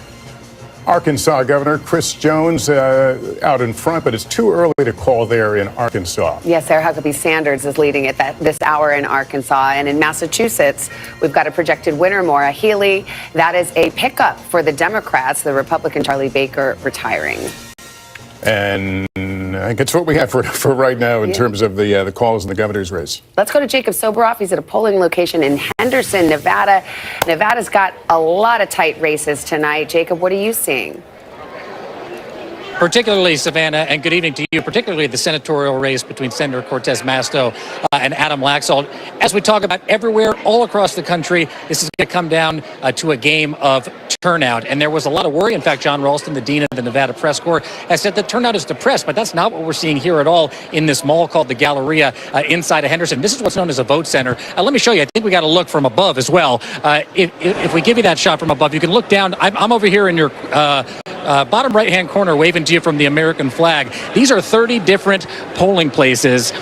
Arkansas Governor Chris Jones out in front, but it's too early to call there in Arkansas. Yes, Sarah Huckabee Sanders is leading it this hour in Arkansas. And in Massachusetts, we've got a projected winner, Maura Healey. That is a pickup for the Democrats, the Republican Charlie Baker retiring. And I think it's what we have for right now in terms of the calls in the governor's race. Let's go to Jacob Soboroff. He's at a polling location in Henderson, Nevada. Nevada's got a lot of tight races tonight. Jacob, what are you seeing? Particularly, Savannah, and good evening to you, particularly the senatorial race between Senator Cortez Masto and Adam Laxalt. As we talk about everywhere, all across the country, this is going to come down to a game of turnout. And there was a lot of worry. In fact, John Ralston, the dean of the Nevada Press Corps, has said that turnout is depressed, but that's not what we're seeing here at all in this mall called the Galleria inside of Henderson. This is what's known as a vote center. Let me show you. I think we got to look from above as well. If we give you that shot from above, you can look down. I'm over here in your bottom right-hand corner waving to you from the American flag. These are 30 different polling places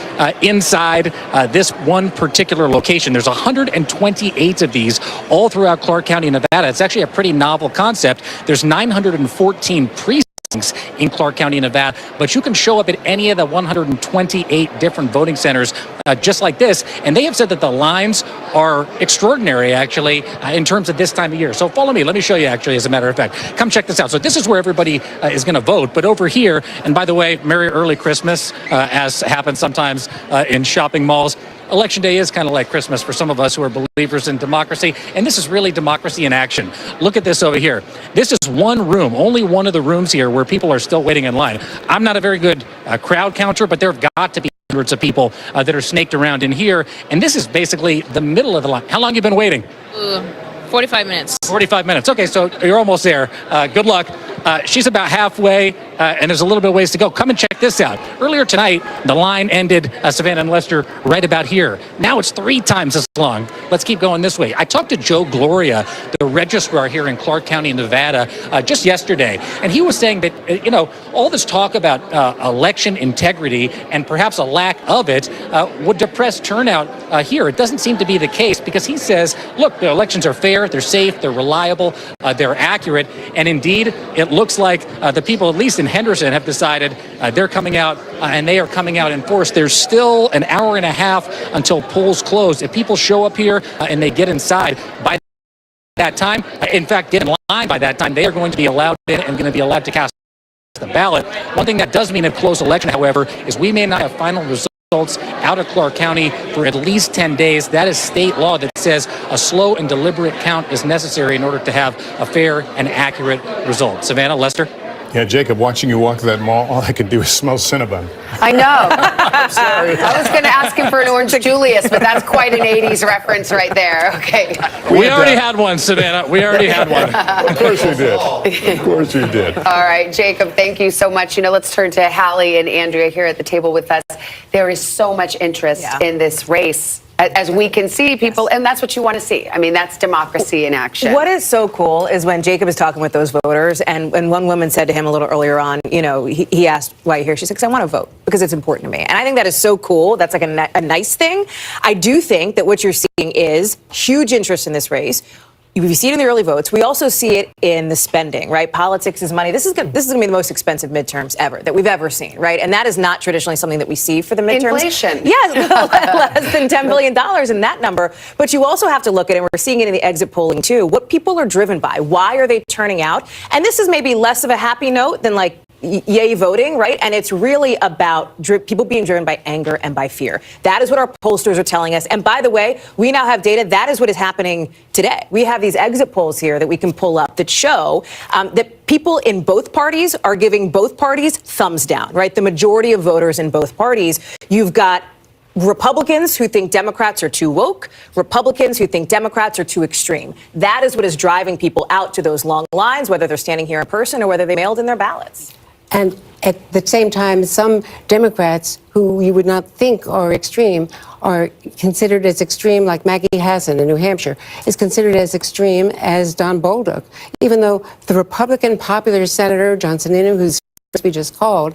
inside this one particular location. There's 128 of these all throughout Clark County, Nevada. It's actually a pretty novel concept. There's 914 precincts in Clark County, Nevada, but you can show up at any of the 128 different voting centers just like this, and they have said that the lines are extraordinary, actually, in terms of this time of year. So follow me. Let me show you, actually, as a matter of fact. Come check this out. So this is where everybody is going to vote, but over here, and by the way, Merry Early Christmas, as happens sometimes in shopping malls, Election day is kind of like Christmas for some of us who are believers in democracy, and this is really democracy in action. Look at this over here. This is one room, only one of the rooms here where people are still waiting in line. I'm not a very good crowd counter, but there have got to be hundreds of people that are snaked around in here, and this is basically the middle of the line. How long have you been waiting? 45 minutes. 45 minutes. Okay, so you're almost there. Good luck. She's about halfway, and there's a little bit of ways to go. Come and check this out. Earlier tonight, the line ended, Savannah and Lester, right about here. Now it's 3 times as long. Let's keep going this way. I talked to Joe Gloria, the registrar here in Clark County, Nevada, just yesterday, and he was saying that, all this talk about election integrity and perhaps a lack of it would depress turnout here. It doesn't seem to be the case because he says, look, the elections are fair, they're safe, they're reliable, they're accurate, and indeed, it looks like the people, at least in Henderson, have decided they're coming out and they are coming out in force. There's still an hour and a half until polls close. If people show up here and they get inside by that time, in fact, get in line by that time, they are going to be allowed in and going to be allowed to cast the ballot. One thing that does mean a close election, however, is we may not have final results out of Clark County for at least 10 days. That is state law that says a slow and deliberate count is necessary in order to have a fair and accurate result. Savannah, Lester? Yeah, Jacob, watching you walk to that mall, all I could do is smell Cinnabon. I know. I'm sorry. I was going to ask him for an Orange Julius, but that's quite an 80s reference right there. Okay. We already had one, Savannah. We already had one. Of course you did. Of course you did. All right, Jacob, thank you so much. Let's turn to Hallie and Andrea here at the table with us. There is so much interest in this race. As we can see, people, and that's what you want to see. I mean, that's democracy in action. What is so cool is when Jacob is talking with those voters, and one woman said to him a little earlier on, he asked why you're here. She said, because I want to vote, because it's important to me. And I think that is so cool. That's like a nice thing. I do think that what you're seeing is huge interest in this race. We see it in the early votes. We also see it in the spending, right? Politics is money. This is going to be the most expensive midterms ever that we've ever seen, right? And that is not traditionally something that we see for the midterms. Inflation. Yes, less than $10 billion in that number. But you also have to look at it, and we're seeing it in the exit polling too, what people are driven by. Why are they turning out? And this is maybe less of a happy note than like yay voting, right? And it's really about people being driven by anger and by fear. That is what our pollsters are telling us. And by the way, we now have data. That is what is happening today. We have these exit polls here that we can pull up that show that people in both parties are giving both parties thumbs down, right? The majority of voters in both parties. You've got Republicans who think Democrats are too woke, Republicans who think Democrats are too extreme. That is what is driving people out to those long lines, whether they're standing here in person or whether they mailed in their ballots. And at the same time, some Democrats who you would not think are extreme are considered as extreme, like Maggie Hassan in New Hampshire is considered as extreme as Don Bolduc, even though the Republican popular senator, John Sununu, whose we just called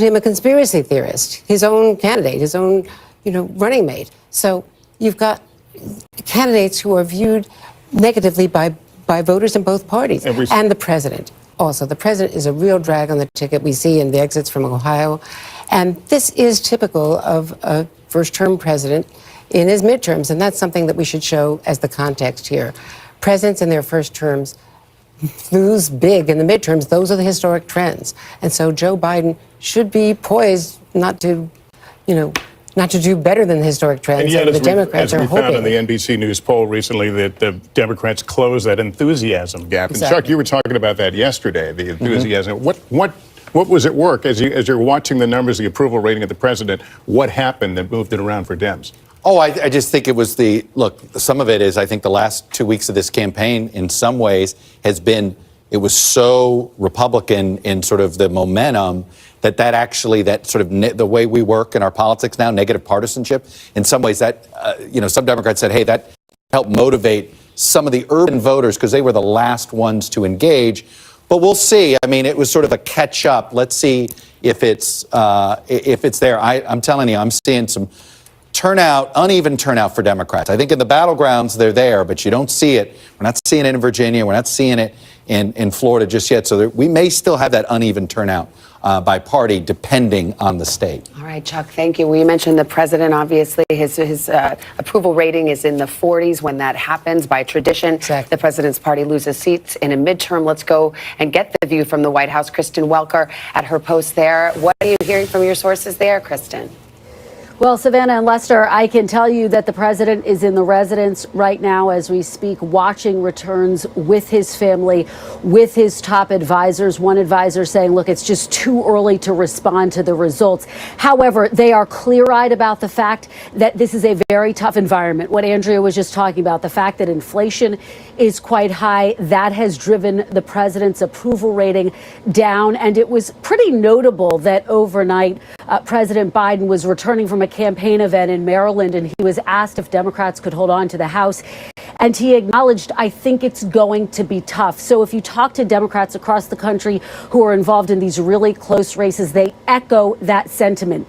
him a conspiracy theorist, his own candidate, his own, running mate. So you've got candidates who are viewed negatively by voters in both parties and the president. Also, the president is a real drag on the ticket we see in the exits from Ohio. And this is typical of a first-term president in his midterms. And that's something that we should show as the context here. Presidents in their first terms lose big in the midterms. Those are the historic trends. And so Joe Biden should be poised not to do better than the historic trends. And yet, the Democrats as we are hoping. found in the NBC News poll recently, that the Democrats closed that enthusiasm gap. Exactly. And Chuck, you were talking about that yesterday, the enthusiasm. What was at work as you're watching the numbers, the approval rating of the president? What happened that moved it around for Dems? Oh, I just think it was some of it is, I think the last 2 weeks of this campaign in some ways it was so Republican in sort of the momentum that sort of the way we work in our politics now, negative partisanship, in some ways that, some Democrats said, hey, that helped motivate some of the urban voters because they were the last ones to engage. But we'll see. I mean, it was sort of a catch up. Let's see if it's there. I'm telling you, I'm seeing some uneven turnout for Democrats. I think in the battlegrounds, they're there, but you don't see it. We're not seeing it in Virginia. We're not seeing it in Florida just yet. So we may still have that uneven turnout by party, depending on the state. All right, Chuck, thank you. Well, you mentioned the president, obviously. His approval rating is in the 40s. When that happens, by tradition, the president's party loses seats in a midterm. Let's go and get the view from the White House. Kristen Welker at her post there. What are you hearing from your sources there, Kristen? Well, Savannah and Lester, I can tell you that the president is in the residence right now as we speak, watching returns with his family, with his top advisors. One advisor saying, look, it's just too early to respond to the results. However, they are clear-eyed about the fact that this is a very tough environment. What Andrea was just talking about, the fact that inflation is quite high, that has driven the president's approval rating down. And it was pretty notable that overnight, President Biden was returning from a campaign event in Maryland, and he was asked if Democrats could hold on to the House. And he acknowledged, I think it's going to be tough. So if you talk to Democrats across the country who are involved in these really close races, they echo that sentiment.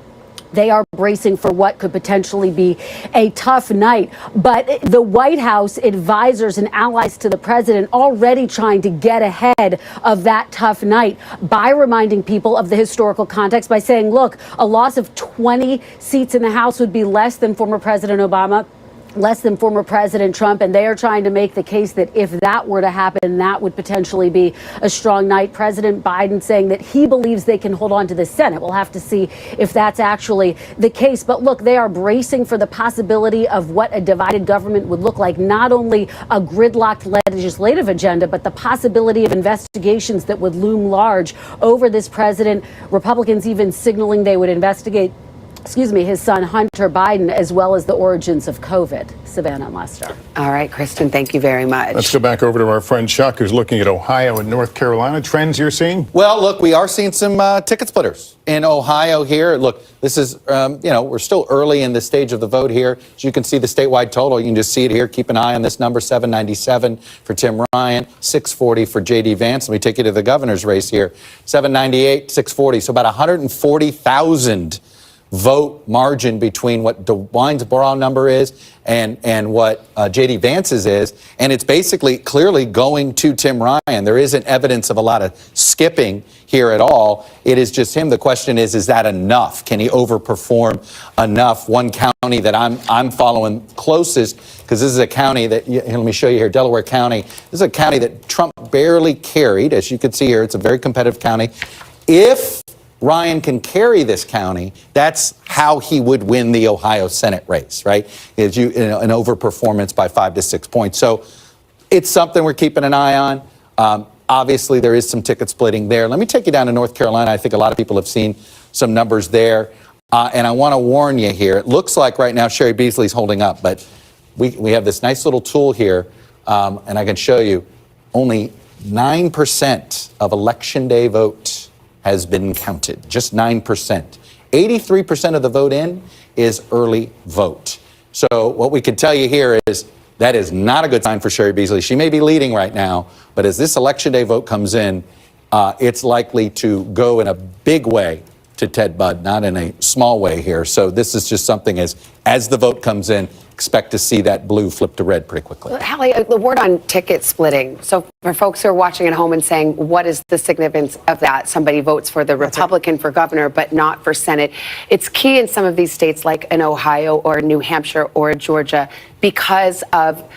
They are bracing for what could potentially be a tough night. But the White House advisors and allies to the president already trying to get ahead of that tough night by reminding people of the historical context, by saying, look, a loss of 20 seats in the House would be less than former President Obama, less than former President Trump, and they are trying to make the case that if that were to happen, that would potentially be a strong night. President Biden saying that he believes they can hold on to the Senate. We'll have to see if that's actually the case. But look, they are bracing for the possibility of what a divided government would look like, not only a gridlocked legislative agenda, but the possibility of investigations that would loom large over this president. Republicans even signaling they would investigate his son Hunter Biden, as well as the origins of COVID. Savannah and Lester. All right, Kristen, thank you very much. Let's go back over to our friend Chuck, who's looking at Ohio and North Carolina. Trends you're seeing? Well, look, we are seeing some ticket splitters in Ohio here. Look, this is, we're still early in the stage of the vote here. As you can see the statewide total, you can just see it here. Keep an eye on this number, 797 for Tim Ryan, 640 for J.D. Vance. Let me take you to the governor's race here, 798, 640. So about 140,000 vote margin between what DeWine's Borough number is and what J.D. Vance's is. And it's basically clearly going to Tim Ryan. There isn't evidence of a lot of skipping here at all. It is just him. The question is that enough? Can he overperform enough? One county that I'm following closest, because this is a county that, let me show you here, Delaware County. This is a county that Trump barely carried. As you can see here, it's a very competitive county. If Ryan can carry this county, that's how he would win the Ohio Senate race, right? Is an overperformance by 5 to 6 points. So it's something we're keeping an eye on. Obviously, there is some ticket splitting there. Let me take you down to North Carolina. I think a lot of people have seen some numbers there. And I want to warn you here. It looks like right now Sherry Beasley's holding up, but we have this nice little tool here, and I can show you only 9% of Election Day vote has been counted, just 9%. 83% of the vote in is early vote. So what we can tell you here is that is not a good sign for Sherry Beasley. She may be leading right now, but as this Election Day vote comes in, it's likely to go in a big way to Ted Budd, not in a small way here. So this is just something as the vote comes in, expect to see that blue flip to red pretty quickly. Hallie, the word on ticket splitting. So for folks who are watching at home and saying, what is the significance of that? Somebody votes for the Republican for governor, but not for Senate. It's key in some of these states like in Ohio or New Hampshire or Georgia because of,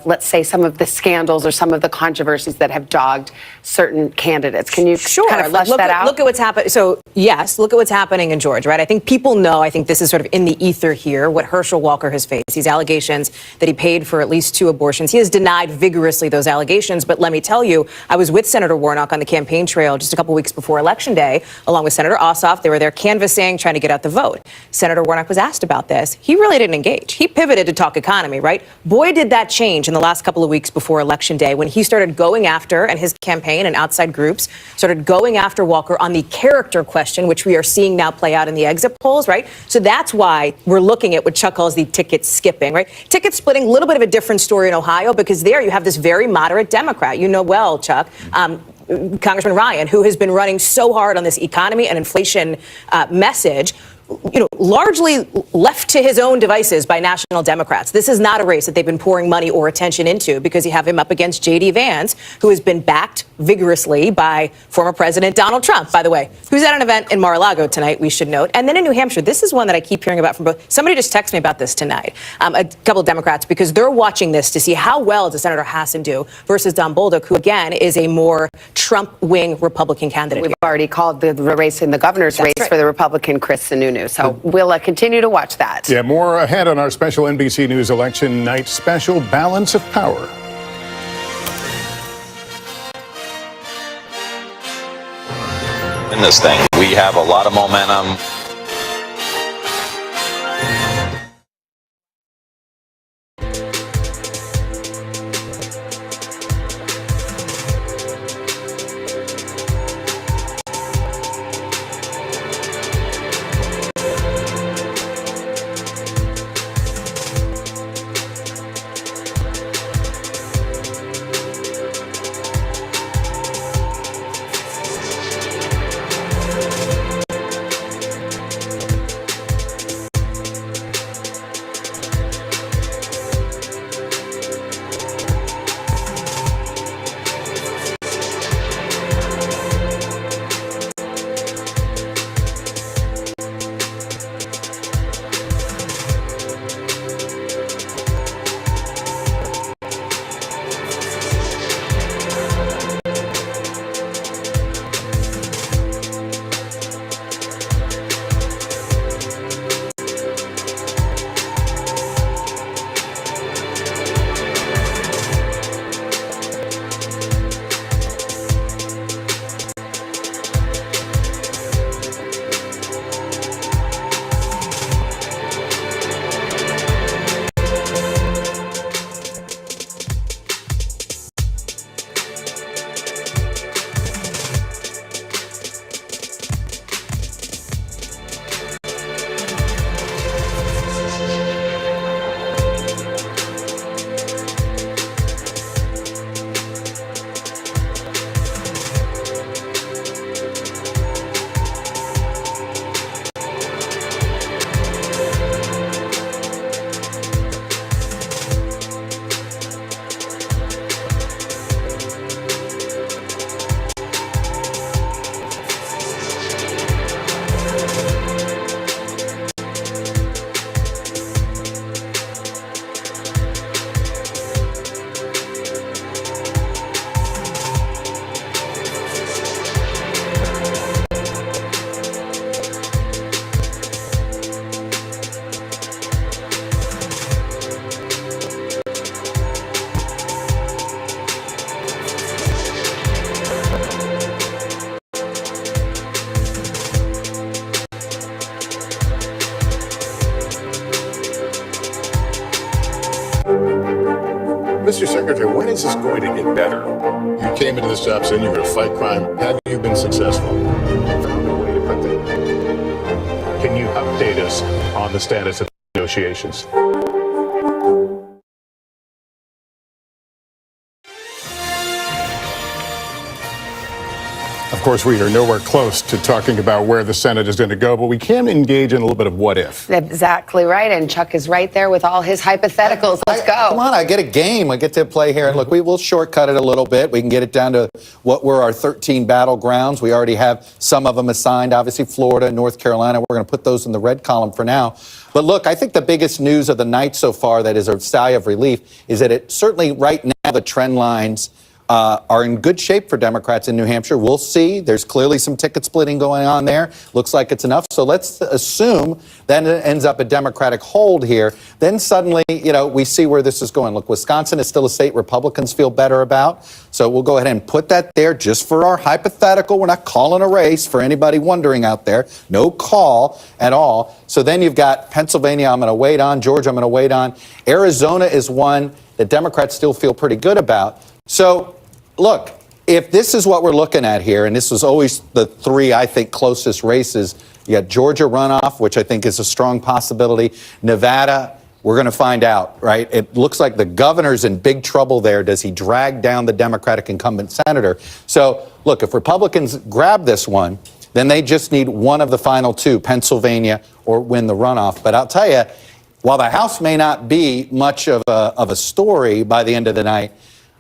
let's say, some of the scandals or some of the controversies that have dogged certain candidates. Can you kind of flesh that out? Look at what's happening. So, yes, look at what's happening in Georgia, right? I think people know, I think this is sort of in the ether here, what Herschel Walker has faced. These allegations that he paid for at least 2 abortions. He has denied vigorously those allegations. But let me tell you, I was with Senator Warnock on the campaign trail just a couple weeks before Election Day, along with Senator Ossoff. They were there canvassing, trying to get out the vote. Senator Warnock was asked about this. He really didn't engage. He pivoted to talk economy, right? Boy, did that change in the last couple of weeks before Election Day when he started going after, and his campaign and outside groups started going after Walker on the character question, which we are seeing now play out in the exit polls, right? So that's why we're looking at what Chuck calls the ticket skipping, right? Ticket splitting, a little bit of a different story in Ohio because there you have this very moderate Democrat. You know well, Chuck. Congressman Ryan, who has been running so hard on this economy and inflation message, largely left to his own devices by national Democrats. This is not a race that they've been pouring money or attention into because you have him up against J.D. Vance, who has been backed vigorously by former President Donald Trump, by the way, who's at an event in Mar-a-Lago tonight, we should note. And then in New Hampshire, this is one that I keep hearing about from both. Somebody just texted me about this tonight, a couple of Democrats, because they're watching this to see how well does Senator Hassan do versus Don Bolduc, who, again, is a more Trump-wing Republican candidate. We've already called the race in the governor's race for the Republican Chris Sununu. So we'll continue to watch that. Yeah, more ahead on our special NBC News election night special, Balance of Power. In this thing, we have a lot of momentum. Mr. Secretary, when is this going to get better? You came into this job saying you were going to fight crime. Have you been successful? Found a way to put that. Can you update us on the status of negotiations? Of course, we are nowhere close to talking about where the Senate is going to go, but we can engage in a little bit of what if. Exactly right. And Chuck is right there with all his hypotheticals. Let's go. Come on, I get a game. I get to play here. And look, we will shortcut it a little bit. We can get it down to what were our 13 battlegrounds. We already have some of them assigned, obviously Florida, North Carolina. We're going to put those in the red column for now. But look, I think the biggest news of the night so far that is a sigh of relief is that it certainly right now the trend lines are in good shape for Democrats in New Hampshire. We'll see. There's clearly some ticket splitting going on there. Looks like it's enough. So let's assume that it ends up a Democratic hold here. Then suddenly, we see where this is going. Look, Wisconsin is still a state Republicans feel better about. So we'll go ahead and put that there just for our hypothetical. We're not calling a race for anybody wondering out there. No call at all. So then you've got Pennsylvania I'm going to wait on. Georgia I'm going to wait on. Arizona is one that Democrats still feel pretty good about. So, look, if this is what we're looking at here, and this was always the three, I think, closest races, you got Georgia runoff, which I think is a strong possibility. Nevada, we're going to find out, right? It looks like the governor's in big trouble there. Does he drag down the Democratic incumbent senator? So, look, if Republicans grab this one, then they just need one of the final two, Pennsylvania or win the runoff. But I'll tell you, while the House may not be much of a story by the end of the night,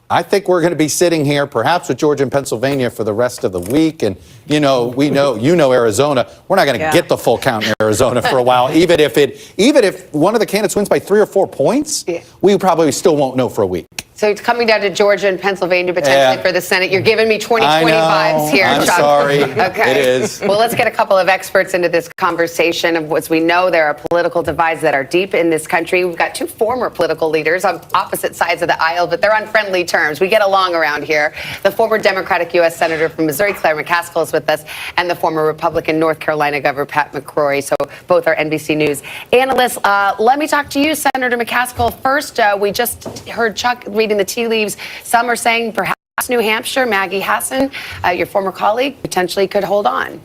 I think we're going to be sitting here, perhaps with Georgia and Pennsylvania, for the rest of the week. And, Arizona. We're not going to get the full count in Arizona for a while. Even if one of the candidates wins by 3 or 4 points, we probably still won't know for a week. So it's coming down to Georgia and Pennsylvania potentially for the Senate. You're giving me 2020 vibes here, I'm Chuck. sorry. Okay. It is. Well, let's get a couple of experts into this conversation. As we know, there are political divides that are deep in this country. We've got 2 former political leaders on opposite sides of the aisle, but they're on friendly terms. We get along around here. The former Democratic U.S. Senator from Missouri, Claire McCaskill, is with us, and the former Republican North Carolina Governor, Pat McCrory. So both are NBC News analysts. Let me talk to you, Senator McCaskill. First, we just heard Chuck reading the tea leaves. Some are saying perhaps New Hampshire, Maggie Hassan, your former colleague, potentially could hold on.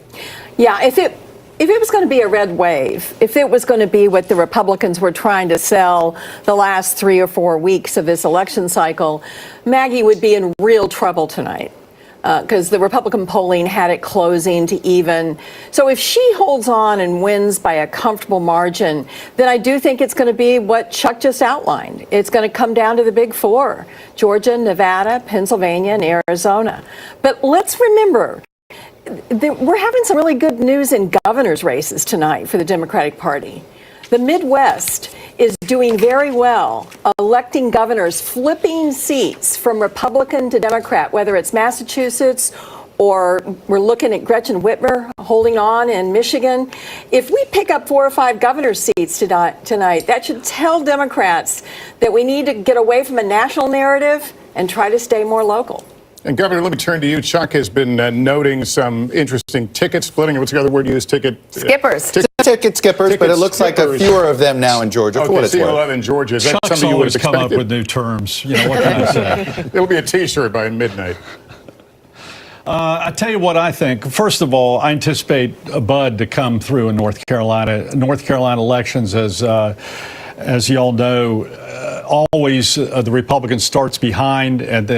Yeah, if it was going to be a red wave, if it was going to be what the Republicans were trying to sell the last 3 or 4 weeks of this election cycle, Maggie would be in real trouble tonight. Because the Republican polling had it closing to even. So if she holds on and wins by a comfortable margin, then I do think it's going to be what Chuck just outlined. It's going to come down to the big 4, Georgia, Nevada, Pennsylvania, and Arizona. But let's remember, we're having some really good news in governor's races tonight for the Democratic Party. The Midwest is doing very well, electing governors, flipping seats from Republican to Democrat, whether it's Massachusetts or we're looking at Gretchen Whitmer holding on in Michigan. If we pick up 4 or 5 governor seats tonight, that should tell Democrats that we need to get away from a national narrative and try to stay more local. And Governor, let me turn to you. Chuck has been noting some interesting ticket splitting. What's the other word you use? Skippers. Ticket skippers, but it looks like a fewer of them now in Georgia. Okay, see a lot in Georgia. Is that Chuck's something you would always have come up expected? with new terms. What can I say? It'll be a T-shirt by midnight. I tell you what I think. First of all, I anticipate a bud to come through in North Carolina. North Carolina elections, as you all know, always the Republican starts behind at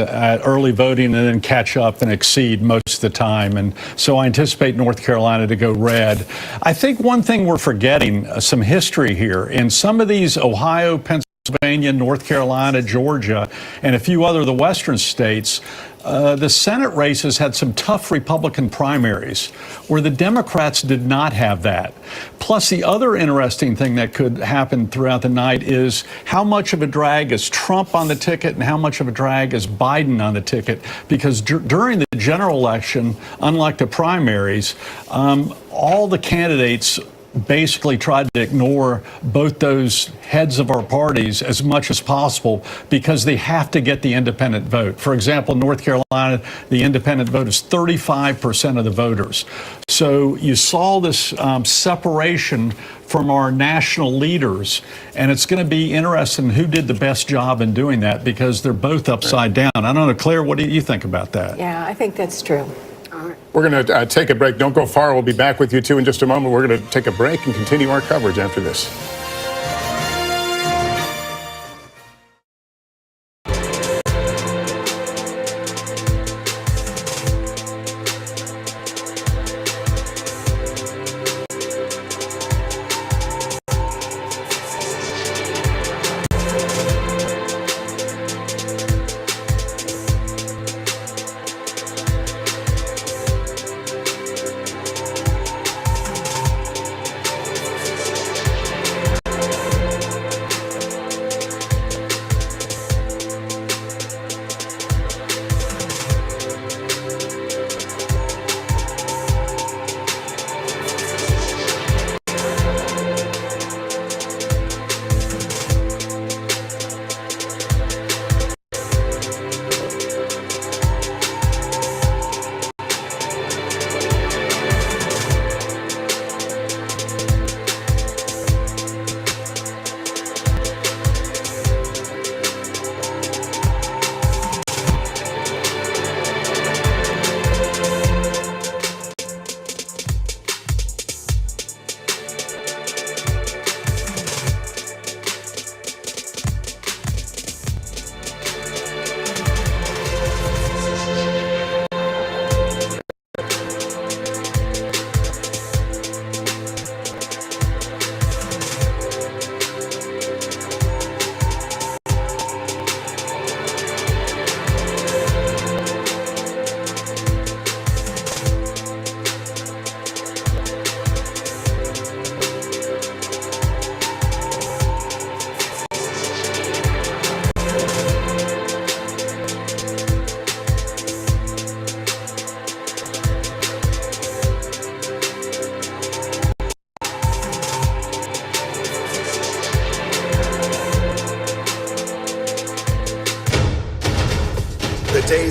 early voting and then catch up and exceed most of the time. And so I anticipate North Carolina to go red. I think one thing we're forgetting, some history here. In some of these Ohio, Pennsylvania, North Carolina, Georgia, and a few other of the western states, the Senate races had some tough Republican primaries where the Democrats did not have that. Plus, the other interesting thing that could happen throughout the night is how much of a drag is Trump on the ticket and how much of a drag is Biden on the ticket. Because during the general election, unlike the primaries, all the candidates basically tried to ignore both those heads of our parties as much as possible because they have to get the independent vote. For example, North Carolina, the independent vote is 35% of the voters. So you saw this separation from our national leaders, and it's going to be interesting who did the best job in doing that because they're both upside down. I don't know, Claire, what do you think about that? Yeah, I think that's true. We're going to take a break. Don't go far. We'll be back with you, too, in just a moment. We're going to take a break and continue our coverage after this.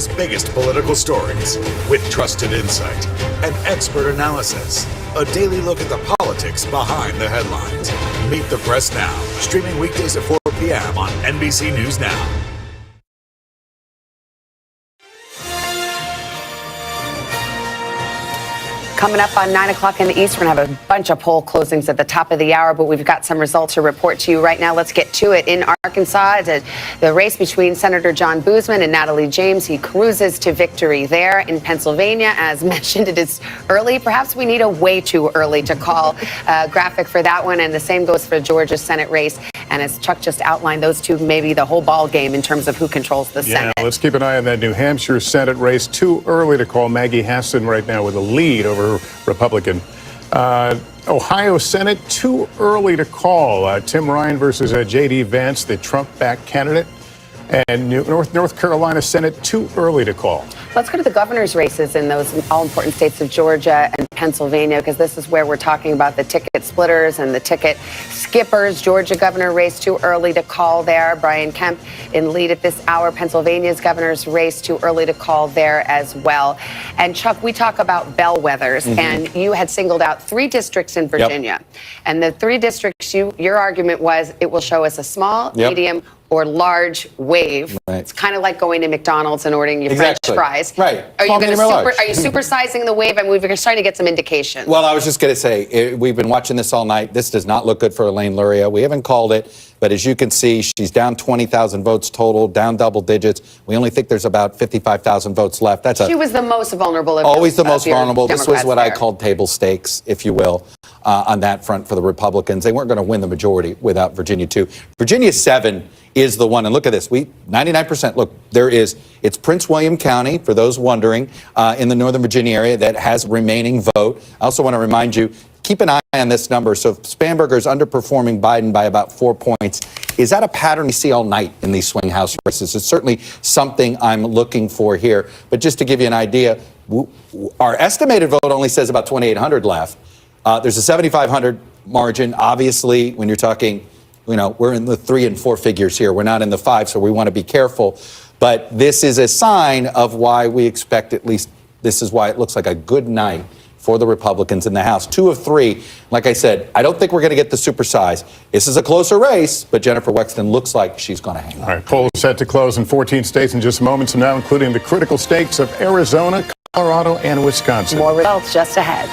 day's biggest political stories with trusted insight and expert analysis. A daily look at the politics behind the headlines. Meet the Press Now, streaming weekdays at 4 p.m. on NBC News Now. Coming up on 9 o'clock in the East, we're going to have a bunch of poll closings at the top of the hour, but we've got some results to report to you right now. Let's get to it. In Arkansas, the race between Senator John Boozman and Natalie James, he cruises to victory there. In Pennsylvania, as mentioned, it is early. Perhaps we need a way too early to call graphic for that one, and the same goes for Georgia's Senate race. And as Chuck just outlined, those two may be the whole ball game in terms of who controls the Senate. Let's keep an eye on that New Hampshire Senate race. Too early to call. Maggie Hassan right now with a lead over Republican. Ohio Senate, too early to call. Tim Ryan versus J.D. Vance, the Trump-backed candidate. And North Carolina Senate, too early to call. Let's go to the governor's races in those all-important states of Georgia and Pennsylvania, because this is where we're talking about the ticket splitters and the ticket skippers. Georgia governor race, too early to call there. Brian Kemp in lead at this hour. Pennsylvania's governor's race, too early to call there as well. And Chuck, we talk about bellwethers, and you had singled out 3 districts in Virginia. Yep. And the 3 districts, your argument was it will show us a small, medium, or large wave. Right. It's kind of like going to McDonald's and ordering your French fries. Right. Are you supersizing the wave? And we're trying to get some indication. Well, I was just going to say, we've been watching this all night. This does not look good for Elaine Luria. We haven't called it, but as you can see, she's down 20,000 votes total, down double digits. We only think there's about 55,000 votes left. She was the most vulnerable. Always the most vulnerable. This was what I called table stakes, if you will, on that front for the Republicans. They weren't going to win the majority without Virginia 2. Virginia 7 is the one, and look at this, 99%, look, it's Prince William County, for those wondering, in the Northern Virginia area that has remaining vote. I also want to remind you, keep an eye on this number. So if Spanberger's underperforming Biden by about 4 points, is that a pattern we see all night in these swing house races? It's certainly something I'm looking for here. But just to give you an idea, our estimated vote only says about 2,800 left. There's a 7,500 margin. Obviously, when you're talking, we're in the 3 and 4 figures here. We're not in the 5, so we want to be careful. But this is a sign of why we expect, at least this is why it looks like a good night for the Republicans in the House. 2 of 3. Like I said, I don't think we're going to get the supersize. This is a closer race, but Jennifer Wexton looks like she's going to hang on. All right, polls set to close in 14 states in just moments from now, including the critical states of Arizona, Colorado, and Wisconsin. More results just ahead.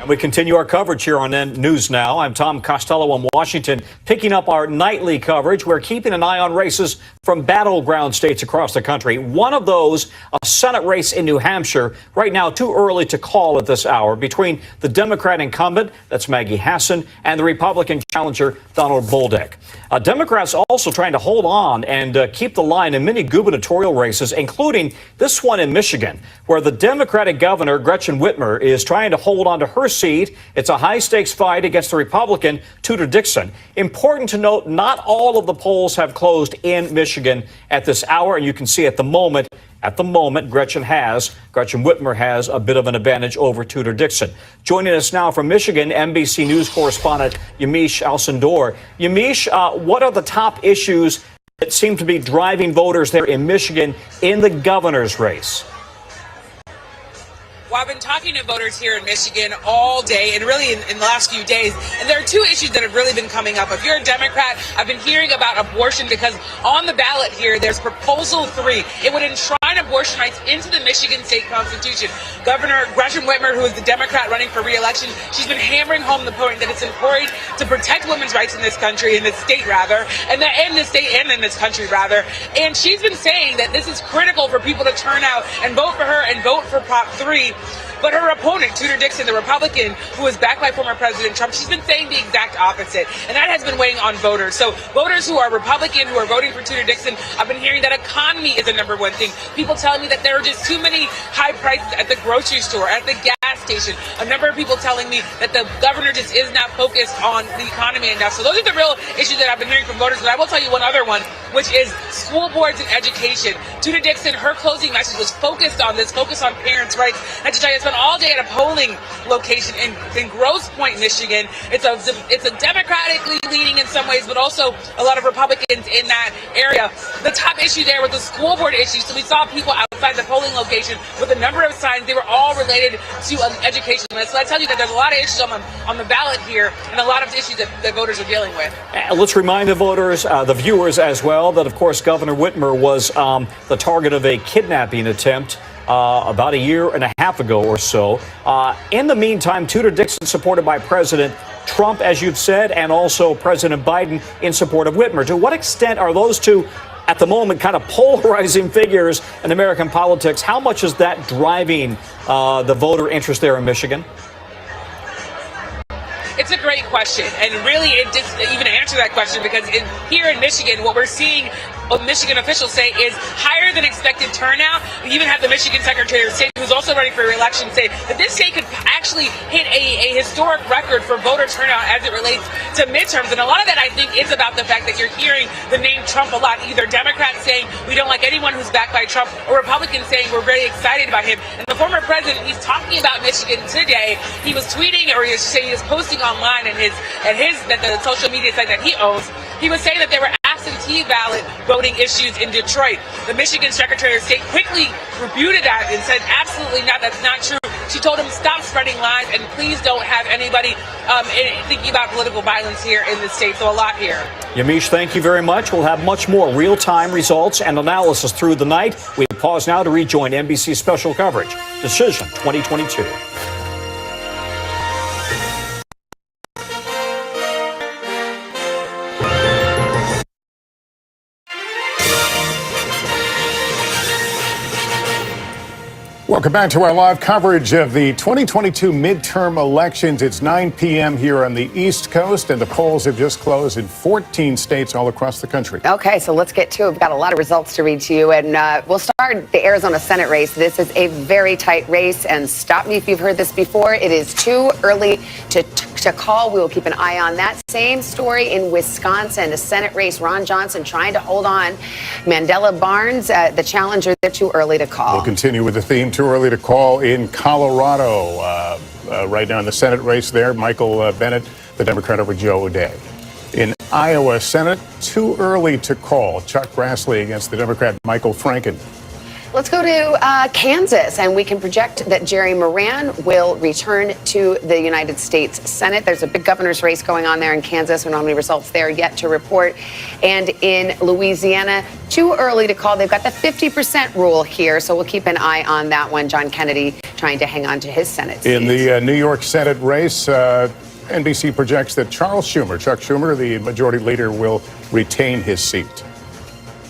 We continue our coverage here on News Now. I'm Tom Costello in Washington, picking up our nightly coverage. We're keeping an eye on races from battleground states across the country. One of those, a Senate race in New Hampshire. Right now, too early to call at this hour, between the Democrat incumbent, that's Maggie Hassan, and the Republican challenger, Donald Bolduc. Democrats also trying to hold on and keep the line in many gubernatorial races, including this one in Michigan, where the Democratic governor, Gretchen Whitmer, is trying to hold on to her seat. It's a high-stakes fight against the Republican Tudor Dixon. Important to note, not all of the polls have closed in Michigan at this hour, and you can see at the moment, Gretchen Whitmer has a bit of an advantage over Tudor Dixon. Joining us now from Michigan, NBC News correspondent Yamiche Alcindor. Yamiche, what are the top issues that seem to be driving voters there in Michigan in the governor's race? Well, I've been talking to voters here in Michigan all day and really in the last few days, and there are 2 issues that have really been coming up. If you're a Democrat, I've been hearing about abortion because on the ballot here, there's Proposal 3. It would enshrine abortion rights into the Michigan state constitution. Governor Gretchen Whitmer, who is the Democrat running for re-election, she's been hammering home the point that it's important to protect women's rights in this country, in this state rather, and in this state and in this country rather. And she's been saying that this is critical for people to turn out and vote for her and vote for Prop 3. But her opponent, Tudor Dixon, the Republican, who is backed by former President Trump, she's been saying the exact opposite. And that has been weighing on voters. So voters who are Republican, who are voting for Tudor Dixon, I've been hearing that economy is the #1 thing. People telling me that there are just too many high prices at the grocery store, at the gas station. A number of people telling me that the governor just is not focused on the economy enough. So those are the real issues that I've been hearing from voters. But I will tell you one other one. which is school boards and education. Judah Dixon, her closing message was focused on this, focused on parents' rights. And to tell you, I spent all day at a polling location in Grosse Pointe, Michigan. It's a democratically leaning in some ways, but also a lot of Republicans in that area. The top issue there was the school board issue. So we saw people outside the polling location with a number of signs. They were all related to education. So I tell you that there's a lot of issues on the ballot here and a lot of issues that voters are dealing with. Let's remind the voters, the viewers as well, that of course Governor Whitmer was the target of a kidnapping attempt about a year and a half ago or so. In the meantime, Tudor Dixon supported by President Trump, as you've said, and also President Biden in support of Whitmer. To what extent are those two, at the moment, kind of polarizing figures in American politics? How much is that driving the voter interest there in Michigan? It's a great question, and really it didn't even answer that question, because here in Michigan, what we're seeing Michigan officials say is higher than expected turnout. We even have the Michigan Secretary of State, who's also running for re-election, say that this state could actually hit a historic record for voter turnout as it relates to midterms. And a lot of that, I think, is about the fact that you're hearing the name Trump a lot. Either Democrats saying we don't like anyone who's backed by Trump, or Republicans saying we're very excited about him. And the former president, he's talking about Michigan today. He was tweeting, or he was posting online the social media site that he owns. He was saying that there were absentee ballot voting issues in Detroit. The Michigan Secretary of State quickly refuted that and said, absolutely not, that's not true. She told him, stop spreading lies and please don't have anybody thinking about political violence here in the state. So a lot here. Yamiche, thank you very much. We'll have much more real-time results and analysis through the night. We pause now to rejoin NBC's special coverage, Decision 2022. Welcome back to our live coverage of the 2022 midterm elections. It's 9 p.m. here on the East Coast, and the polls have just closed in 14 states all across the country. Okay, so let's get to it. We've got a lot of results to read to you, and we'll start the Arizona Senate race. This is a very tight race, and stop me if you've heard this before. It is too early to call. We will keep an eye on that. Same story in Wisconsin, a Senate race. Ron Johnson trying to hold on. Mandela Barnes, the challenger, they're too early to call. We'll continue with the theme, too early to call, in Colorado. Right now in the Senate race there, Michael Bennet, the Democrat, over Joe O'Dea. In Iowa Senate, too early to call. Chuck Grassley against the Democrat Michael Franken. Let's go to Kansas, and we can project that Jerry Moran will return to the United States Senate. There's a big governor's race going on there in Kansas. We don't have any results there yet to report. And in Louisiana, too early to call. They've got the 50% rule here, so we'll keep an eye on that one. John Kennedy trying to hang on to his Senate seat. In the New York Senate race, NBC projects that Chuck Schumer, the majority leader, will retain his seat.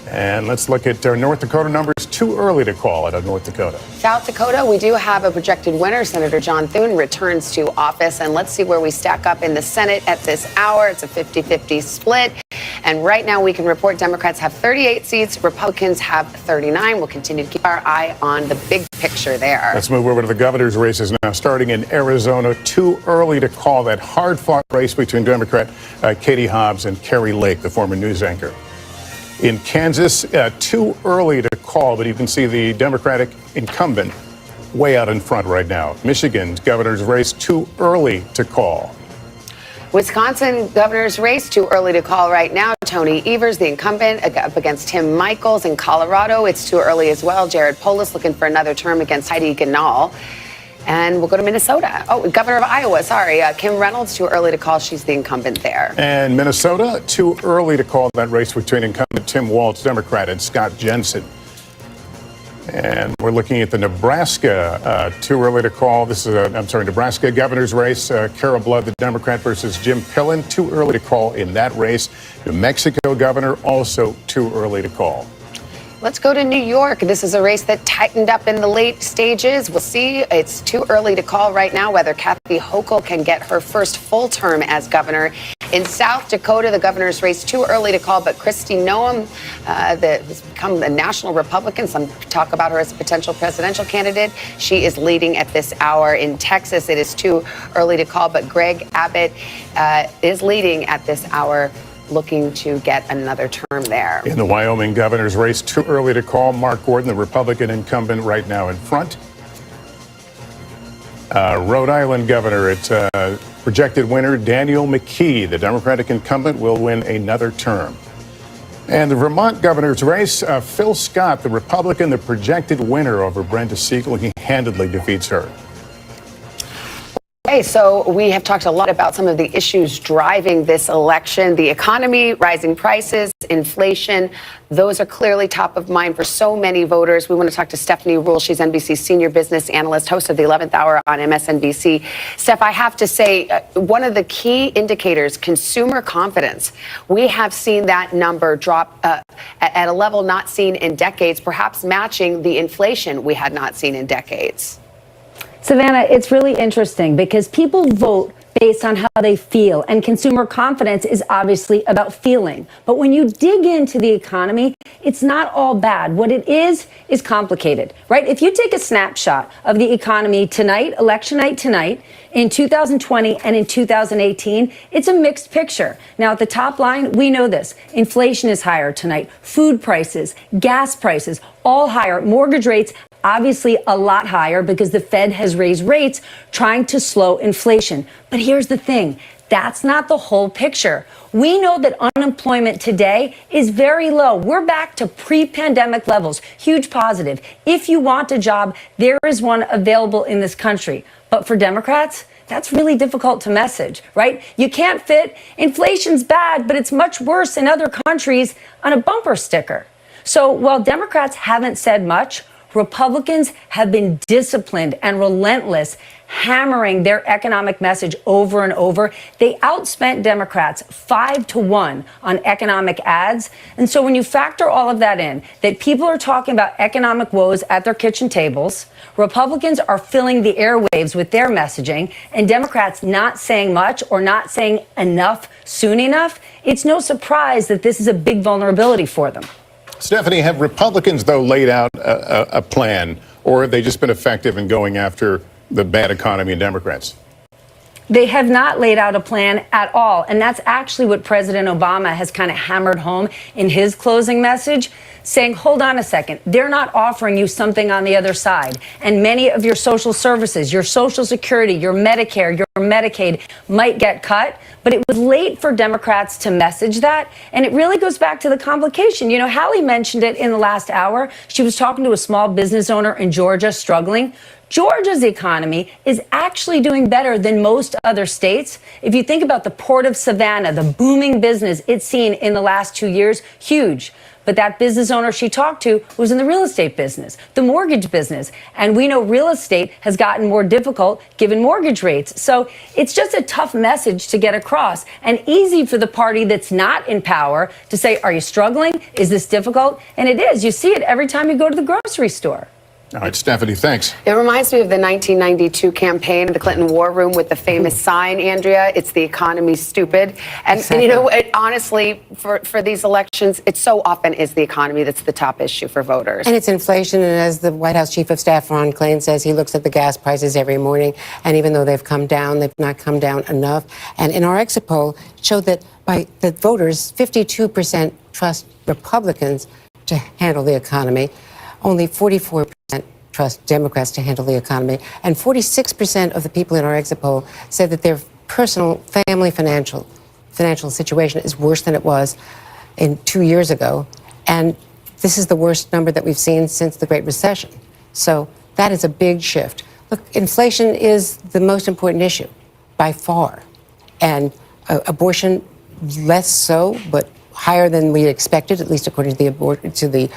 And let's look at our North Dakota numbers. Too early to call out of North Dakota. South Dakota, we do have a projected winner. Senator John Thune returns to office. And let's see where we stack up in the Senate at this hour. It's a 50-50 split. And right now we can report Democrats have 38 seats. Republicans have 39. We'll continue to keep our eye on the big picture there. Let's move over to the governor's races now, starting in Arizona. Too early to call that hard-fought race between Democrat Katie Hobbs and Carrie Lake, the former news anchor. In Kansas, too early to call, but you can see the Democratic incumbent way out in front right now. Michigan's governor's race, too early to call. Wisconsin governor's race, too early to call right now. Tony Evers, the incumbent, up against Tim Michels. In Colorado, it's too early as well. Jared Polis looking for another term against Heidi Ganahl. And we'll go to Minnesota. Oh, governor of Iowa, sorry. Kim Reynolds, too early to call. She's the incumbent there. And Minnesota, too early to call that race between incumbent Tim Walz, Democrat, and Scott Jensen. And we're looking at the Nebraska, too early to call. This is Nebraska governor's race. Kara Blood, the Democrat, versus Jim Pillen. Too early to call in that race. New Mexico governor, also too early to call. Let's go to New York. This is a race that tightened up in the late stages. We'll see. It's too early to call right now whether Kathy Hochul can get her first full term as governor. In South Dakota, the governor's race, too early to call, but Kristi Noem, has become a national Republican. Some talk about her as a potential presidential candidate. She is leading at this hour. In Texas, it is too early to call, but Greg Abbott is leading at this hour looking to get another term there. In the Wyoming governor's race, too early to call. Mark Gordon, the Republican incumbent, right now in front. Rhode Island governor, it's projected winner Daniel McKee. The Democratic incumbent will win another term. And the Vermont governor's race, Phil Scott, the Republican, the projected winner over Brenda Siegel. He handedly defeats her. Okay, so we have talked a lot about some of the issues driving this election. The economy, rising prices, inflation, those are clearly top of mind for so many voters. We want to talk to Stephanie Ruhle. She's NBC's senior business analyst, host of the 11th Hour on MSNBC. Steph, I have to say, one of the key indicators, consumer confidence, we have seen that number drop at a level not seen in decades, perhaps matching the inflation we had not seen in decades. Savannah, it's really interesting because people vote based on how they feel, and consumer confidence is obviously about feeling. But when you dig into the economy, it's not all bad. What it is complicated, right? If you take a snapshot of the economy tonight, election night tonight, in 2020 and in 2018, it's a mixed picture. Now, at the top line, we know this. Inflation is higher tonight. Food prices, gas prices, all higher. Mortgage rates, obviously a lot higher because the Fed has raised rates trying to slow inflation. But here's the thing. That's not the whole picture. We know that unemployment today is very low. We're back to pre-pandemic levels. Huge positive. If you want a job, there is one available in this country. But for Democrats, that's really difficult to message, right? You can't fit inflation's bad, but it's much worse in other countries on a bumper sticker. So while Democrats haven't said much, Republicans have been disciplined and relentless, hammering their economic message over and over. They outspent Democrats 5-1 on economic ads. And so when you factor all of that in, that people are talking about economic woes at their kitchen tables, Republicans are filling the airwaves with their messaging, and Democrats not saying much or not saying enough soon enough, it's no surprise that this is a big vulnerability for them. Stephanie, have Republicans, though, laid out a plan, or have they just been effective in going after the bad economy and Democrats? They have not laid out a plan at all. And that's actually what President Obama has kind of hammered home in his closing message, saying, hold on a second, they're not offering you something on the other side. And many of your social services, your Social Security, your Medicare, your Medicaid might get cut. But it was late for Democrats to message that. And it really goes back to the complication. You know, Hallie mentioned it in the last hour. She was talking to a small business owner in Georgia struggling. Georgia's economy is actually doing better than most other states. If you think about the Port of Savannah, the booming business it's seen in the last 2 years, huge. But that business owner she talked to was in the real estate business, the mortgage business. And we know real estate has gotten more difficult given mortgage rates. So it's just a tough message to get across, and easy for the party that's not in power to say, are you struggling? Is this difficult? And it is. You see it every time you go to the grocery store. All right, Stephanie, thanks. It reminds me of the 1992 campaign, the Clinton War Room, with the famous sign, Andrea, it's the economy, stupid. And you know, honestly, for these elections, it so often is the economy that's the top issue for voters. And it's inflation. And as the White House Chief of Staff, Ron Klain, says, he looks at the gas prices every morning. And even though they've come down, they've not come down enough. And in our exit poll, it showed that by the voters, 52% trust Republicans to handle the economy. Only 44% trust Democrats to handle the economy. And 46% of the people in our exit poll said that their personal family financial situation is worse than it was 2 years ago. And this is the worst number that we've seen since the Great Recession. So that is a big shift. Look, inflation is the most important issue by far. And abortion, less so, but higher than we expected, at least according to the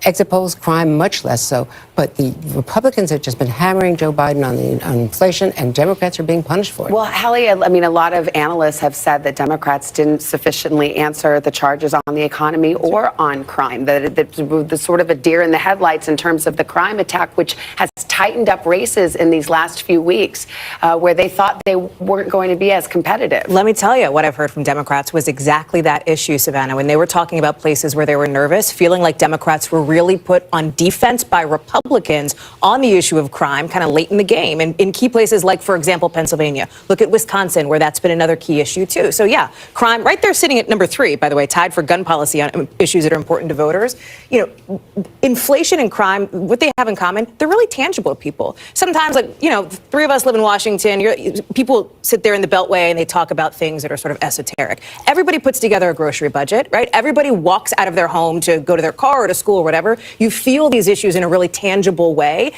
exit polls. Crime, much less so. But the Republicans have just been hammering Joe Biden on inflation, and Democrats are being punished for it. Well, Hallie, I mean, a lot of analysts have said that Democrats didn't sufficiently answer the charges on the economy or on crime. The sort of a deer in the headlights in terms of the crime attack, which has tightened up races in these last few weeks, where they thought they weren't going to be as competitive. Let me tell you, what I've heard from Democrats was exactly that issue, Savannah, when they were talking about places where they were nervous, feeling like Democrats were really put on defense by Republicans on the issue of crime kind of late in the game. And in key places like, for example, Pennsylvania. Look at Wisconsin, where that's been another key issue, too. So, yeah, crime right there sitting at number 3, by the way, tied for gun policy on issues that are important to voters. You know, inflation and crime, what they have in common, they're really tangible to people. Sometimes, like, you know, 3 of us live in Washington. People sit there in the Beltway and they talk about things that are sort of esoteric. Everybody puts together a grocery budget, right? Everybody walks out of their home to go to their car or to school or whatever. You feel these issues in a really tangible way.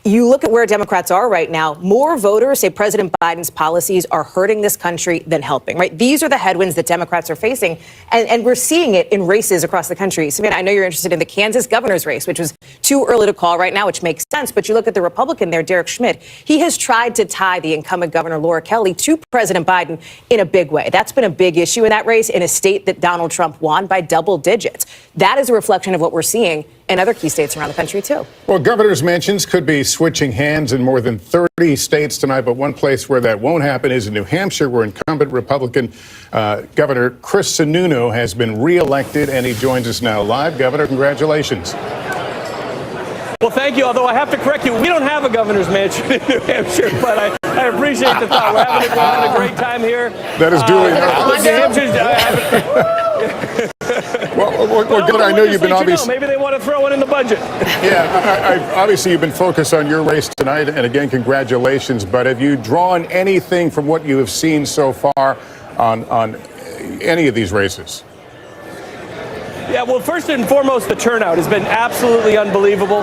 You look at where Democrats are right now, more voters say President Biden's policies are hurting this country than helping, right? These are the headwinds that Democrats are facing, and we're seeing it in races across the country. Samantha, I know you're interested in the Kansas governor's race, which was too early to call right now, which makes sense, but you look at the Republican there, Derek Schmidt, he has tried to tie the incumbent governor, Laura Kelly, to President Biden in a big way. That's been a big issue in that race in a state that Donald Trump won by double digits. That is a reflection of what we're seeing in other key states around the country, too. Well, governors' mansions could be switching hands in more than 30 states tonight, but one place where that won't happen is in New Hampshire, where incumbent Republican Governor Chris Sununu has been reelected, and he joins us now live. Governor, congratulations. Well, thank you, although I have to correct you, we don't have a governor's mansion in New Hampshire, but I appreciate the thought. We're having a great time here. That is duly Well, Governor, I know you've been obvious. Maybe they want to throw it in the budget. Yeah, obviously you've been focused on your race tonight, and again, congratulations. But have you drawn anything from what you have seen so far on any of these races? Yeah, well, first and foremost, the turnout has been absolutely unbelievable.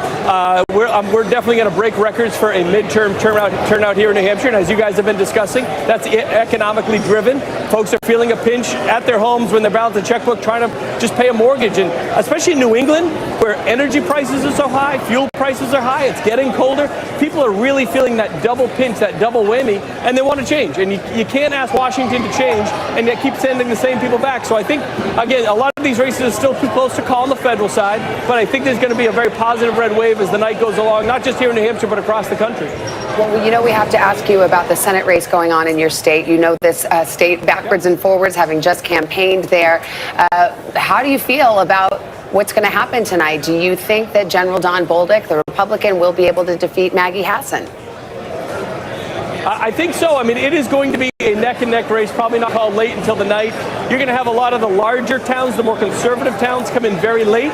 We're definitely going to break records for a midterm turnout here in New Hampshire. And as you guys have been discussing, that's economically driven. Folks are feeling a pinch at their homes when they're balancing a checkbook, trying to just pay a mortgage. And especially in New England, where energy prices are so high, fuel prices are high, it's getting colder. People are really feeling that double pinch, that double whammy, and they want to change. And you can't ask Washington to change and yet keep sending the same people back. So I think, again, a lot of these races are still too close to call on the federal side, but I think there's going to be a very positive red wave as the night goes along, not just here in New Hampshire, but across the country. Well, you know, we have to ask you about the Senate race going on in your state. You know this state backwards and forwards, having just campaigned there. How do you feel about what's going to happen tonight? Do you think that General Don Bolduc, the Republican, will be able to defeat Maggie Hassan? I think so. I mean, it is going to be a neck-and-neck race, probably not called late until the night. You're going to have a lot of the larger towns, the more conservative towns, come in very late,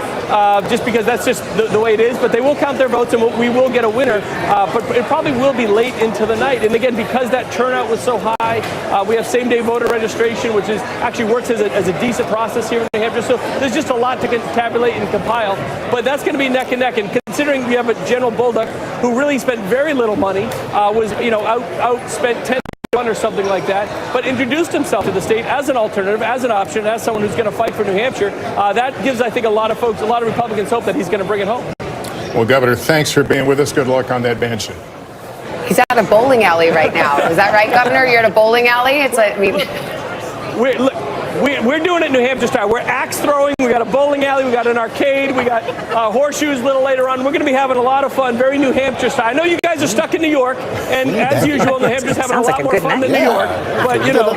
just because that's just the way it is. But they will count their votes, and we will get a winner. But it probably will be late into the night. And again, because that turnout was so high, we have same-day voter registration, which actually works as a decent process here in New Hampshire. So there's just a lot to tabulate and compile. But that's going to be neck-and-neck. And considering we have a General Bolduc who really spent very little money, was outspent 10 or something like that, but introduced himself to the state as an alternative, as an option, as someone who's going to fight for New Hampshire. That gives, I think, a lot of Republicans hope that he's going to bring it home. Well, Governor, thanks for being with us. Good luck on that mansion. He's at a bowling alley right now. Is that right, Governor? You're at a bowling alley? We're doing it in New Hampshire style. We're axe throwing. We got a bowling alley. We got an arcade. We got horseshoes a little later on. We're going to be having a lot of fun. Very New Hampshire style. I know you guys are stuck in New York, and as usual, New Hampshire's having a lot more fun than New York. But you know,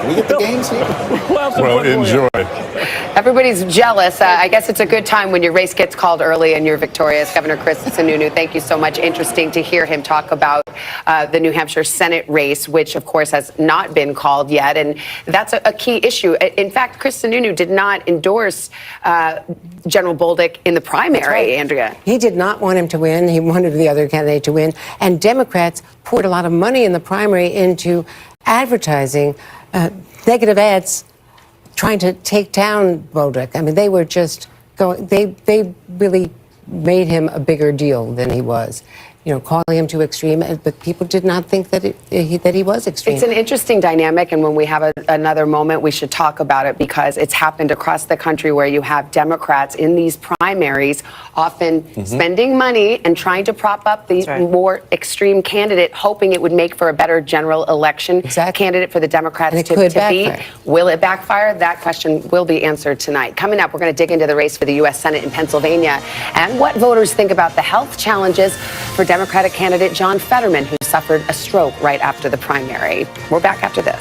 we get the games here. Well, enjoy. Everybody's jealous. I guess it's a good time when your race gets called early and you're victorious. Governor Chris Sununu, thank you so much. Interesting to hear him talk about the New Hampshire Senate race, which, of course, has not been called yet. And that's a key issue. In fact, Chris Sununu did not endorse General Bolduc in the primary, right. Andrea. He did not want him to win. He wanted the other candidate to win. And Democrats poured a lot of money in the primary into advertising, negative ads, trying to take down Bolduc. I mean, they were just going, they really made him a bigger deal than he was. You know, calling him too extreme, but people did not think that he was extreme. It's an interesting dynamic, and when we have another moment, we should talk about it because it's happened across the country where you have Democrats in these primaries often spending money and trying to prop up the more extreme candidate, hoping it would make for a better general election candidate for the Democrats to beat. Will it backfire? That question will be answered tonight. Coming up, we're going to dig into the race for the U.S. Senate in Pennsylvania and what voters think about the health challenges for Democratic candidate John Fetterman, who suffered a stroke right after the primary. We're back after this.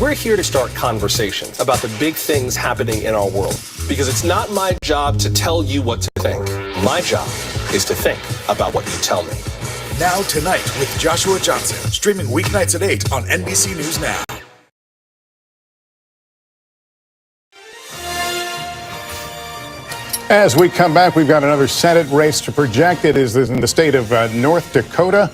we're here to start conversations about the big things happening in our world. Because it's not my job to tell you what to think. My job is to think about what you tell me. Now Tonight with Joshua Johnson, streaming weeknights at 8 on NBC News Now. As we come back, we've got another Senate race to project. It is in the state of North Dakota.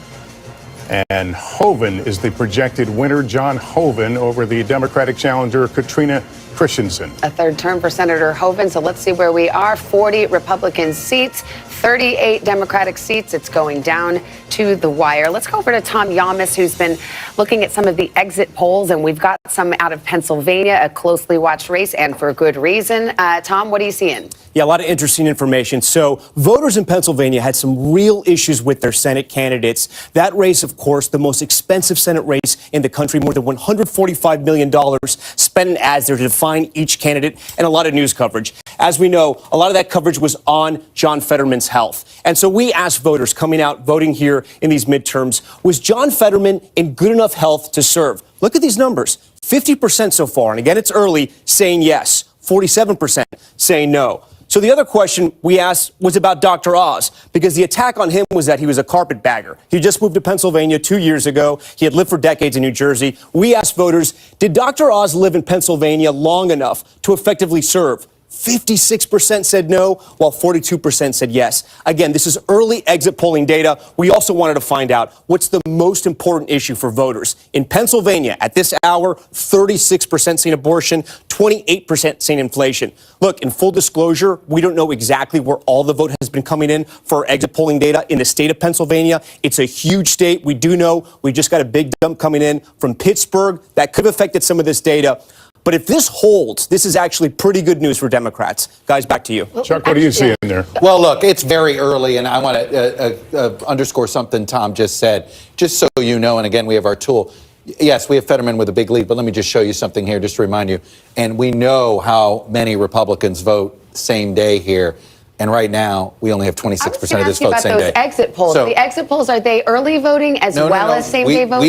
And Hoeven is the projected winner, John Hoeven, over the Democratic challenger, Katrina Christensen. A third term for Senator Hoeven. So let's see where we are. 40 Republican seats, 38 Democratic seats. It's going down to the wire. Let's go over to Tom Yamas, who's been looking at some of the exit polls, and we've got some out of Pennsylvania, a closely watched race, and for good reason. Tom, what are you seeing? Yeah, a lot of interesting information. So voters in Pennsylvania had some real issues with their Senate candidates. That race, of course, the most expensive Senate race in the country, more than $145 million spent in ads there to define each candidate, and a lot of news coverage. As we know, a lot of that coverage was on John Fetterman's health. And so we asked voters coming out, voting here in these midterms, was John Fetterman in good enough health to serve? Look at these numbers, 50% so far. And again, it's early, saying yes, 47% saying no. So the other question we asked was about Dr. Oz, because the attack on him was that he was a carpetbagger. He just moved to Pennsylvania 2 years ago. He had lived for decades in New Jersey. We asked voters, did Dr. Oz live in Pennsylvania long enough to effectively serve? 56% said no, while 42% said yes. Again, this is early exit polling data. We also wanted to find out what's the most important issue for voters. In Pennsylvania, at this hour, 36% saying abortion, 28% saying inflation. Look, in full disclosure, we don't know exactly where all the vote has been coming in for exit polling data in the state of Pennsylvania. It's a huge state. We do know we just got a big dump coming in from Pittsburgh that could have affected some of this data. But if this holds, this is actually pretty good news for Democrats. Guys, back to you. Chuck, what do you see in there? Well, look, it's very early, and I want to underscore something Tom just said, just so you know, and again, we have our tool. Yes, we have Fetterman with a big lead, but let me just show you something here, just to remind you. And we know how many Republicans vote same day here. And right now, we only have 26% of this vote same day. Exit polls. So, the exit polls, are they early voting as well as same day voting?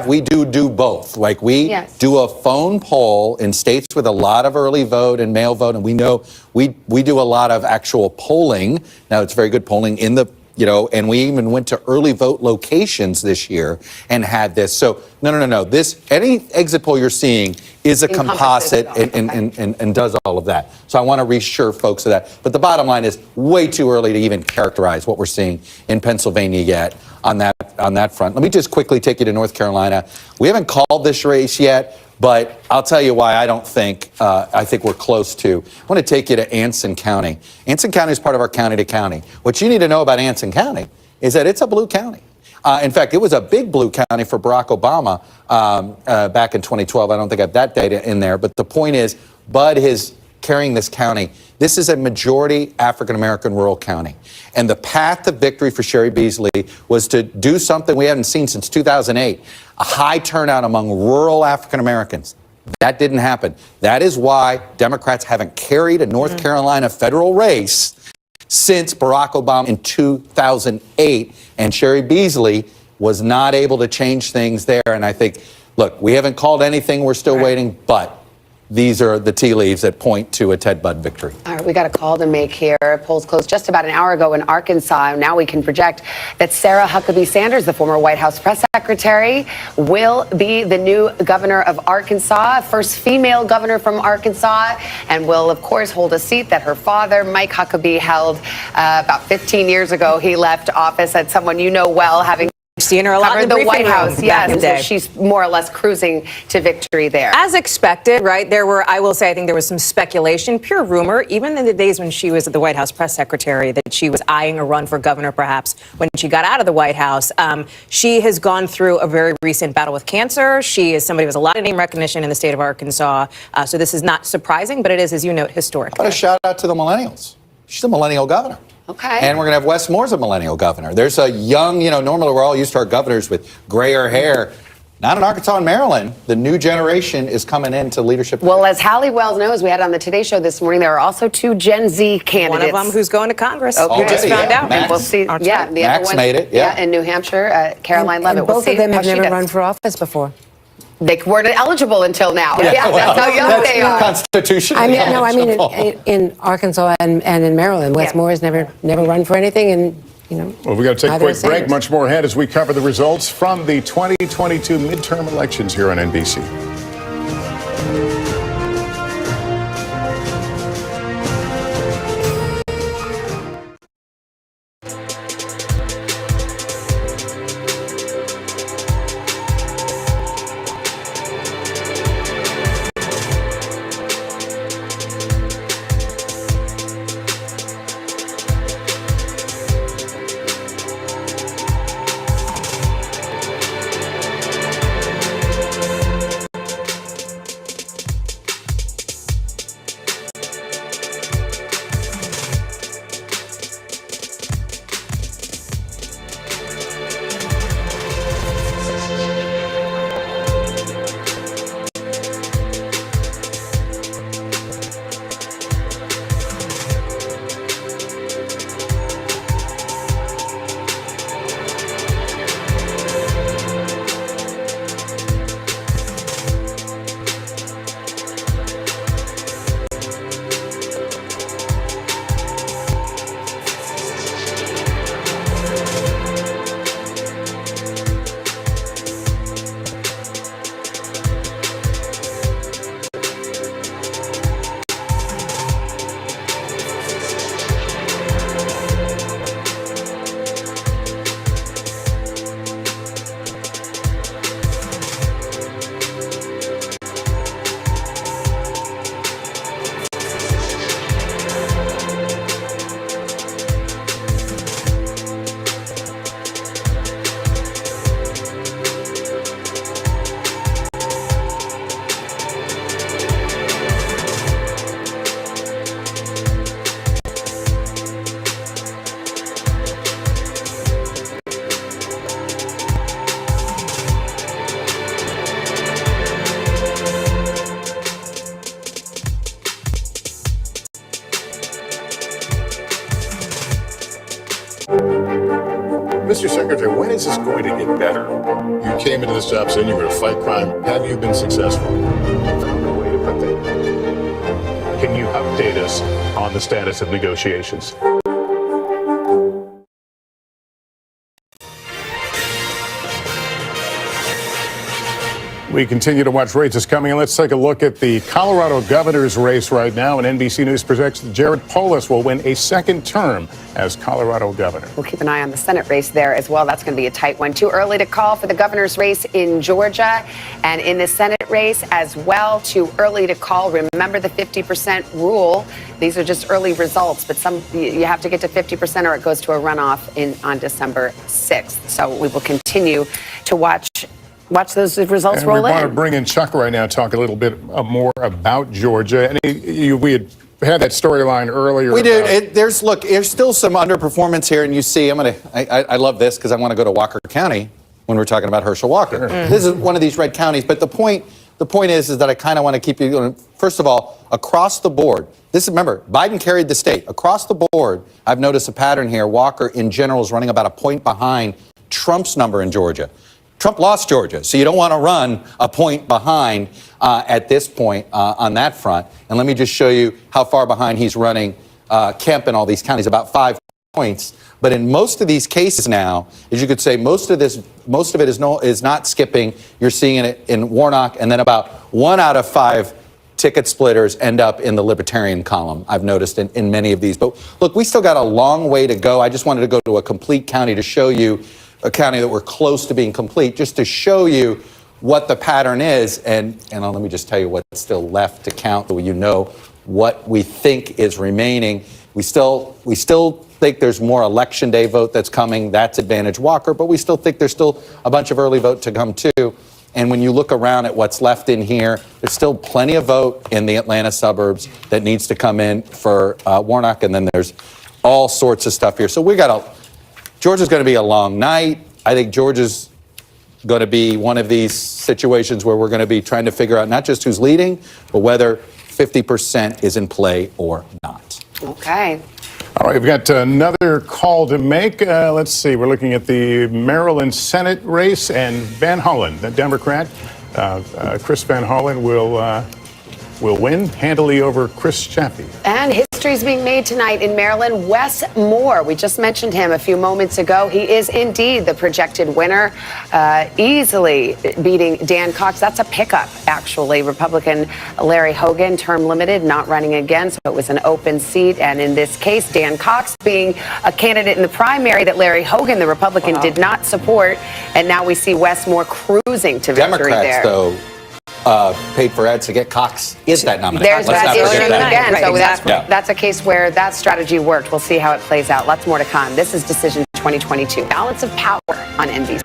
We do both. Like we do a phone poll in states with a lot of early vote and mail vote, and we know we do a lot of actual polling. Now it's very good polling in the, and we even went to early vote locations this year and had this. So no. This, any exit poll you're seeing is a composite and does all of that. So I want to reassure folks of that. But the bottom line is way too early to even characterize what we're seeing in Pennsylvania yet on that front. Let me just quickly take you to North Carolina. We haven't called this race yet, but I'll tell you why I think we're close to. I want to take you to Anson County. Anson County is part of our county to county. What you need to know about Anson County is that it's a blue county. In fact, it was a big blue county for Barack Obama back in 2012. I don't think I have that data in there. But the point is, Bud is carrying this county. This is a majority African-American rural county. And the path to victory for Sherry Beasley was to do something we haven't seen since 2008, a high turnout among rural African-Americans. That didn't happen. That is why Democrats haven't carried a North Carolina federal race since Barack Obama in 2008, and Sherry Beasley was not able to change things there. And I think, look, we haven't called anything. We're still waiting, but these are the tea leaves that point to a Ted Budd victory. All right, we got a call to make here. Polls closed just about an hour ago in Arkansas. Now we can project that Sarah Huckabee Sanders, the former White House press secretary, will be the new governor of Arkansas, first female governor from Arkansas, and will, of course, hold a seat that her father, Mike Huckabee, held about 15 years ago. He left office at someone you know well, having seen her a lot in the White House. Yes, So she's more or less cruising to victory there. As expected, right? There were, I will say, I think there was some speculation, pure rumor, even in the days when she was at the White House press secretary, that she was eyeing a run for governor, perhaps, when she got out of the White House. She has gone through a very recent battle with cancer. She is somebody who has a lot of name recognition in the state of Arkansas. So this is not surprising, but it is, as you note, historic. But a shout out to the millennials. She's a millennial governor. Okay. And we're going to have Wes Moore's a millennial governor. There's a young, normally we're all used to our governors with grayer hair. Not in Arkansas and Maryland. The new generation is coming into leadership. Well, as Hallie Wells knows, we had on the Today Show this morning, there are also two Gen Z candidates. One of them who's going to Congress. Okay. We just found out. And we'll see. Yeah, the Max other one, made it. Yeah, in New Hampshire, Caroline Levitt. And both of them have never run for office before. They weren't eligible until now. Yeah, That's how young they are. Constitutional. I mean, no, I mean in Arkansas and in Maryland, Wes Moore has never run for anything, and Well, we got to take a neither quick has break. Sanders. Much more ahead as we cover the results from the 2022 midterm elections here on NBC. Mr. Secretary, when is this going to get better? You came into this job saying you were going to fight crime. Have you been successful? Found a way to put that. Can you update us on the status of negotiations? We continue to watch races coming, and let's take a look at the Colorado governor's race right now. And NBC News projects that Jared Polis will win a second term as Colorado governor. We'll keep an eye on the Senate race there as well. That's going to be a tight one. Too early to call for the governor's race in Georgia, and in the Senate race as well. Too early to call. Remember the 50% rule. These are just early results, but you have to get to 50% or it goes to a runoff on December 6th. So we will continue to watch those results roll in. We want to bring in Chuck right now, talk a little bit more about Georgia. We had that storyline earlier. We do. There's still some underperformance here, and you see, I love this because I want to go to Walker County when we're talking about Herschel Walker. Sure. This is one of these red counties, but the point is that I kind of want to keep you going. First of all, across the board, remember, Biden carried the state. Across the board, I've noticed a pattern here. Walker, in general, is running about a point behind Trump's number in Georgia. Trump lost Georgia, so you don't want to run a point behind at this point on that front. And let me just show you how far behind he's running Kemp in all these counties, about 5 points. But in most of these cases now, as you could say, most of it is not skipping. You're seeing it in Warnock, and then about 1 out of 5 ticket splitters end up in the Libertarian column, I've noticed in many of these. But look, we still got a long way to go. I just wanted to go to a complete county to show you a county that we're close to being complete, just to show you what the pattern is. And let me just tell you what's still left to count, so you know what we think is remaining. We still think there's more election day vote that's coming. That's advantage Walker, but we still think there's still a bunch of early vote to come too. And when you look around at what's left in here, there's still plenty of vote in the Atlanta suburbs that needs to come in for Warnock, and then there's all sorts of stuff here. So Georgia's going to be a long night. I think Georgia's going to be one of these situations where we're going to be trying to figure out not just who's leading, but whether 50% is in play or not. Okay. All right, we've got another call to make. Let's see. We're looking at the Maryland Senate race, and Van Hollen, the Democrat, Chris Van Hollen will win handily over Chris Chaffee. And history is being made tonight in Maryland. Wes Moore, we just mentioned him a few moments ago. He is indeed the projected winner, easily beating Dan Cox. That's a pickup, actually. Republican Larry Hogan, term limited, not running again, so it was an open seat. And in this case, Dan Cox being a candidate in the primary that Larry Hogan, the Republican, did not support. And now we see Wes Moore cruising to victory there. Democrats, though, paid for ads to get Cox is that nomination. There's that issue again. Right, So exactly. that's a case where that strategy worked. We'll see how it plays out. Lots more to come. This is Decision 2022. Balance of Power on NBC.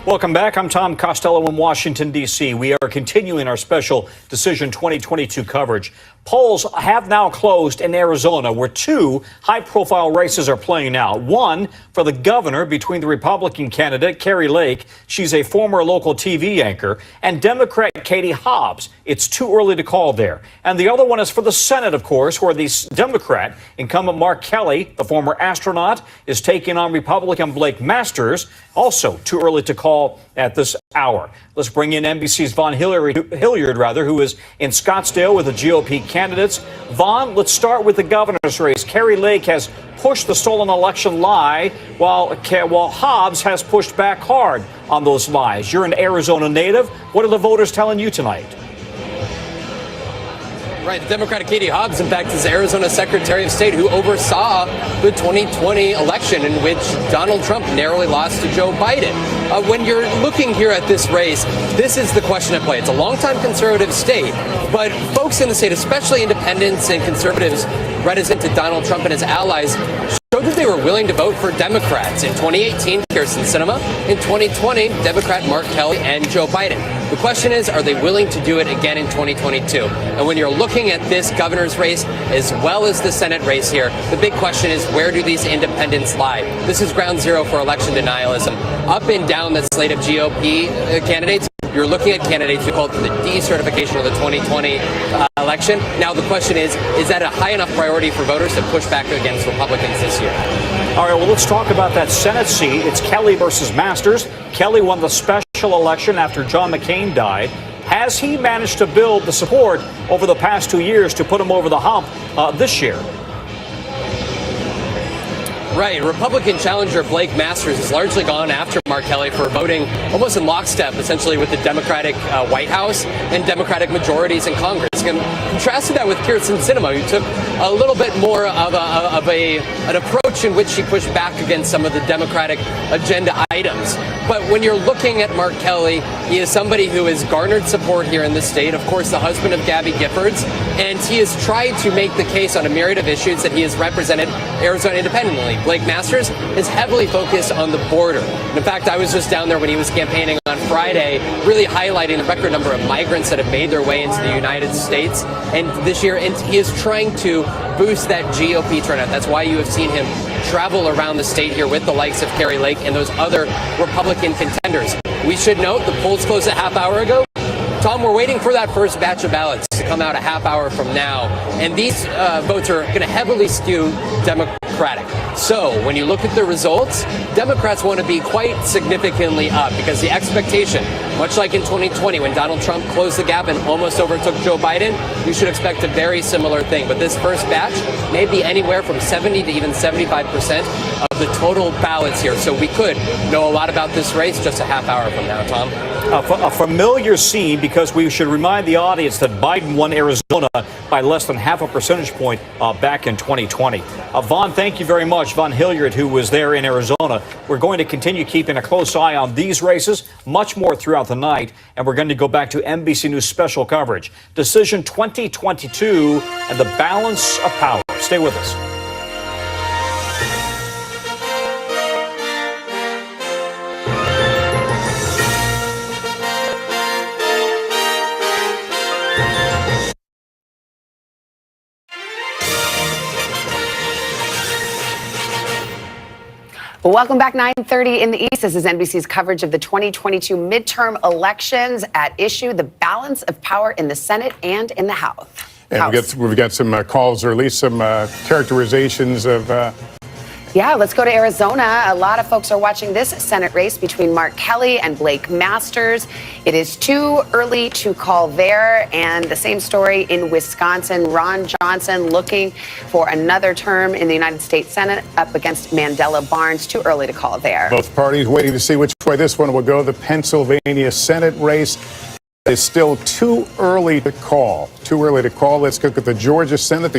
Welcome back. I'm Tom Costello in Washington, D.C. We are continuing our special Decision 2022 coverage. Polls have now closed in Arizona, where two high-profile races are playing out. One for the governor between the Republican candidate, Kari Lake, she's a former local TV anchor, and Democrat Katie Hobbs. It's too early to call there. And the other one is for the Senate, of course, where the Democrat incumbent Mark Kelly, the former astronaut, is taking on Republican Blake Masters. Also too early to call at this hour. Let's bring in NBC's Vaughn Hilliard, who is in Scottsdale with the GOP candidates. Vaughn, let's start with the governor's race. Kari Lake has pushed the stolen election lie, while Hobbs has pushed back hard on those lies. You're an Arizona native. What are the voters telling you tonight? Right, the Democratic Katie Hobbs, in fact, is Arizona Secretary of State who oversaw the 2020 election in which Donald Trump narrowly lost to Joe Biden. When you're looking here at this race, this is the question at play. It's a longtime conservative state, but folks in the state, especially independents and conservatives reticent to Donald Trump and his allies, showed that they were willing to vote for Democrats. In 2018, Kyrsten Sinema. In 2020, Democrat Mark Kelly and Joe Biden. The question is, are they willing to do it again in 2022? And when you're looking at this governor's race as well as the Senate race here, the big question is, where do these independents lie? This is ground zero for election denialism. Up and down the slate of GOP candidates, you're looking at candidates who called for the decertification of the 2020 election. Now, the question is that a high enough priority for voters to push back against Republicans this year? All right, well, let's talk about that Senate seat. It's Kelly versus Masters. Kelly won the special election after John McCain died. Has he managed to build the support over the past 2 years to put him over the hump this year? Right. Republican challenger Blake Masters has largely gone after Mark Kelly for voting almost in lockstep, essentially, with the Democratic White House and Democratic majorities in Congress. And contrasted that with Kyrsten Sinema, who took a little bit more of an approach in which she pushed back against some of the Democratic agenda items. But when you're looking at Mark Kelly, he is somebody who has garnered support here in the state. Of course, the husband of Gabby Giffords, and he has tried to make the case on a myriad of issues that he has represented Arizona independently. Blake Masters is heavily focused on the border. And in fact, I was just down there when he was campaigning on Friday, really highlighting the record number of migrants that have made their way into the United States. And this year, and he is trying to boost that GOP turnout. That's why you have seen him travel around the state here with the likes of Kari Lake and those other Republican contenders. We should note the polls closed a half hour ago. Tom, we're waiting for that first batch of ballots to come out a half hour from now. And these votes are going to heavily skew Democratic. So when you look at the results, Democrats want to be quite significantly up because the expectation, much like in 2020 when Donald Trump closed the gap and almost overtook Joe Biden, you should expect a very similar thing. But this first batch may be anywhere from 70 to even 75% of the total ballots here. So we could know a lot about this race just a half hour from now, Tom. A familiar scene, because we should remind the audience that Biden won Arizona by less than half a percentage point back in 2020. Vaughn, thank you very much. Vaughn Hilliard, who was there in Arizona. We're going to continue keeping a close eye on these races, much more throughout the night, and we're going to go back to NBC News special coverage. Decision 2022 and the balance of power. Stay with us. Welcome back, 9:30 in the East. This is NBC's coverage of the 2022 midterm elections. At issue, the balance of power in the Senate and in the House. And we've got some calls, or at least some characterizations of. Yeah, let's go to Arizona. A lot of folks are watching this Senate race between Mark Kelly and Blake Masters. It is too early to call there. And the same story in Wisconsin. Ron Johnson looking for another term in the United States Senate up against Mandela Barnes. Too early to call there. Both parties waiting to see which way this one will go. The Pennsylvania Senate race is still too early to call. Too early to call. Let's look at the Georgia Senate,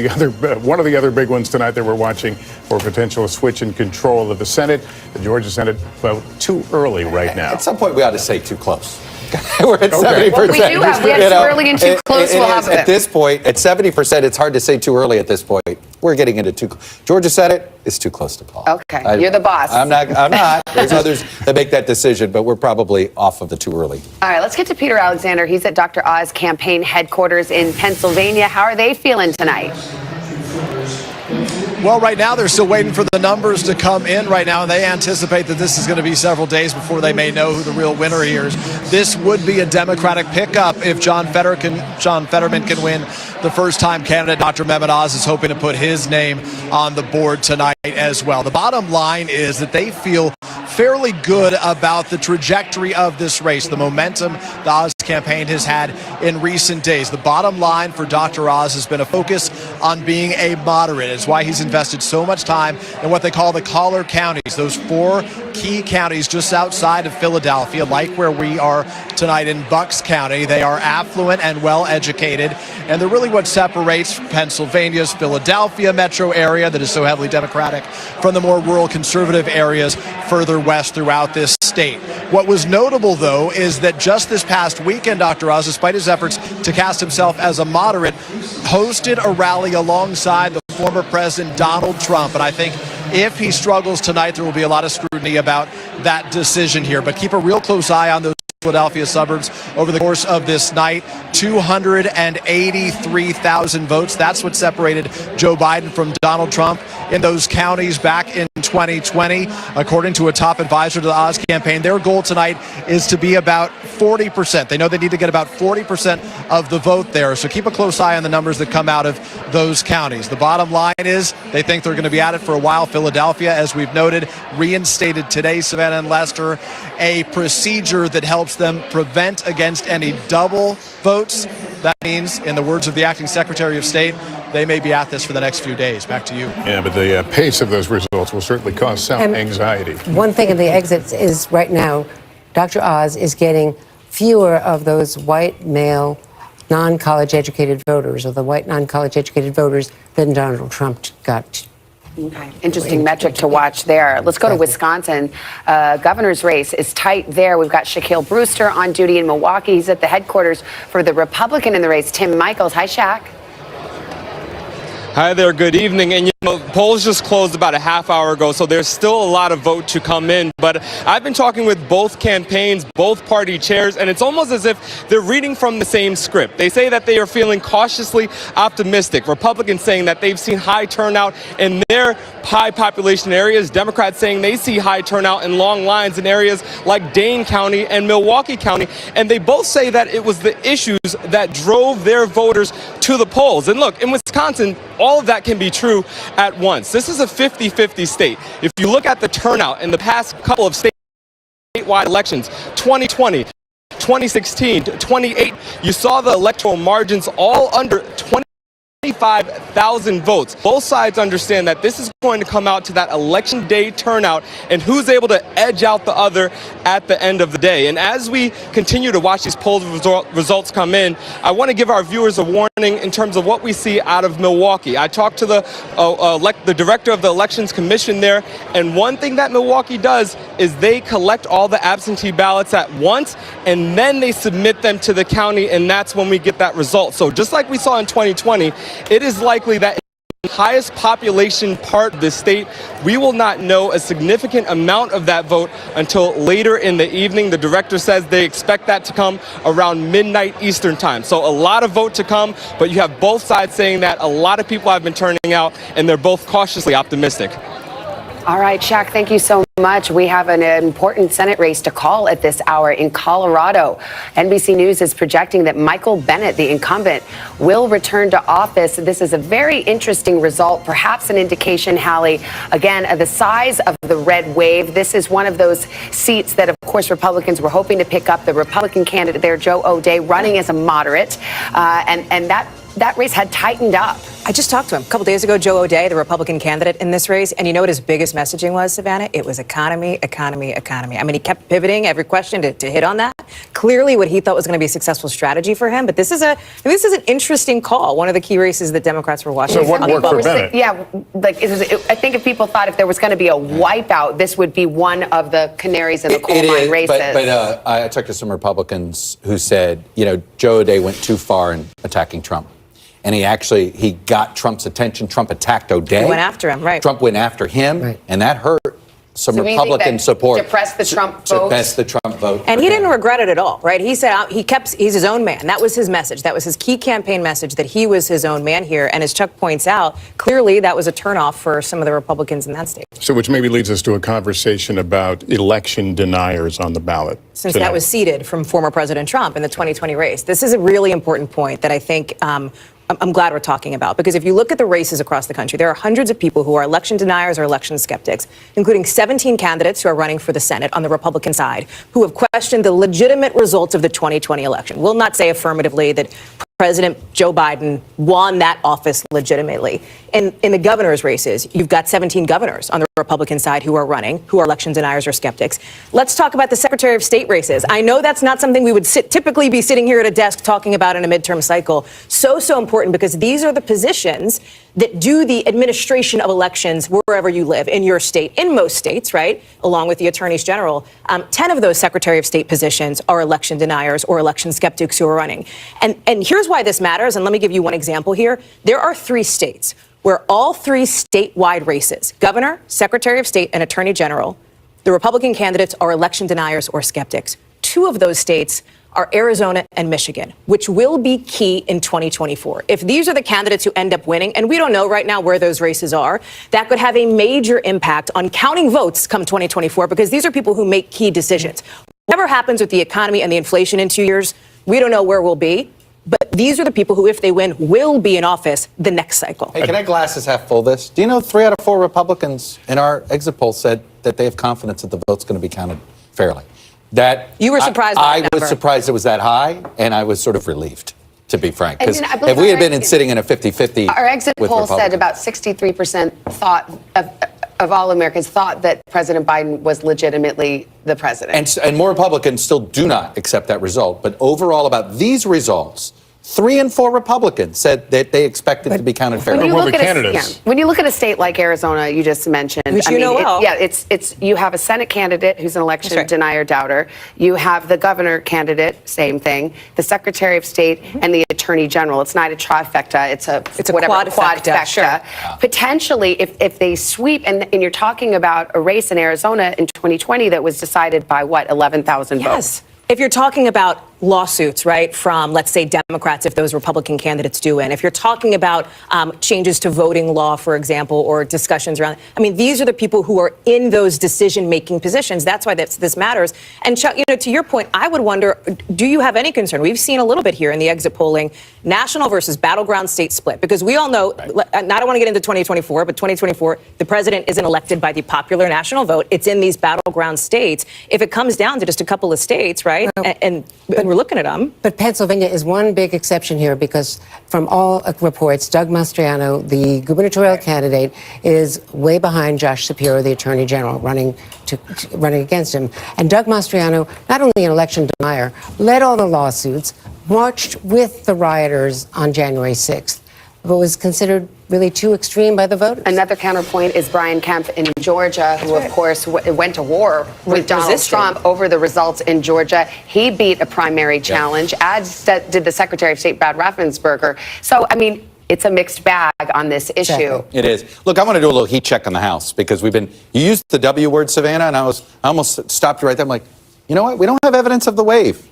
one of the other big ones tonight that we're watching for potential switch in control of the Senate. The Georgia Senate, well, too early right now. At some point, we ought to say too close. We're at 70%. Well, we do have. We have too early and too close. We'll have at this point, at 70%, it's hard to say too early at this point. We're getting into too. Georgia Senate is too close to call. Okay, you're the boss. I'm not. There's others that make that decision, but we're probably off of the too early. All right, let's get to Peter Alexander. He's at Dr. Oz campaign headquarters in Pennsylvania. How are they feeling tonight? Well, right now they're still waiting for the numbers to come in right now, and they anticipate that this is going to be several days before they may know who the real winner here is. This would be a Democratic pickup if John Fetterman can win. The first-time candidate, Dr. Mehmet Oz, is hoping to put his name on the board tonight as well. The bottom line is that they feel fairly good about the trajectory of this race, the momentum the Oz campaign has had in recent days. The bottom line for Dr. Oz has been a focus on being a moderate. It's why he's invested so much time in what they call the collar counties, those 4 key counties just outside of Philadelphia, like where we are tonight in Bucks County. They are affluent and well-educated, and they're really what separates Pennsylvania's Philadelphia metro area that is so heavily Democratic from the more rural conservative areas further west throughout this state. What was notable, though, is that just this past weekend, Dr. Oz, despite his efforts to cast himself as a moderate, hosted a rally alongside the former President Donald Trump. And I think if he struggles tonight, there will be a lot of scrutiny about that decision here. But keep a real close eye on those Philadelphia suburbs over the course of this night. 283,000 votes. That's what separated Joe Biden from Donald Trump in those counties back in 2020. According to a top advisor to the Oz campaign, their goal tonight is to be about 40%. They know they need to get about 40% of the vote there. So keep a close eye on the numbers that come out of those counties. The bottom line is they think they're going to be at it for a while. Philadelphia, as we've noted, reinstated today, Savannah and Lester, a procedure that helps them prevent against any double votes. That means, in the words of the acting Secretary of State, they may be at this for the next few days. Back to you. Yeah, but the pace of those results will certainly cause some anxiety. One thing in the exits is right now, Dr. Oz is getting fewer of those white male non-college educated voters, or the white non-college educated voters, than Donald Trump got. Okay. Interesting metric to watch there. Let's go to Wisconsin. Governor's race is tight there. We've got Shaquille Brewster on duty in Milwaukee. He's at the headquarters for the Republican in the race, Tim Michaels. Hi, Shaq. Hi there, good evening. And polls just closed about a half hour ago, so there's still a lot of vote to come in. But I've been talking with both campaigns, both party chairs, and it's almost as if they're reading from the same script. They say that they are feeling cautiously optimistic. Republicans saying that they've seen high turnout in their high population areas. Democrats saying they see high turnout and long lines in areas like Dane County and Milwaukee County. And they both say that it was the issues that drove their voters to the polls. And look, in Wisconsin, all of that can be true at once. This is a 50-50 state. If you look at the turnout in the past couple of statewide elections, 2020, 2016, 2018, you saw the electoral margins all under 25,000 votes. Both sides understand that this is going to come out to that election day turnout and who's able to edge out the other at the end of the day. And as we continue to watch these poll results come in, I want to give our viewers a warning in terms of what we see out of Milwaukee. I talked to the director of the Elections Commission there, and one thing that Milwaukee does is they collect all the absentee ballots at once, and then they submit them to the county, and that's when we get that result. So just like we saw in 2020, it is likely that in the highest population part of the state, we will not know a significant amount of that vote until later in the evening. The director says they expect that to come around midnight Eastern time. So a lot of vote to come, but you have both sides saying that a lot of people have been turning out, and they're both cautiously optimistic. All right, Shaq, thank you so much. We have an important Senate race to call at this hour in Colorado. NBC News is projecting that Michael Bennet, the incumbent, will return to office. This is a very interesting result, perhaps an indication, Hallie, again, of the size of the red wave. This is one of those seats that, of course, Republicans were hoping to pick up. The Republican candidate there, Joe O'Dea, running as a moderate, and that race had tightened up. I just talked to him a couple days ago, Joe O'Dea, the Republican candidate in this race. And you know what his biggest messaging was, Savannah? It was economy, economy, economy. I mean, he kept pivoting every question to hit on that. Clearly what he thought was going to be a successful strategy for him. But this is an interesting call. One of the key races that Democrats were watching. So what worked for Bennett? Yeah, I think if people thought if there was going to be a wipeout, this would be one of the canaries in the coal mine races. But I talked to some Republicans who said, Joe O'Dea went too far in attacking Trump. And he got Trump's attention. Trump attacked O'Dea. He went after him, right. Trump went after him, and that hurt some So Republican support. Depressed the Trump vote. Depressed the Trump vote. And he didn't regret it at all, right? He said he's his own man. That was his message. That was his key campaign message, that he was his own man here. And as Chuck points out, clearly that was a turnoff for some of the Republicans in that state. So which maybe leads us to a conversation about election deniers on the ballot. Since tonight. that was ceded from former President Trump in the 2020 race. This is a really important point that I think I'm glad we're talking about, because if you look at the races across the country, there are hundreds of people who are election deniers or election skeptics, including 17 candidates who are running for the Senate on the Republican side, who have questioned the legitimate results of the 2020 election. Will not say affirmatively that President Joe Biden won that office legitimately. In the governor's races, you've got 17 governors on the Republican side who are running, who are election deniers or skeptics. Let's talk about the Secretary of State races. I know that's not something we would typically be sitting here at a desk talking about in a midterm cycle. So important, because these are the positions that do the administration of elections wherever you live, in your state, in most states, right? Along with the attorneys general. 10 of those Secretary of State positions are election deniers or election skeptics who are running. And here's why this matters, and let me give you one example here. There are 3 states where all 3 statewide races, governor, Secretary of State, and attorney general, the Republican candidates are election deniers or skeptics. 2 of those states are Arizona and Michigan, which will be key in 2024. If these are the candidates who end up winning, and we don't know right now where those races are, that could have a major impact on counting votes come 2024, because these are people who make key decisions. Whatever happens with the economy and the inflation in 2 years, we don't know where we'll be. But these are the people who, if they win, will be in office the next cycle. Hey, can I glasses half full this? Do you know 3 out of 4 Republicans in our exit poll said that they have confidence that the vote's going to be counted fairly? That you were surprised by that number. I was surprised it was that high, and I was sort of relieved, to be frank. Because I believe if we had been sitting in a 50-50 our exit with poll said Republicans, about 63% thought of all Americans thought that President Biden was legitimately the president. and more Republicans still do not accept that result. But overall, about these results, 3 and 4 Republicans said that they expected to be counted fairly. When you look at a state like Arizona, you just mentioned, Which you know well. it's you have a Senate candidate who's an election denier doubter. You have the governor candidate, same thing. The Secretary of State and the Attorney General. It's not a trifecta. It's a quadfecta. Sure. Potentially, if they sweep, and you're talking about a race in Arizona in 2020 that was decided by 11,000 votes. If you're talking about lawsuits, right, from, let's say, Democrats, if those Republican candidates do win, if you're talking about changes to voting law, for example, or discussions around, I mean, these are the people who are in those decision-making positions. That's why this matters. And Chuck, to your point, I would wonder, do you have any concern? We've seen a little bit here in the exit polling, national versus battleground state split, because we all know, and I don't want to get into 2024, but 2024, the president isn't elected by the popular national vote. It's in these battleground states. If it comes down to just a couple of states, right, and we're looking at them. But Pennsylvania is one big exception here, because from all reports, Doug Mastriano, the gubernatorial candidate, is way behind Josh Shapiro, the attorney general, running against him. And Doug Mastriano, not only an election denier, led all the lawsuits, marched with the rioters on January 6th, but was considered really too extreme by the voters. Another counterpoint is Brian Kemp in Georgia, who, of course, went to war with Donald Trump over the results in Georgia. He beat a primary challenge, as did the Secretary of State, Brad Raffensperger. So, I mean, it's a mixed bag on this issue. It is. Look, I want to do a little heat check on the House, because you used the W word, Savannah, and I almost stopped you right there. I'm like, you know what? We don't have evidence of the wave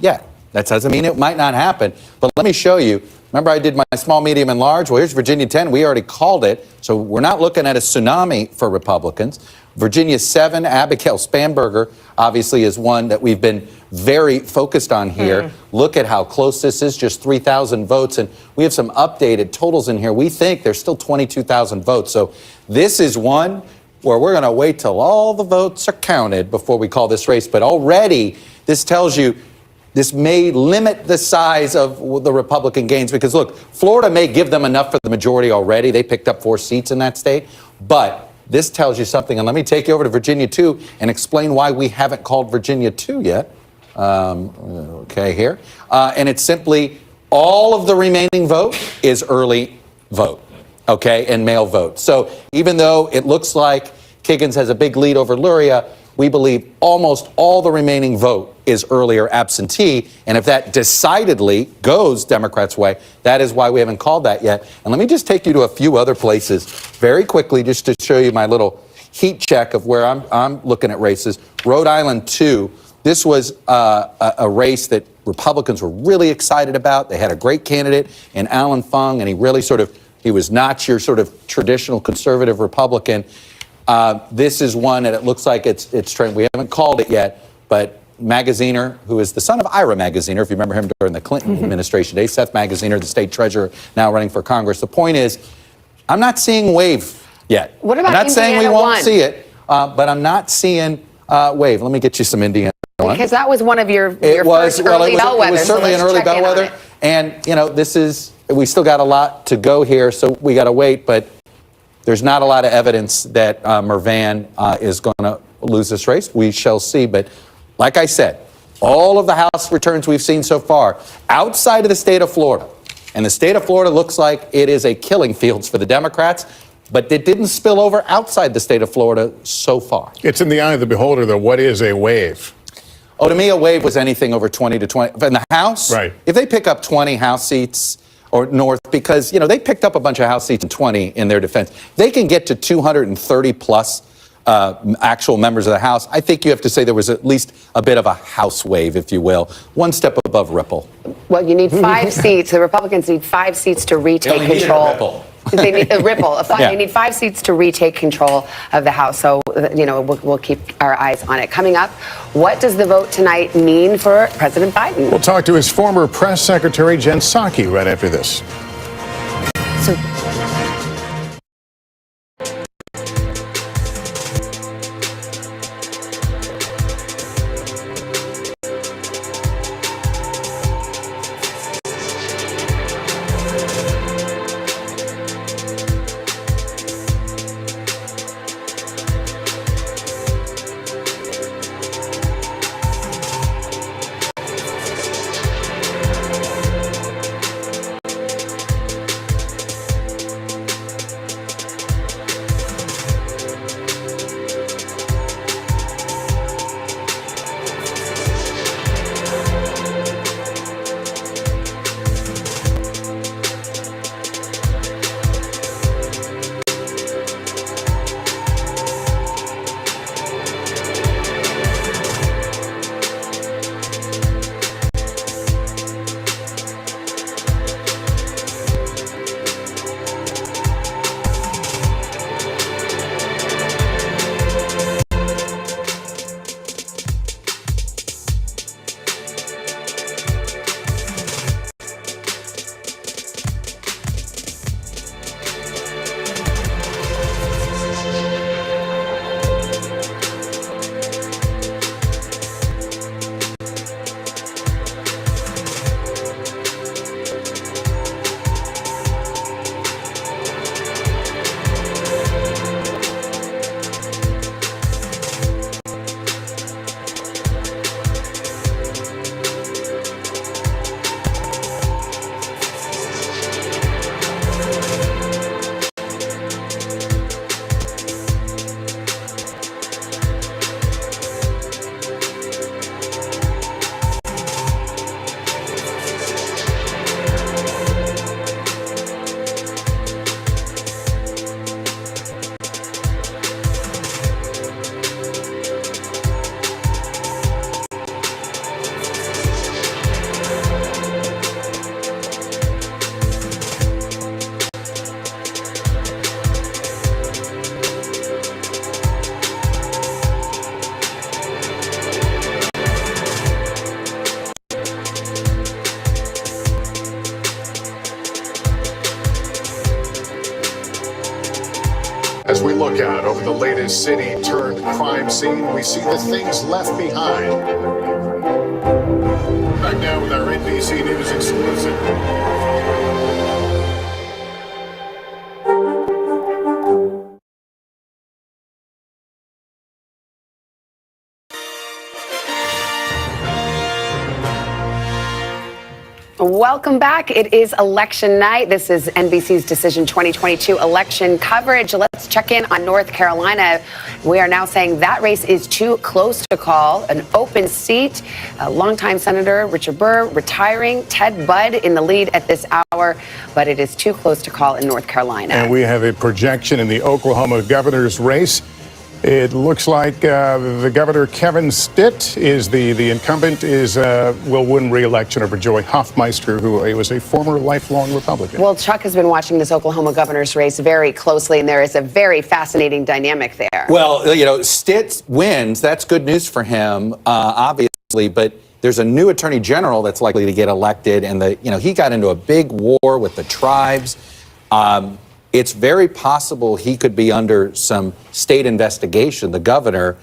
yet. That doesn't mean it might not happen. But let me show you. Remember, I did my small, medium, and large? Well, here's Virginia 10. We already called it, so we're not looking at a tsunami for Republicans. Virginia 7, Abigail Spanberger, obviously, is one that we've been very focused on here. Look at how close this is, just 3,000 votes. And we have some updated totals in here. We think there's still 22,000 votes. So this is one where we're going to wait till all the votes are counted before we call this race. But already, this tells you this may limit the size of the Republican gains because, look, Florida may give them enough for the majority already. They picked up 4 seats in that state. But this tells you something. And let me take you over to Virginia 2 and explain why we haven't called Virginia 2 yet. Okay, here. And it's simply all of the remaining vote is early vote, okay, and mail vote. So even though it looks like Kiggins has a big lead over Luria, we believe almost all the remaining vote is earlier absentee. And if that decidedly goes Democrats' way, that is why we haven't called that yet. And let me just take you to a few other places very quickly just to show you my little heat check of where I'm looking at races. Rhode Island 2, this was a race that Republicans were really excited about. They had a great candidate in Alan Fung, and he was not your sort of traditional conservative Republican. This is one that it looks like it's trending. We haven't called it yet, but Magaziner, who is the son of Ira Magaziner, if you remember him during the Clinton administration days, Seth Magaziner, the state treasurer, now running for Congress. The point is, I'm not seeing wave yet. What about I'm not saying we Indiana won't 1? see it, but I'm not seeing wave. Let me get you some Indiana 1. Because that was one of your It was first early bellwethers. It was certainly an early bellwether. And, we still got a lot to go here, so we got to wait. But there's not a lot of evidence that Mervan is going to lose this race. We shall see. But like I said, all of the House returns we've seen so far outside of the state of Florida, and the state of Florida looks like it is a killing fields for the Democrats, but it didn't spill over outside the state of Florida so far. It's in the eye of the beholder, though. What is a wave? Oh, to me, a wave was anything over 20 to 20. In the House, right. If they pick up 20 House seats or north, because, they picked up a bunch of House seats in 20 in their defense. They can get to 230 plus actual members of the House. I think you have to say there was at least a bit of a House wave, if you will, one step above Ripple. Well, you need 5 seats. The Republicans need 5 seats to retake control. They need a ripple. They need 5 seats to retake control of the House. So, we'll keep our eyes on it. Coming up, what does the vote tonight mean for President Biden? We'll talk to his former press secretary, Jen Psaki, right after this. we look out over the latest city turned crime scene, we see the things left behind. Back now with our NBC News exclusive. Welcome back. It is election night. This is NBC's Decision 2022 election coverage. Let's check in on North Carolina. We are now saying that race is too close to call. An open seat. Longtime Senator Richard Burr retiring. Ted Budd in the lead at this hour, but it is too close to call in North Carolina. And we have a projection in the Oklahoma governor's race. It looks like the governor, Kevin Stitt, is the incumbent, will win re-election over Joy Hoffmeister, who was a former lifelong Republican. Well, Chuck has been watching this Oklahoma governor's race very closely, and there is a very fascinating dynamic there. Well, you know, Stitt wins. That's good news for him, obviously, but there's a new attorney general that's likely to get elected, and he got into a big war with the tribes. It's very possible he could be under some state investigation, the governor,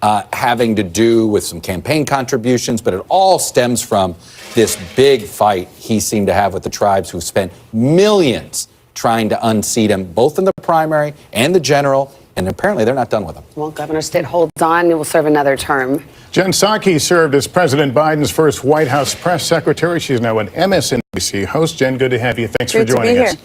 having to do with some campaign contributions, but it all stems from this big fight he seemed to have with the tribes, who spent millions trying to unseat him, both in the primary and the general, and apparently they're not done with him. Well, Governor Stitt holds on and will serve another term. Jen Psaki served as President Biden's first White House press secretary. She's now an MSNBC host. Jen, good to have you. Thanks for joining us.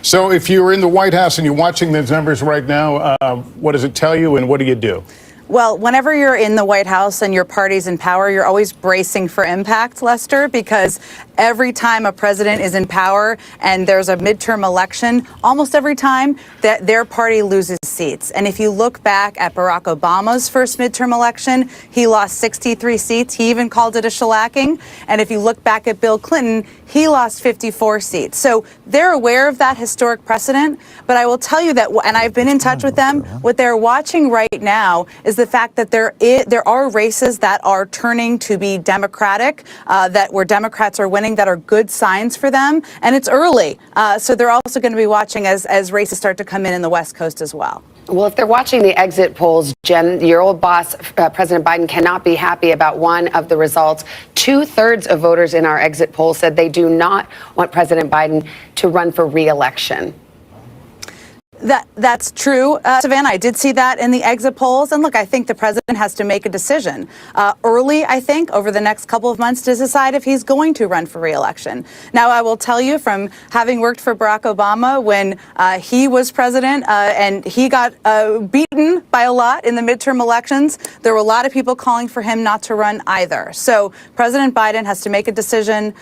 So if you're in the White House and you're watching those numbers right now, what does it tell you and what do you do? Well, whenever you're in the White House and your party's in power, you're always bracing for impact, Lester, because every time a president is in power and there's a midterm election, almost every time that their party loses seats. And if you look back at Barack Obama's first midterm election, he lost 63 seats. He even called it a shellacking. And if you look back at Bill Clinton, he lost 54 seats. So they're aware of that historic precedent. But I will tell you that, and I've been in touch with them, what they're watching right now is the fact that there are races that are turning to be Democratic, that where Democrats are winning, that are good signs for them. And it's early. So they're also going to be watching as races start to come in the West Coast as well. Well, if they're watching the exit polls, Jen, your old boss, President Biden, cannot be happy about one of the results. 2/3 of voters in our exit poll said they do not want President Biden to run for re-election. That's true, Savannah. I did see that in the exit polls. And look, I think the president has to make a decision early, I think, over the next couple of months to decide if he's going to run for re-election. Now, I will tell you from having worked for Barack Obama when he was president and he got beaten by a lot in the midterm elections, there were a lot of people calling for him not to run either. So President Biden has to make a decision.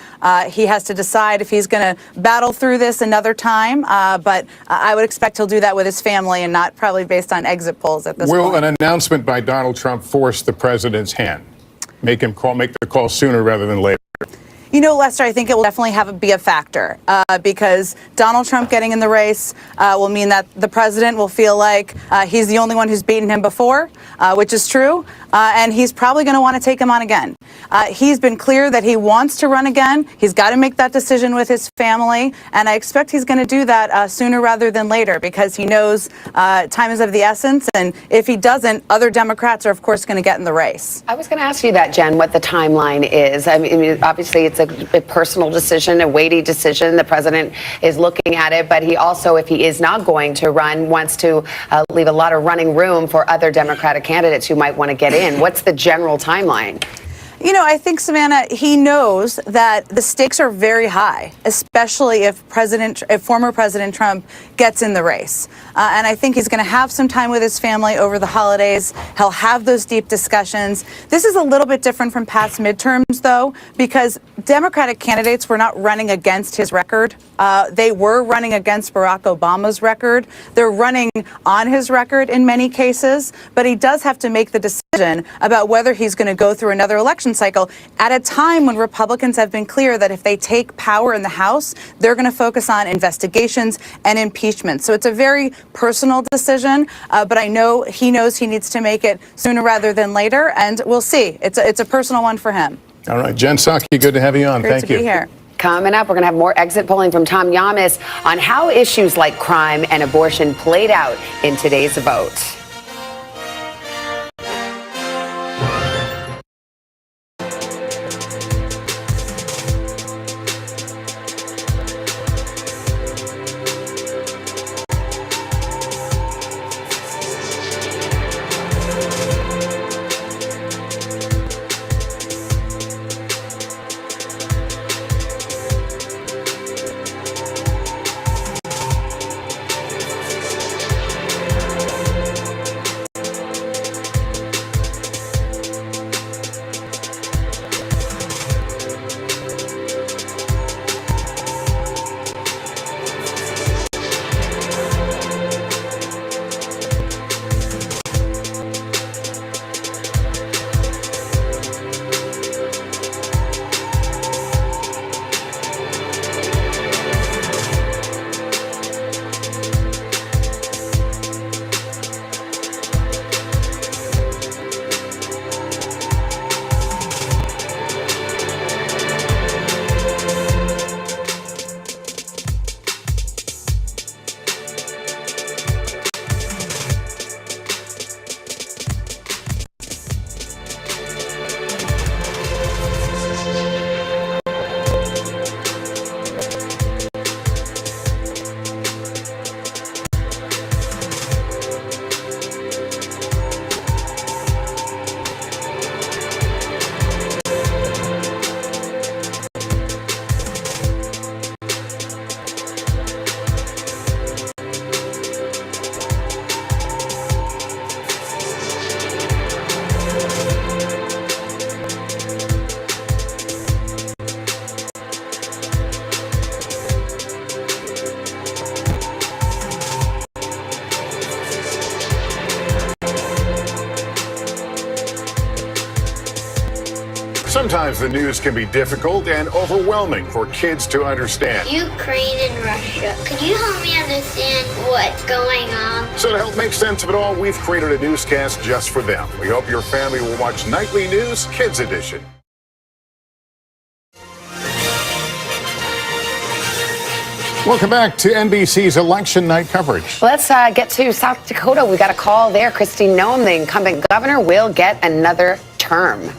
He has to decide if he's going to battle through this another time. But I would expect he'll do that with his family and not probably based on exit polls at this point. Will an announcement by Donald Trump force the president's hand? Make the call sooner rather than later? You know, Lester, I think it will definitely be a factor because Donald Trump getting in the race will mean that the president will feel like he's the only one who's beaten him before, which is true. And he's probably going to want to take him on again. He's been clear that he wants to run again. He's got to make that decision with his family. And I expect he's going to do that sooner rather than later because he knows time is of the essence. And if he doesn't, other Democrats are, of course, going to get in the race. I was going to ask you that, Jen, what the timeline is. I mean, obviously, it's a personal decision, a weighty decision. The president is looking at it. But he also, if he is not going to run, wants to leave a lot of running room for other Democratic candidates who might want to get in. What's the general timeline? You know, I think, Savannah, he knows that the stakes are very high, especially if former President Trump gets in the race. And I think he's going to have some time with his family over the holidays. He'll have those deep discussions. This is a little bit different from past midterms, though, because Democratic candidates were not running against his record. They were running against Barack Obama's record. They're running on his record in many cases, but he does have to make the decision about whether he's going to go through another election cycle at a time when Republicans have been clear that if they take power in the House, they're going to focus on investigations and impeachment. So it's a very personal decision, but I know he knows he needs to make it sooner rather than later, and we'll see. It's a personal one for him. All right, Jen Psaki, good to have you on. Great Thank to you. Be here. Coming up, we're going to have more exit polling from Tom Yamas on how issues like crime and abortion played out in today's vote. Sometimes the news can be difficult and overwhelming for kids to understand. Ukraine and Russia. Can you help me understand what's going on? So to help make sense of it all, we've created a newscast just for them. We hope your family will watch Nightly News Kids Edition. Welcome back to NBC's election night coverage. Let's get to South Dakota. We got a call there. Kristi Noem, the incumbent governor, will get another term.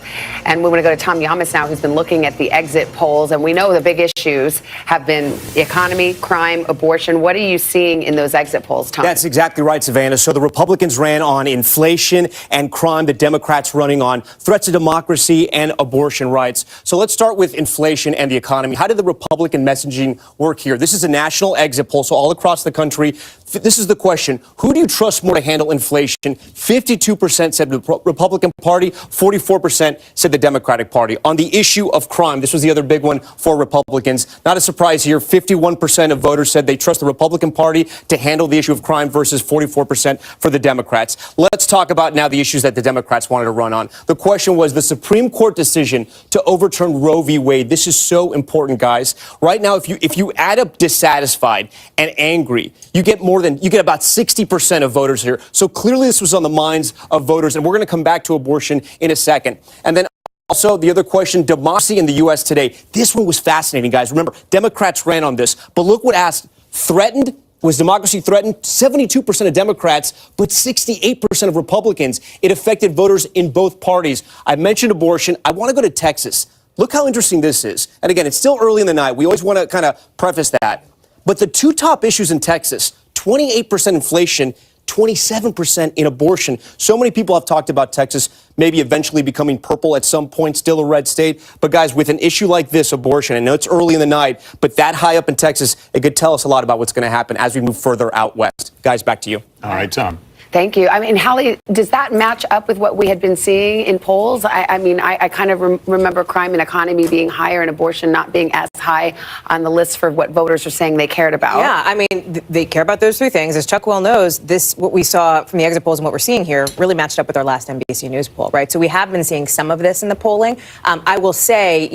And we want to go to Tom Yamas now, who's been looking at the exit polls. And we know the big issues have been the economy, crime, abortion. What are you seeing in those exit polls, Tom? That's exactly right, Savannah. So the Republicans ran on inflation and crime. The Democrats running on threats to democracy and abortion rights. So let's start with inflation and the economy. How did the Republican messaging work here? This is a national exit poll, so all across the country. This is the question. Who do you trust more to handle inflation? 52% said the Republican Party, 44% said the Democratic Party. On the issue of crime, this was the other big one for Republicans. Not a surprise here. 51% of voters said they trust the Republican Party to handle the issue of crime versus 44% for the Democrats. Let's talk about now the issues that the Democrats wanted to run on. The question was the Supreme Court decision to overturn Roe v. Wade. This is so important, guys. Right now, if you add up dissatisfied and angry, you get about 60% of voters here. So clearly this was on the minds of voters, and we're going to come back to abortion in a second. And then also, the other question, democracy in the U.S. today. This one was fascinating, guys. Remember, Democrats ran on this. But look what asked. Threatened? Was democracy threatened? 72% of Democrats, but 68% of Republicans. It affected voters in both parties. I mentioned abortion. I want to go to Texas. Look how interesting this is. And again, it's still early in the night. We always want to kind of preface that. But the two top issues in Texas, 28% inflation, 27% in abortion. So many people have talked about Texas maybe eventually becoming purple at some point, still a red state. But guys, with an issue like this, abortion, I know it's early in the night, but that high up in Texas, it could tell us a lot about what's going to happen as we move further out west. Guys, back to you. All right, Tom. Thank you. I mean, Hallie, does that match up with what we had been seeing in polls? I kind of remember crime and economy being higher and abortion not being as high on the list for what voters are saying they cared about. Yeah, I mean, they care about those three things. As Chuck well knows, what we saw from the exit polls and what we're seeing here really matched up with our last NBC News poll, right? So we have been seeing some of this in the polling. I will say,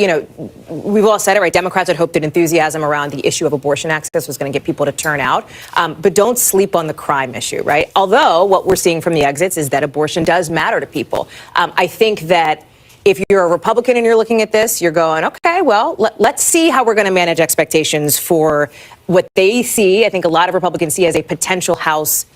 we've all said it, right? Democrats had hoped that enthusiasm around the issue of abortion access was going to get people to turn out. But don't sleep on the crime issue, right? Although what we're seeing from the exits is that abortion does matter to people. I think that If you're a Republican and you're looking at this, you're going, okay, well, let's see how we're going to manage expectations for what they see. I think a lot of Republicans see as a potential House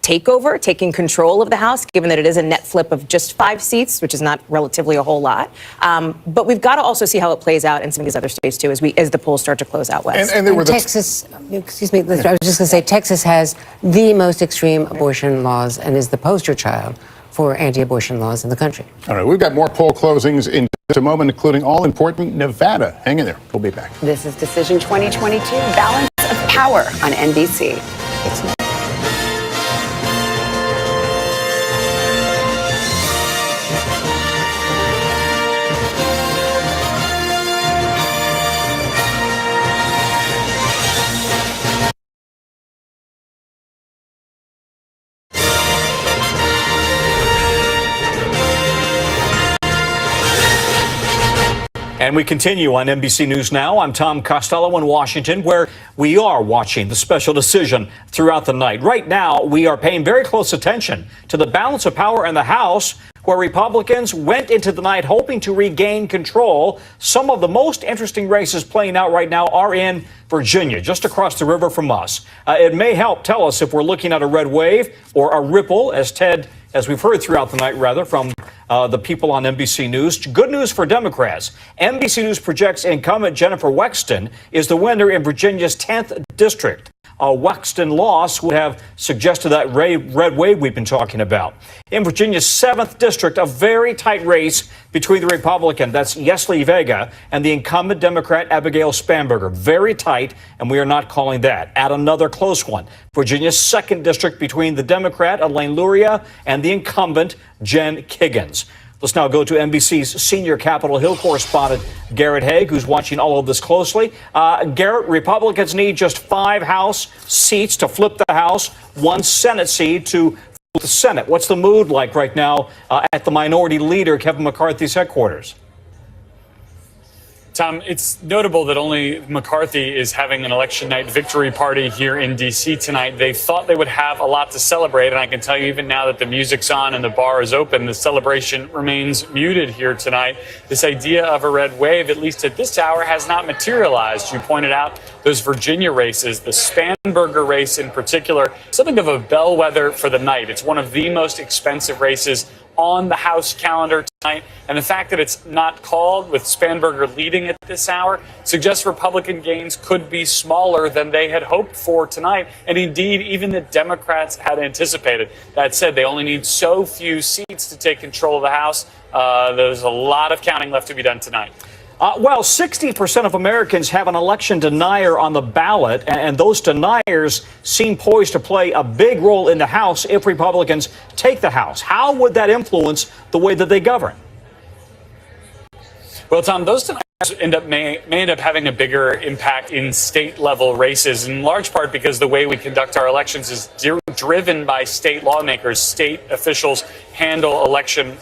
takeover, taking control of the House, given that it is a net flip of just 5 seats, which is not relatively a whole lot. But we've got to also see how it plays out in some of these other states, too, as the polls start to close out west. And Texas, excuse me, I was just going to say, Texas has the most extreme abortion laws and is the poster child for anti-abortion laws in the country. All right, we've got more poll closings in just a moment, including all-important Nevada. Hang in there. We'll be back. This is Decision 2022, Balance of Power on NBC. It's next. And we continue on NBC News Now. I'm Tom Costello in Washington, where we are watching the special decision throughout the night. Right now, we are paying very close attention to the balance of power in the House, where Republicans went into the night hoping to regain control. Some of the most interesting races playing out right now are in Virginia, just across the river from us. It may help tell us if we're looking at a red wave or a ripple, as we've heard throughout the night, from the people on NBC News. Good news for Democrats. NBC News projects incumbent Jennifer Wexton is the winner in Virginia's 10th district. A Wexton loss would have suggested that red wave we've been talking about. In Virginia's 7th district, a very tight race between the Republican, that's Yesli Vega, and the incumbent Democrat Abigail Spanberger. Very tight, and we are not calling that. Add another close one. Virginia's 2nd district between the Democrat Elaine Luria and the incumbent Jen Kiggins. Let's now go to NBC's senior Capitol Hill correspondent, Garrett Haig, who's watching all of this closely. Garrett, Republicans need just 5 House seats to flip the House, 1 Senate seat to flip the Senate. What's the mood like right now at the minority leader, Kevin McCarthy's headquarters? Tom, it's notable that only McCarthy is having an election night victory party here in D.C. tonight. They thought they would have a lot to celebrate, and I can tell you even now that the music's on and the bar is open, the celebration remains muted here tonight. This idea of a red wave, at least at this hour, has not materialized. You pointed out those Virginia races, the Spanberger race in particular, something of a bellwether for the night. It's one of the most expensive races on the House calendar tonight, and the fact that it's not called, with Spanberger leading at this hour, suggests Republican gains could be smaller than they had hoped for tonight, and indeed even the Democrats had anticipated. That said, they only need so few seats to take control of the House. There's a lot of counting left to be done tonight. Well, 60% of Americans have an election denier on the ballot, and those deniers seem poised to play a big role in the House if Republicans take the House. How would that influence the way that they govern? Well, Tom, those deniers may end up having a bigger impact in state-level races, in large part because the way we conduct our elections is driven by state lawmakers. State officials handle election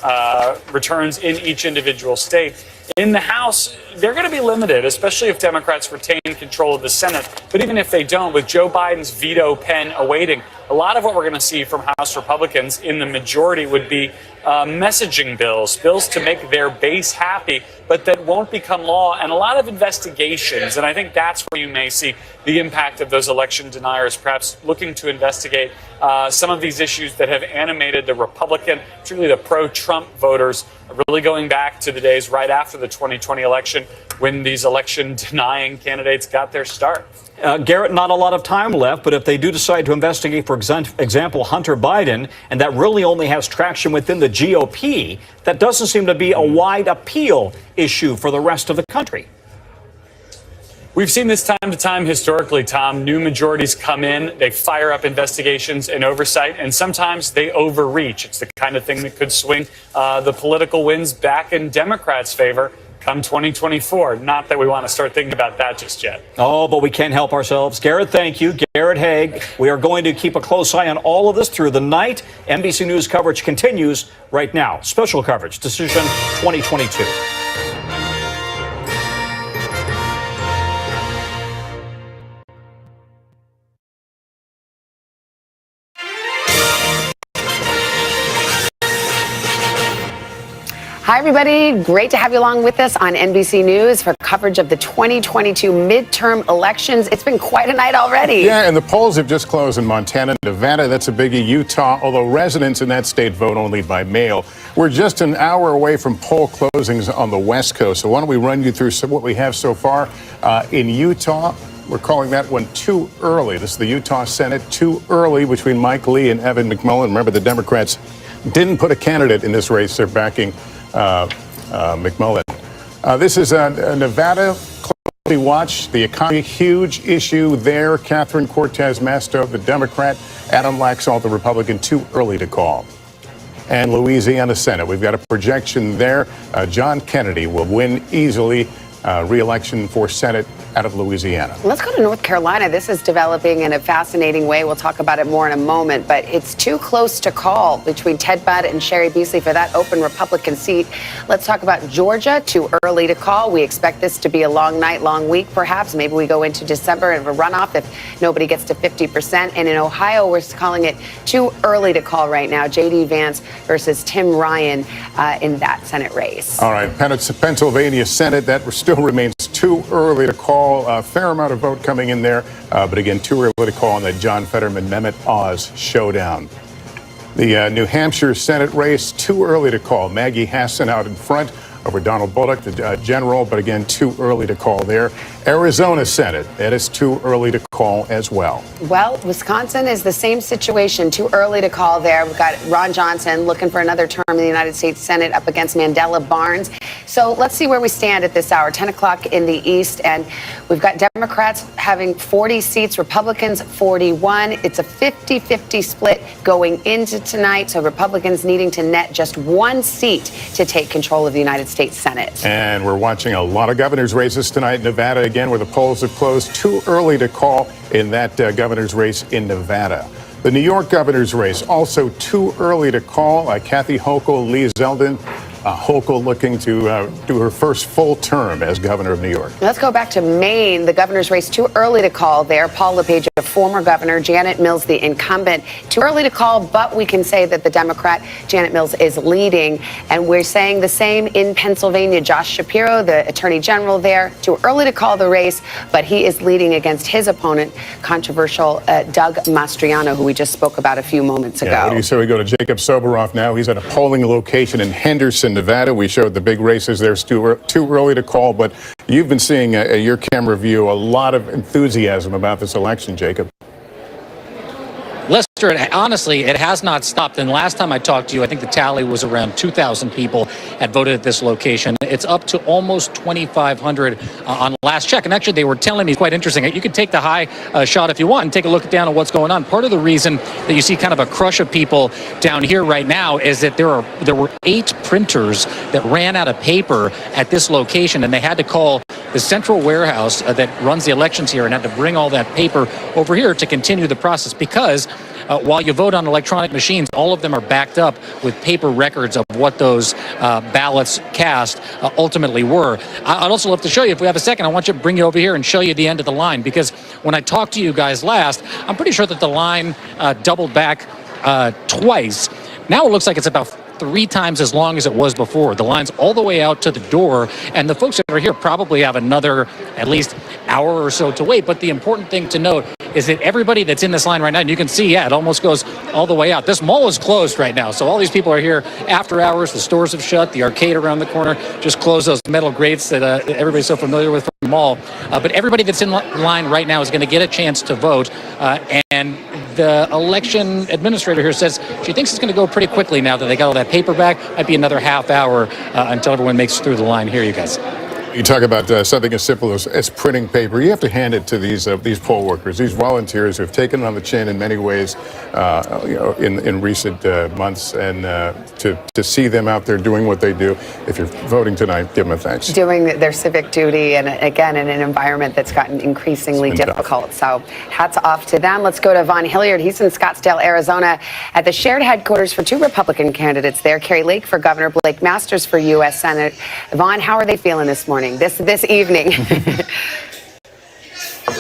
returns in each individual state. In the House, they're going to be limited, especially if Democrats retain control of the Senate. But even if they don't, with Joe Biden's veto pen awaiting, a lot of what we're going to see from House Republicans in the majority would be messaging bills to make their base happy, but that won't become law, and a lot of investigations. And I think that's where you may see the impact of those election deniers, perhaps looking to investigate some of these issues that have animated the Republican, particularly the pro-Trump voters, really going back to the days right after the 2020 election when these election-denying candidates got their start. Garrett, not a lot of time left, but if they do decide to investigate, for example, Hunter Biden, and that really only has traction within the GOP, that doesn't seem to be a wide appeal issue for the rest of the country. We've seen this time to time historically, Tom. New majorities come in, they fire up investigations and oversight, and sometimes they overreach. It's the kind of thing that could swing the political winds back in Democrats' favor come 2024. Not that we want to start thinking about that just yet. Oh, but we can't help ourselves. Garrett, thank you. Garrett Haig. We are going to keep a close eye on all of this through the night. NBC News coverage continues right now. Special coverage, Decision 2022. Hi, everybody. Great to have you along with us on NBC News for coverage of the 2022 midterm elections. It's been quite a night already. Yeah, and the polls have just closed in Montana, Nevada. That's a biggie. Utah, although residents in that state vote only by mail. We're just an hour away from poll closings on the West Coast. So why don't we run you through what we have so far in Utah. We're calling that one too early. This is the Utah Senate, too early between Mike Lee and Evan McMullen. Remember, the Democrats didn't put a candidate in this race. They're backing McMullen. This is Nevada. Closely watch the economy. Huge issue there. Catherine Cortez Masto, the Democrat. Adam Laxalt, the Republican. Too early to call. And Louisiana Senate. We've got a projection there. John Kennedy will win easily. Re-election for Senate out of Louisiana. Let's go to North Carolina. This is developing in a fascinating way. We'll talk about it more in a moment, but it's too close to call between Ted Budd and Sherry Beasley for that open Republican seat. Let's talk about Georgia. Too early to call. We expect this to be a long night, long week, perhaps. Maybe we go into December of a runoff if nobody gets to 50%. And in Ohio, we're calling it too early to call right now. J.D. Vance versus Tim Ryan in that Senate race. All right, Pennsylvania Senate, that still remains too early to call. A fair amount of vote coming in there, but again, too early to call on the John Fetterman Mehmet Oz showdown. The New Hampshire Senate race, too early to call. Maggie Hassan out in front over Donald Bullock, the general, but again, too early to call there. Arizona Senate, that is too early to call as well. Well, Wisconsin is the same situation. Too early to call there. We've got Ron Johnson looking for another term in the United States Senate up against Mandela Barnes. So let's see where we stand at this hour, 10 o'clock in the East. And we've got Democrats having 40 seats, Republicans 41. It's a 50-50 split going into tonight. So Republicans needing to net just one seat to take control of the United States Senate. And we're watching a lot of governor's races tonight. Nevada, again, where the polls have closed. Too early to call in that governor's race in Nevada. The New York governor's race, also too early to call. Kathy Hochul, Lee Zeldin. Hochul looking to do her first full term as governor of New York. Let's go back to Maine. The governor's race, too early to call there. Paul LePage, a former governor. Janet Mills, the incumbent. Too early to call, but we can say that the Democrat, Janet Mills, is leading. And we're saying the same in Pennsylvania. Josh Shapiro, the attorney general there. Too early to call the race, but he is leading against his opponent, controversial Doug Mastriano, who we just spoke about a few moments ago. What do you say we go to Jacob Soboroff now? He's at a polling location in Henderson, Nevada. We showed the big races there. It's too early to call, but you've been seeing your camera view a lot of enthusiasm about this election, Jacob. Lester, honestly, it has not stopped. And last time I talked to you, I think the tally was around 2,000 people had voted at this location. It's up to almost 2,500 on last check. And actually, they were telling me, it's quite interesting. You can take the high shot if you want and take a look down at what's going on. Part of the reason that you see kind of a crush of people down here right now is that there were 8 printers that ran out of paper at this location, and they had to call the central warehouse that runs the elections here and had to bring all that paper over here to continue the process because while you vote on electronic machines, all of them are backed up with paper records of what those ballots cast ultimately were. I'd also love to show you, if we have a second, I want you to bring you over here and show you the end of the line, because when I talked to you guys last, I'm pretty sure that the line doubled back twice. Now it looks like it's about 3 times as long as it was before. The line's all the way out to the door, and the folks that are here probably have another at least hour or so to wait. But the important thing to note is that everybody that's in this line right now, and you can see, it almost goes all the way out. This mall is closed right now, so all these people are here after hours. The stores have shut. The arcade around the corner just closed those metal grates that everybody's so familiar with from the mall. But everybody that's in line right now is going to get a chance to vote, and the election administrator here says she thinks it's going to go pretty quickly now that they got all that paper back. Might be another half hour until everyone makes it through the line here, you guys. You talk about something as simple as printing paper. You have to hand it to these poll workers, these volunteers who have taken it on the chin in many ways, in recent months, and to see them out there doing what they do. If you're voting tonight, give them a thanks. Doing their civic duty, and again, in an environment that's gotten increasingly difficult. So hats off to them. Let's go to Vaughn Hilliard. He's in Scottsdale, Arizona, at the shared headquarters for 2 Republican candidates there. Carrie Lake for governor, Blake Masters for U.S. Senate. Vaughn, how are they feeling this morning? This evening.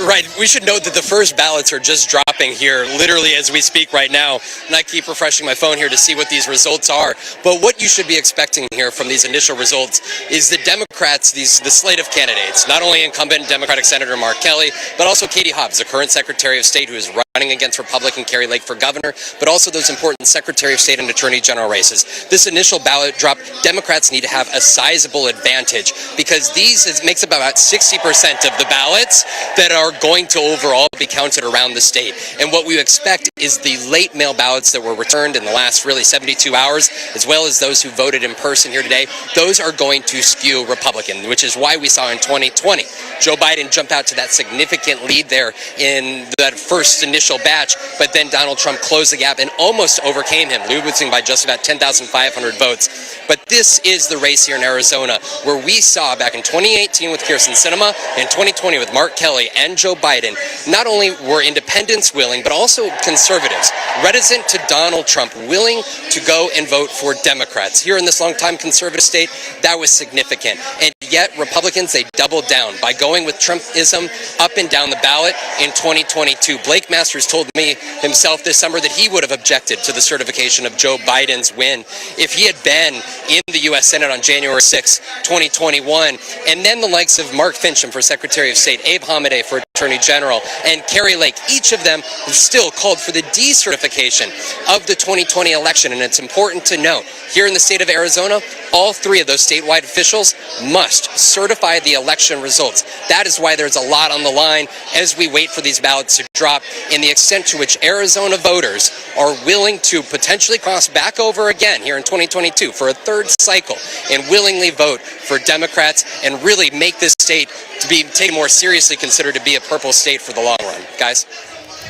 Right. We should note that the first ballots are just dropping dropping here literally as we speak right now, and I keep refreshing my phone here to see what these results are. But what you should be expecting here from these initial results is the Democrats, the slate of candidates, not only incumbent Democratic Senator Mark Kelly, but also Katie Hobbs, the current Secretary of State who is running against Republican Carrie Lake for governor, but also those important Secretary of State and Attorney General races. This initial ballot drop, Democrats need to have a sizable advantage because it makes up about 60% of the ballots that are going to overall be counted around the state. And what we expect is the late mail ballots that were returned in the last really 72 hours, as well as those who voted in person here today, those are going to skew Republican, which is why we saw in 2020 Joe Biden jump out to that significant lead there in that first initial batch, but then Donald Trump closed the gap and almost overcame him, losing by just about 10,500 votes. But this is the race here in Arizona, where we saw back in 2018 with Kirsten Sinema and 2020 with Mark Kelly and Joe Biden, not only were independents willing, but also conservatives, reticent to Donald Trump, willing to go and vote for Democrats. Here in this longtime conservative state, that was significant. And yet Republicans, they doubled down by going with Trumpism up and down the ballot in 2022. Blake Masters told me himself this summer that he would have objected to the certification of Joe Biden's win if he had been in the U.S. Senate on January 6, 2021. And then the likes of Mark Finchem for Secretary of State, Abe Hamadeh for Attorney General, and Carrie Lake, each of them still called for the decertification of the 2020 election. And it's important to note, here in the state of Arizona, all three of those statewide officials must certify the election results. That is why there's a lot on the line as we wait for these ballots to drop, and the extent to which Arizona voters are willing to potentially cross back over again here in 2022 for a third cycle and willingly vote for Democrats and really make this state to be taken more seriously, considered to be a purple state for the long run. Guys?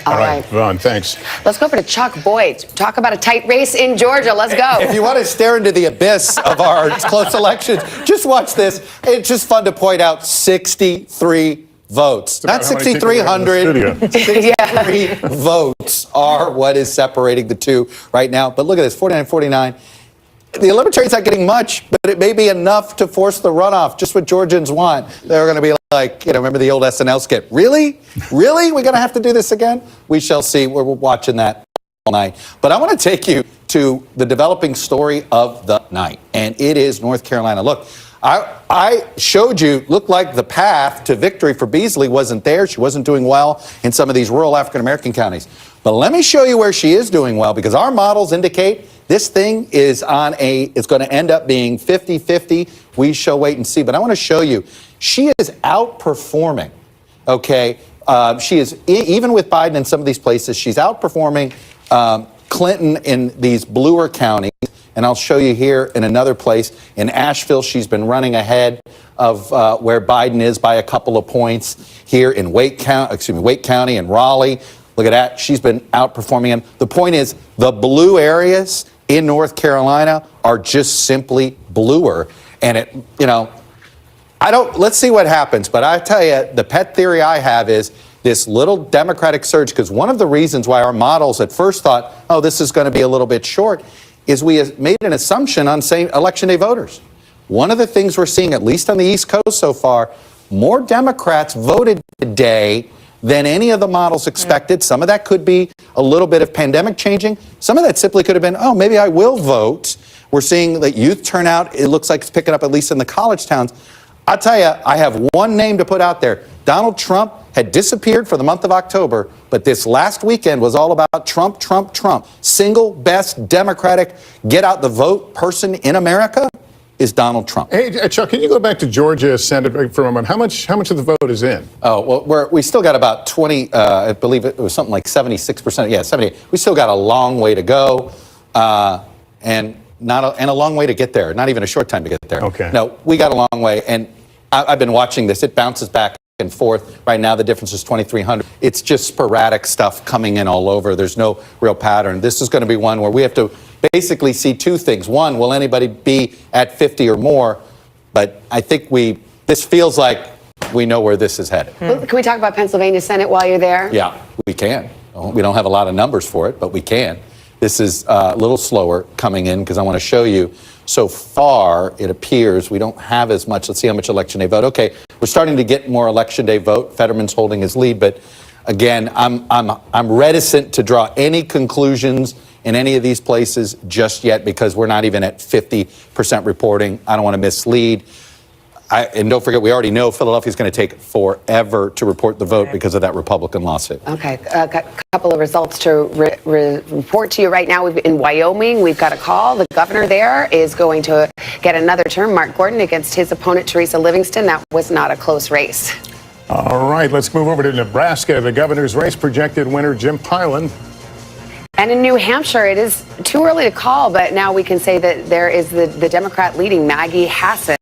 All right, Vaughn, thanks. Let's go over to Chuck Boyd. Talk about a tight race in Georgia. Let's go. If you want to stare into the abyss of our close elections, just watch this. It's just fun to point out 63 votes. Not 6,300. 63 votes are what is separating the two right now. But look at this, 49-49. The Libertarians not getting much, but it may be enough to force the runoff, just what Georgians want. They're going to be like, remember the old SNL skit? Really? Really? We're going to have to do this again? We shall see. We're watching that all night. But I want to take you to the developing story of the night, and it is North Carolina. Look, I showed you, looked like the path to victory for Beasley wasn't there. She wasn't doing well in some of these rural African-American counties. But let me show you where she is doing well, because our models indicate this thing is it's going to end up being 50-50. We shall wait and see. But I want to show you, she is outperforming, okay? She is, even with Biden in some of these places, she's outperforming Clinton in these bluer counties. And I'll show you here in another place. In Asheville, she's been running ahead of where Biden is by a couple of points. Here in Wake County and Raleigh, look at that. She's been outperforming him. The point is, the blue areas in North Carolina are just simply bluer. And let's see what happens. But I tell you, the pet theory I have is this little Democratic surge, because one of the reasons why our models at first thought, oh, this is going to be a little bit short, is we made an assumption on, say, Election Day voters. One of the things we're seeing, at least on the East Coast so far, more Democrats voted today than any of the models expected. Some of that could be a little bit of pandemic changing. Some of that simply could have been, oh, maybe I will vote. We're seeing that youth turnout, it looks like it's picking up, at least in the college towns. I'll tell you, I have one name to put out there. Donald Trump had disappeared for the month of October, but this last weekend was all about Trump, Trump, Trump. Single best Democratic get out the vote person in America is Donald Trump. Hey, Chuck, can you go back to Georgia Senate for a moment? How much of the vote is in? Oh, well, we still got about 20, I believe it was something like 76%. Yeah, 70. We still got a long way to go, and a long way to get there. Not even a short time to get there. Okay. No, we got a long way, and I've been watching this. It bounces back and forth. Right now, the difference is 2,300. It's just sporadic stuff coming in all over. There's no real pattern. This is going to be one where we have to basically see two things. One, will anybody be at 50 or more? But I think this feels like we know where this is headed. Can we talk about Pennsylvania Senate while you're there? Yeah, we can. We don't have a lot of numbers for it, but we can. This is a little slower coming in because I want to show you. So far, it appears we don't have as much. Let's see how much Election Day vote. Okay, we're starting to get more Election Day vote. Fetterman's holding his lead, but Again, I'm reticent to draw any conclusions in any of these places just yet because we're not even at 50% reporting. I don't want to mislead. And don't forget, we already know Philadelphia is going to take forever to report the vote because of that Republican lawsuit. Okay, a couple of results to report to you right now. In Wyoming, we've got a call. The governor there is going to get another term, Mark Gordon, against his opponent, Teresa Livingston. That was not a close race. All right, let's move over to Nebraska. The governor's race projected winner, Jim Pilon. And in New Hampshire, it is too early to call, but now we can say that there is the Democrat leading, Maggie Hassan.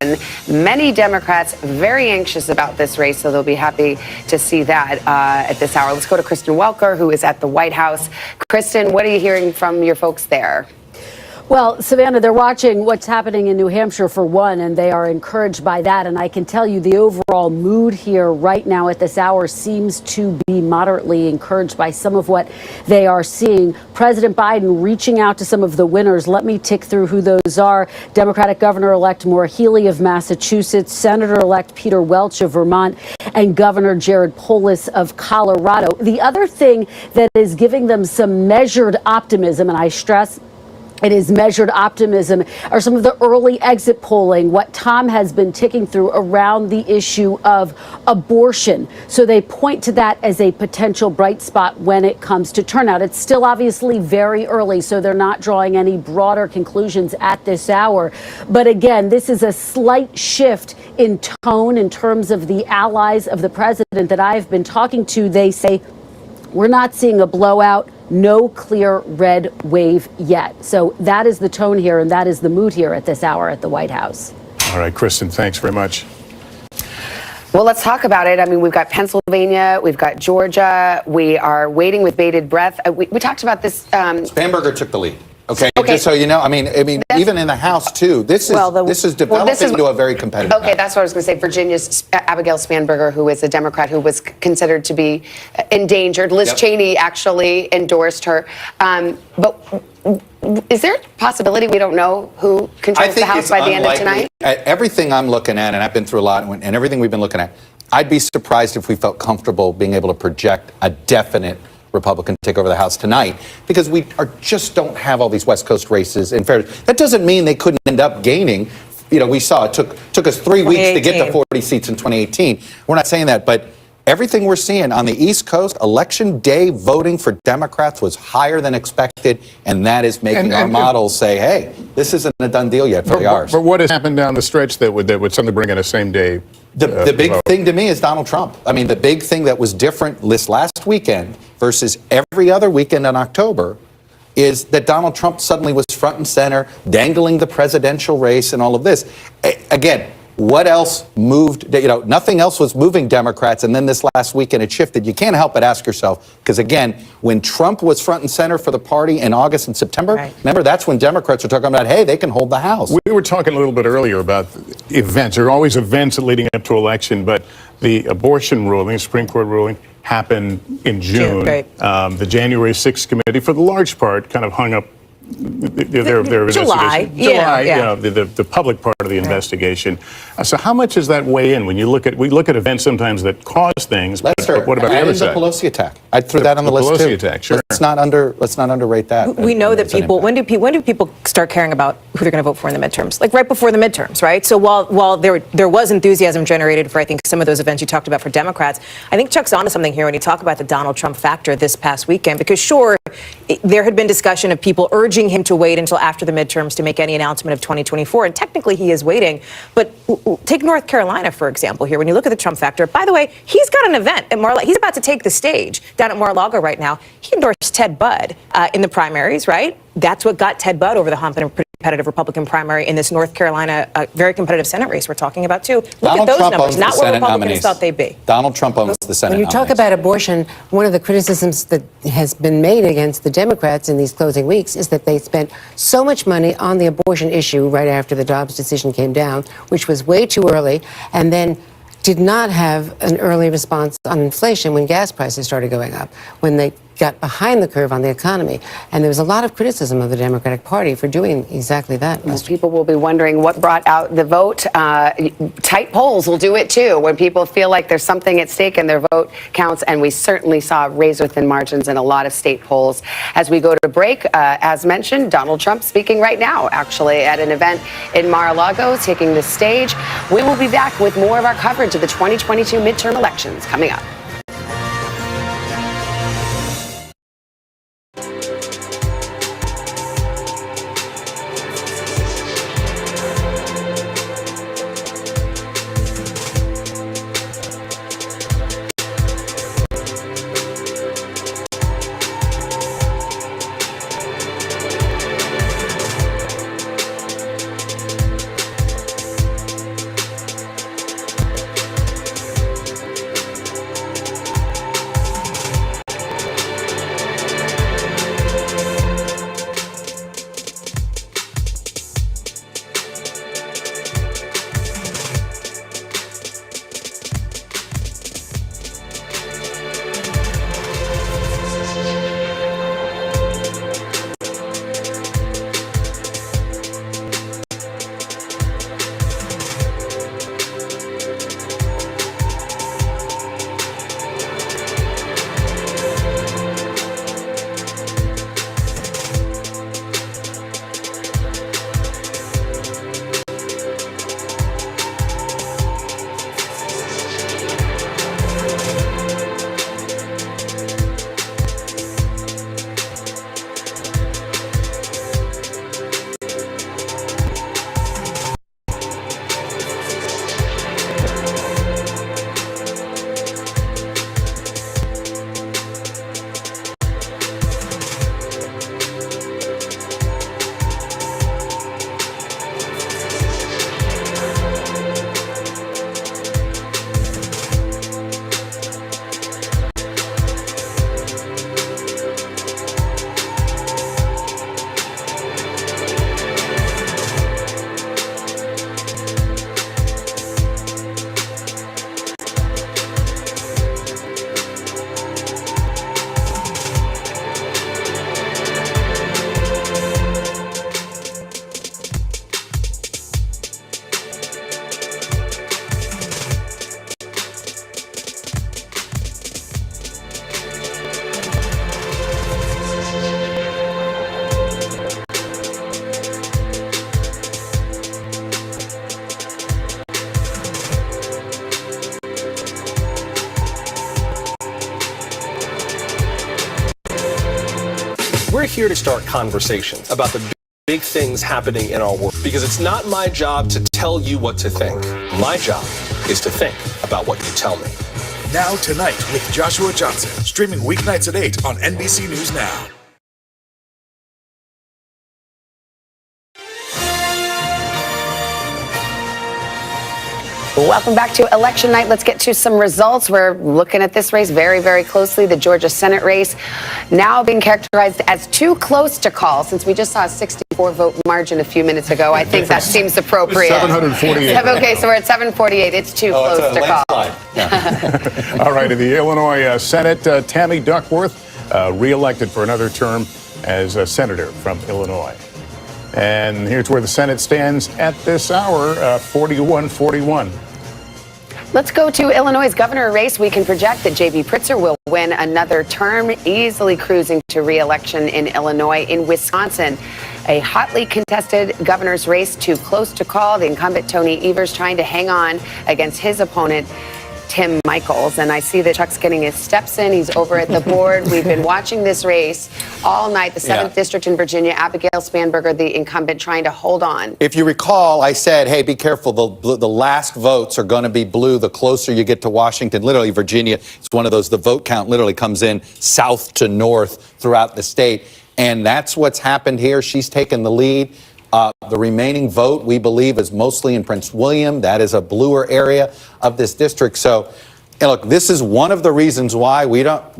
Many Democrats very anxious about this race, so they'll be happy to see that at this hour. Let's go to Kristen Welker, who is at the White House. Kristen, what are you hearing from your folks there? Well, Savannah, they're watching what's happening in New Hampshire for one, and they are encouraged by that. And I can tell you the overall mood here right now at this hour seems to be moderately encouraged by some of what they are seeing. President Biden reaching out to some of the winners. Let me tick through who those are. Democratic Governor-elect Maura Healey of Massachusetts, Senator-elect Peter Welch of Vermont, and Governor Jared Polis of Colorado. The other thing that is giving them some measured optimism, and I stress it is measured optimism, are some of the early exit polling, what Tom has been ticking through around the issue of abortion. So they point to that as a potential bright spot when it comes to turnout. It's still obviously very early, so they're not drawing any broader conclusions at this hour. But again, this is a slight shift in tone in terms of the allies of the president that I've been talking to. They say, we're not seeing a blowout. No clear red wave yet. So that is the tone here, and that is the mood here at this hour at the White House. All right, Kristen, thanks very much. Well, let's talk about it. I mean, we've got Pennsylvania, we've got Georgia. We are waiting with bated breath. We talked about this. Spanberger took the lead. Okay, just so you know, I mean, even in the House too. This is developing into a very competitive. Okay, that's what I was going to say. Virginia's Abigail Spanberger, who is a Democrat who was considered to be endangered. Liz Cheney actually endorsed her. But is there a possibility we don't know who controls the House by the end of tonight? Everything I'm looking at, and I've been through a lot, and everything we've been looking at, I'd be surprised if we felt comfortable being able to project a definite Republican take over the House tonight, because we just don't have all these West Coast races in fairness. That doesn't mean they couldn't end up gaining. You know, we saw it took us 3 weeks to get to 40 seats in 2018. We're not saying that, but everything we're seeing on the East Coast, election day voting for Democrats was higher than expected, and that is making our models say, hey, this isn't a done deal yet for ours. But what has happened down the stretch that would suddenly bring in a same day? The big thing to me is Donald Trump. I mean, the big thing that was different this last weekend versus every other weekend in October is that Donald Trump suddenly was front and center, dangling the presidential race and all of this. Again, what else moved? You know, nothing else was moving Democrats, and then this last weekend it shifted. You can't help but ask yourself, because again, when Trump was front and center for the party in August and September, remember, that's when Democrats were talking about, hey, they can hold the House. We were talking a little bit earlier about events. There are always events leading up to election, but the abortion ruling, Supreme Court ruling, happened in June. The January 6th committee, for the large part, kind of hung up their July. investigation. July, you know, the public part of the investigation. So how much does that weigh in when you look at events sometimes that cause things? Lester, but what about the other side? The Pelosi attack. I'd throw that on the list too. Pelosi attack, sure. Let's not underrate that. We know that people. When do people start caring about who they're going to vote for in the midterms? Like right before the midterms, right? So while there was enthusiasm generated for, I think, some of those events you talked about for Democrats, I think Chuck's onto something here when you talk about the Donald Trump factor this past weekend, because sure, there had been discussion of people urging him to wait until after the midterms to make any announcement of 2024, and technically he is waiting. But take North Carolina, for example, here. When you look at the Trump factor, by the way, he's got an event at Mar-a-Lago. He's about to take the stage down at Mar-a-Lago right now. He endorsed Ted Budd in the primaries, right? That's what got Ted Budd over the hump in a competitive Republican primary in this North Carolina very competitive Senate race we're talking about, too. Look at those numbers, not where Republicans thought they'd be. Donald Trump owns the Senate When you talk about abortion, one of the criticisms that has been made against the Democrats in these closing weeks is that they spent so much money on the abortion issue right after the Dobbs decision came down, which was way too early, and then did not have an early response on inflation when gas prices started going up, when they got behind the curve on the economy. And there was a lot of criticism of the Democratic Party for doing exactly that. Well, people will be wondering what brought out the vote. Tight polls will do it too, when people feel like there's something at stake and their vote counts. And we certainly saw razor-thin margins in a lot of state polls. As we go to break, as mentioned, Donald Trump speaking right now, actually, at an event in Mar-a-Lago, taking the stage. We will be back with more of our coverage of the 2022 midterm elections coming up. We're here to start conversations about the big things happening in our world, because it's not my job to tell you what to think. My job is to think about what you tell me. Now Tonight with Joshua Johnson, streaming weeknights at 8 on NBC News Now. Welcome back to election night. Let's get to some results. We're looking at this race very, very closely. The Georgia Senate race now being characterized as too close to call, since we just saw a 64-vote margin a few minutes ago. I think that seems appropriate. 748. Okay, so we're at 748. It's too close to call. All right, in the Illinois Senate, Tammy Duckworth, reelected for another term as a senator from Illinois. And here's where the Senate stands at this hour, 41-41. Let's go to Illinois' governor race. We can project that J.B. Pritzker will win another term, easily cruising to re-election in Illinois. In Wisconsin, a hotly contested governor's race, too close to call. The incumbent Tony Evers trying to hang on against his opponent, Tim Michels. And I see that Chuck's getting his steps in. He's over at the board. We've been watching this race all night. The 7th District in Virginia, Abigail Spanberger, the incumbent, trying to hold on. If you recall, I said, hey, be careful. The last votes are going to be blue the closer you get to Washington. Literally, Virginia, it's one of those, the vote count literally comes in south to north throughout the state. And that's what's happened here. She's taken the lead. The remaining vote, we believe, is mostly in Prince William. That is a bluer area of this district. So, look, this is one of the reasons why we don't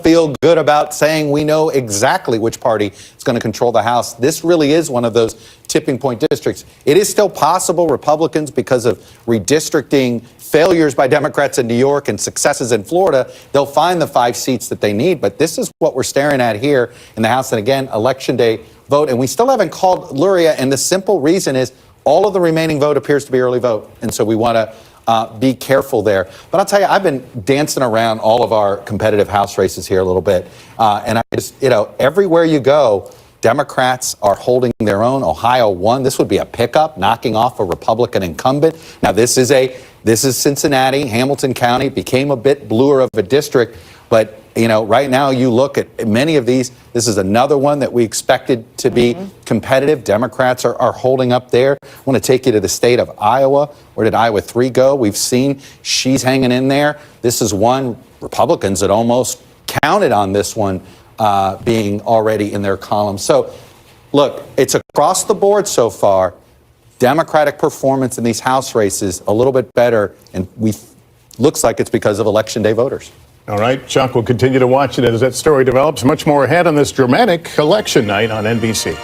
feel good about saying we know exactly which party is going to control the House. This really is one of those tipping point districts. It is still possible Republicans, because of redistricting failures by Democrats in New York and successes in Florida, they'll find the 5 seats that they need. But this is what we're staring at here in the House. And again, Election Day vote. And we still haven't called Luria. And the simple reason is all of the remaining vote appears to be early vote. And so we want to be careful there. But I'll tell you, I've been dancing around all of our competitive House races here a little bit. And I just, everywhere you go, Democrats are holding their own. Ohio won. This would be a pickup, knocking off a Republican incumbent. Now, this is Cincinnati, Hamilton County, became a bit bluer of a district. But, right now you look at many of these. This is another one that we expected to be competitive. Democrats are holding up there. I want to take you to the state of Iowa. Where did Iowa 3 go? We've seen she's hanging in there. This is one Republicans that almost counted on this one being already in their column. So, look, it's across the board so far. Democratic performance in these House races a little bit better, and looks like it's because of Election Day voters. All right, Chuck, we'll continue to watch it as that story develops. Much more ahead on this dramatic election night on NBC.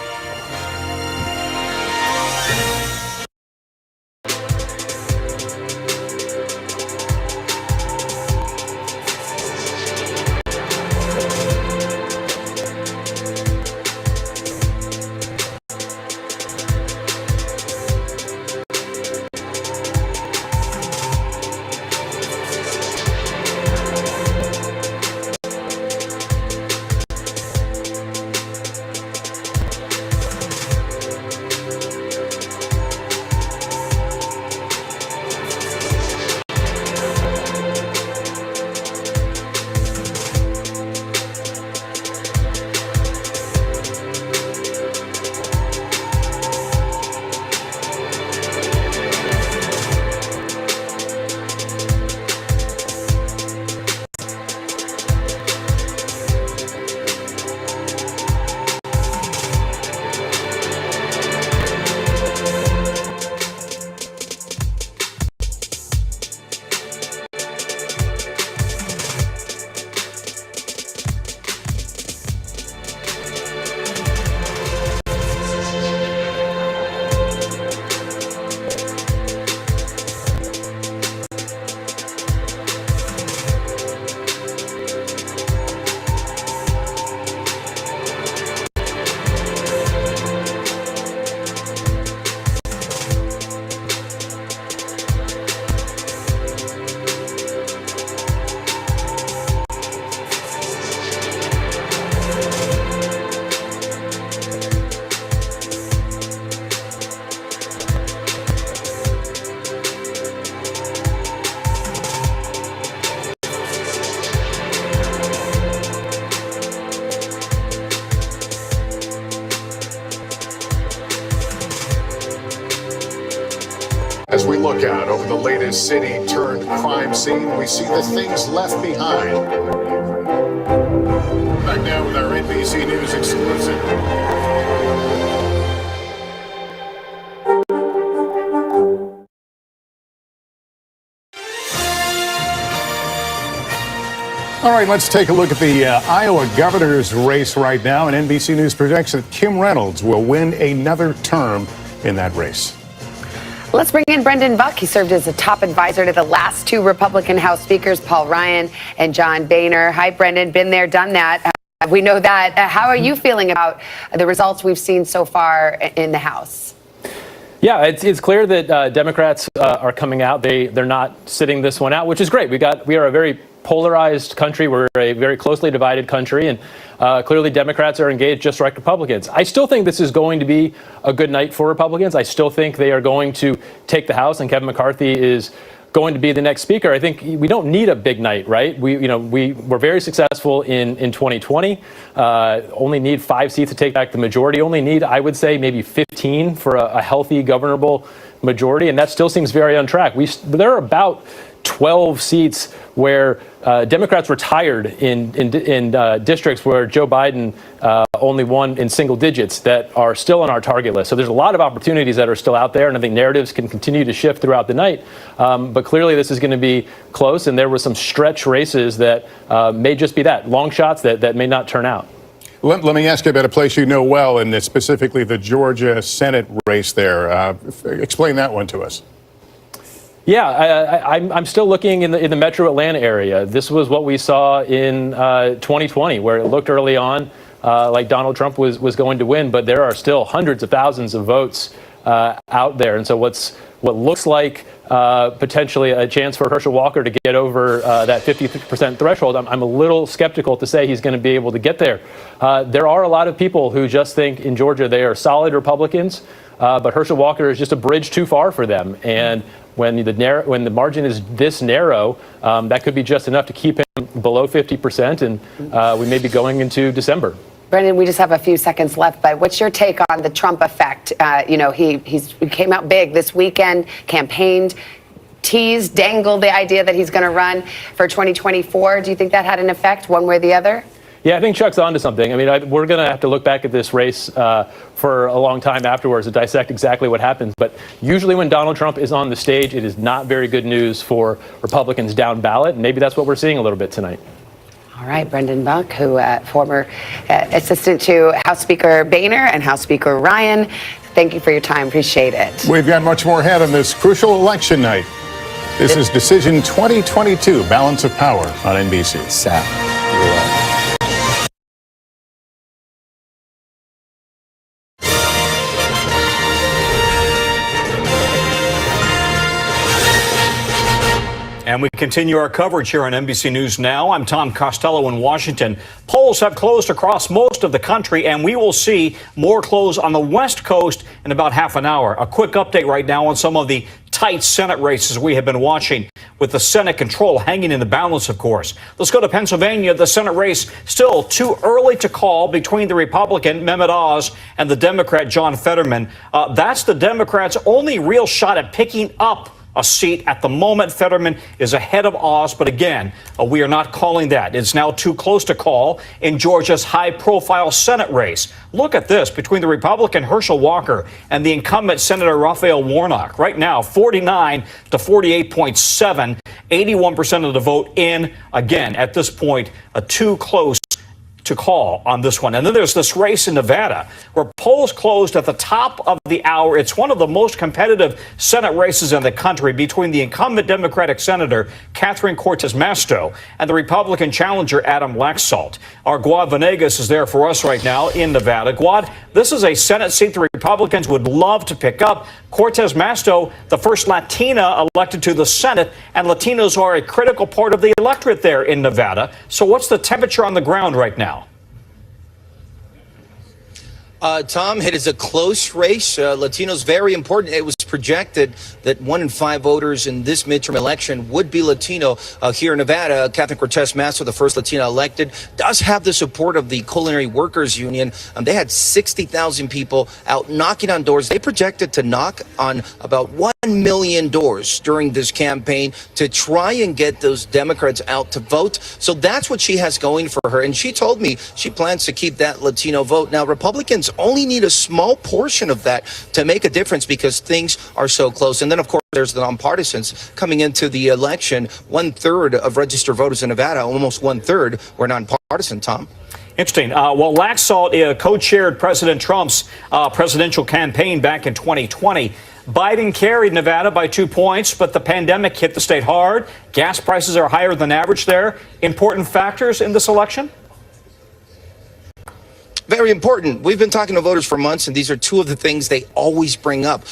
As we look out over the latest city-turned-crime scene, we see the things left behind. Back now with our NBC News exclusive. All right, let's take a look at the Iowa governor's race right now. And NBC News projects that Kim Reynolds will win another term in that race. Let's bring in Brendan Buck. He served as a top advisor to the last 2 Republican House speakers, Paul Ryan and John Boehner. Hi, Brendan. Been there, done that. We know that. How are you feeling about the results we've seen so far in the House? Yeah, it's clear that Democrats are coming out. They're not sitting this one out, which is great. We are a very polarized country. We're a very closely divided country, and clearly Democrats are engaged just like Republicans. I still think this is going to be a good night for Republicans. I still think they are going to take the House, and Kevin McCarthy is going to be the next speaker. I think we don't need a big night, right? We were very successful in 2020. Only need 5 seats to take back the majority. Only need, I would say, maybe 15 for a healthy, governable majority, and that still seems very on track. There are about 12 seats where Democrats were tired in districts where Joe Biden only won in single digits that are still on our target list. So there's a lot of opportunities that are still out there, and I think narratives can continue to shift throughout the night. But clearly this is going to be close, and there were some stretch races that may just be that, long shots that may not turn out. Let me ask you about a place you know well, and specifically the Georgia Senate race there. Explain that one to us. Yeah, I'm still looking in the metro Atlanta area. This was what we saw in 2020, where it looked early on like Donald Trump was going to win, but there are still hundreds of thousands of votes out there. And so what looks like potentially a chance for Herschel Walker to get over that 50% threshold, I'm a little skeptical to say he's going to be able to get there. There are a lot of people who just think in Georgia they are solid Republicans, but Herschel Walker is just a bridge too far for them. And when the margin is this narrow, that could be just enough to keep him below 50%, and we may be going into December. Brendan, we just have a few seconds left, but what's your take on the Trump effect? He came out big this weekend, campaigned, teased, dangled the idea that he's going to run for 2024. Do you think that had an effect one way or the other? Yeah, I think Chuck's onto something. I mean, we're going to have to look back at this race for a long time afterwards to dissect exactly what happens. But usually when Donald Trump is on the stage, it is not very good news for Republicans down ballot. And maybe that's what we're seeing a little bit tonight. All right, Brendan Buck, who former assistant to House Speaker Boehner and House Speaker Ryan, thank you for your time. Appreciate it. We've got much more ahead on this crucial election night. This is Decision 2022, Balance of Power on NBC. Sal. And we continue our coverage here on NBC News Now. I'm Tom Costello in Washington. Polls have closed across most of the country, and we will see more close on the West Coast in about half an hour. A quick update right now on some of the tight Senate races we have been watching, with the Senate control hanging in the balance, of course. Let's go to Pennsylvania. The Senate race still too early to call between the Republican Mehmet Oz and the Democrat John Fetterman. That's the Democrats' only real shot at picking up a seat at the moment. Fetterman is ahead of Oz, but again, we are not calling that. It's now too close to call in Georgia's high-profile Senate race. Look at this between the Republican Herschel Walker and the incumbent Senator Raphael Warnock. Right now, 49 to 48.7, 81% of the vote in. Again, at this point, too close to call on this one. And then there's this race in Nevada where polls closed at the top of the hour. It's one of the most competitive Senate races in the country between the incumbent Democratic Senator Catherine Cortez Masto and the Republican challenger Adam Laxalt. Our Guad Venegas is there for us right now in Nevada. Guad, this is a Senate seat the Republicans would love to pick up. Cortez Masto, the first Latina elected to the Senate, and Latinos are a critical part of the electorate there in Nevada. So what's the temperature on the ground right now? Tom, it is a close race. Latinos very important. It was projected that 1 in 5 voters in this midterm election would be Latino. Here in Nevada, Catherine Cortez Masto, the first Latina elected, does have the support of the Culinary Workers Union. They had 60,000 people out knocking on doors. They projected to knock on about 1 million doors during this campaign to try and get those Democrats out to vote. So that's what she has going for her. And she told me she plans to keep that Latino vote. Now, Republicans only need a small portion of that to make a difference because things are so close. And then, of course, there's the nonpartisans coming into the election. 1/3 of registered voters in Nevada, almost 1/3, were nonpartisan, Tom. Interesting. Well, Laxalt co-chaired President Trump's presidential campaign back in 2020. Biden carried Nevada by 2 points, but the pandemic hit the state hard. Gas prices are higher than average there. Important factors in this election? Very important. We've been talking to voters for months, and these are two of the things they always bring up.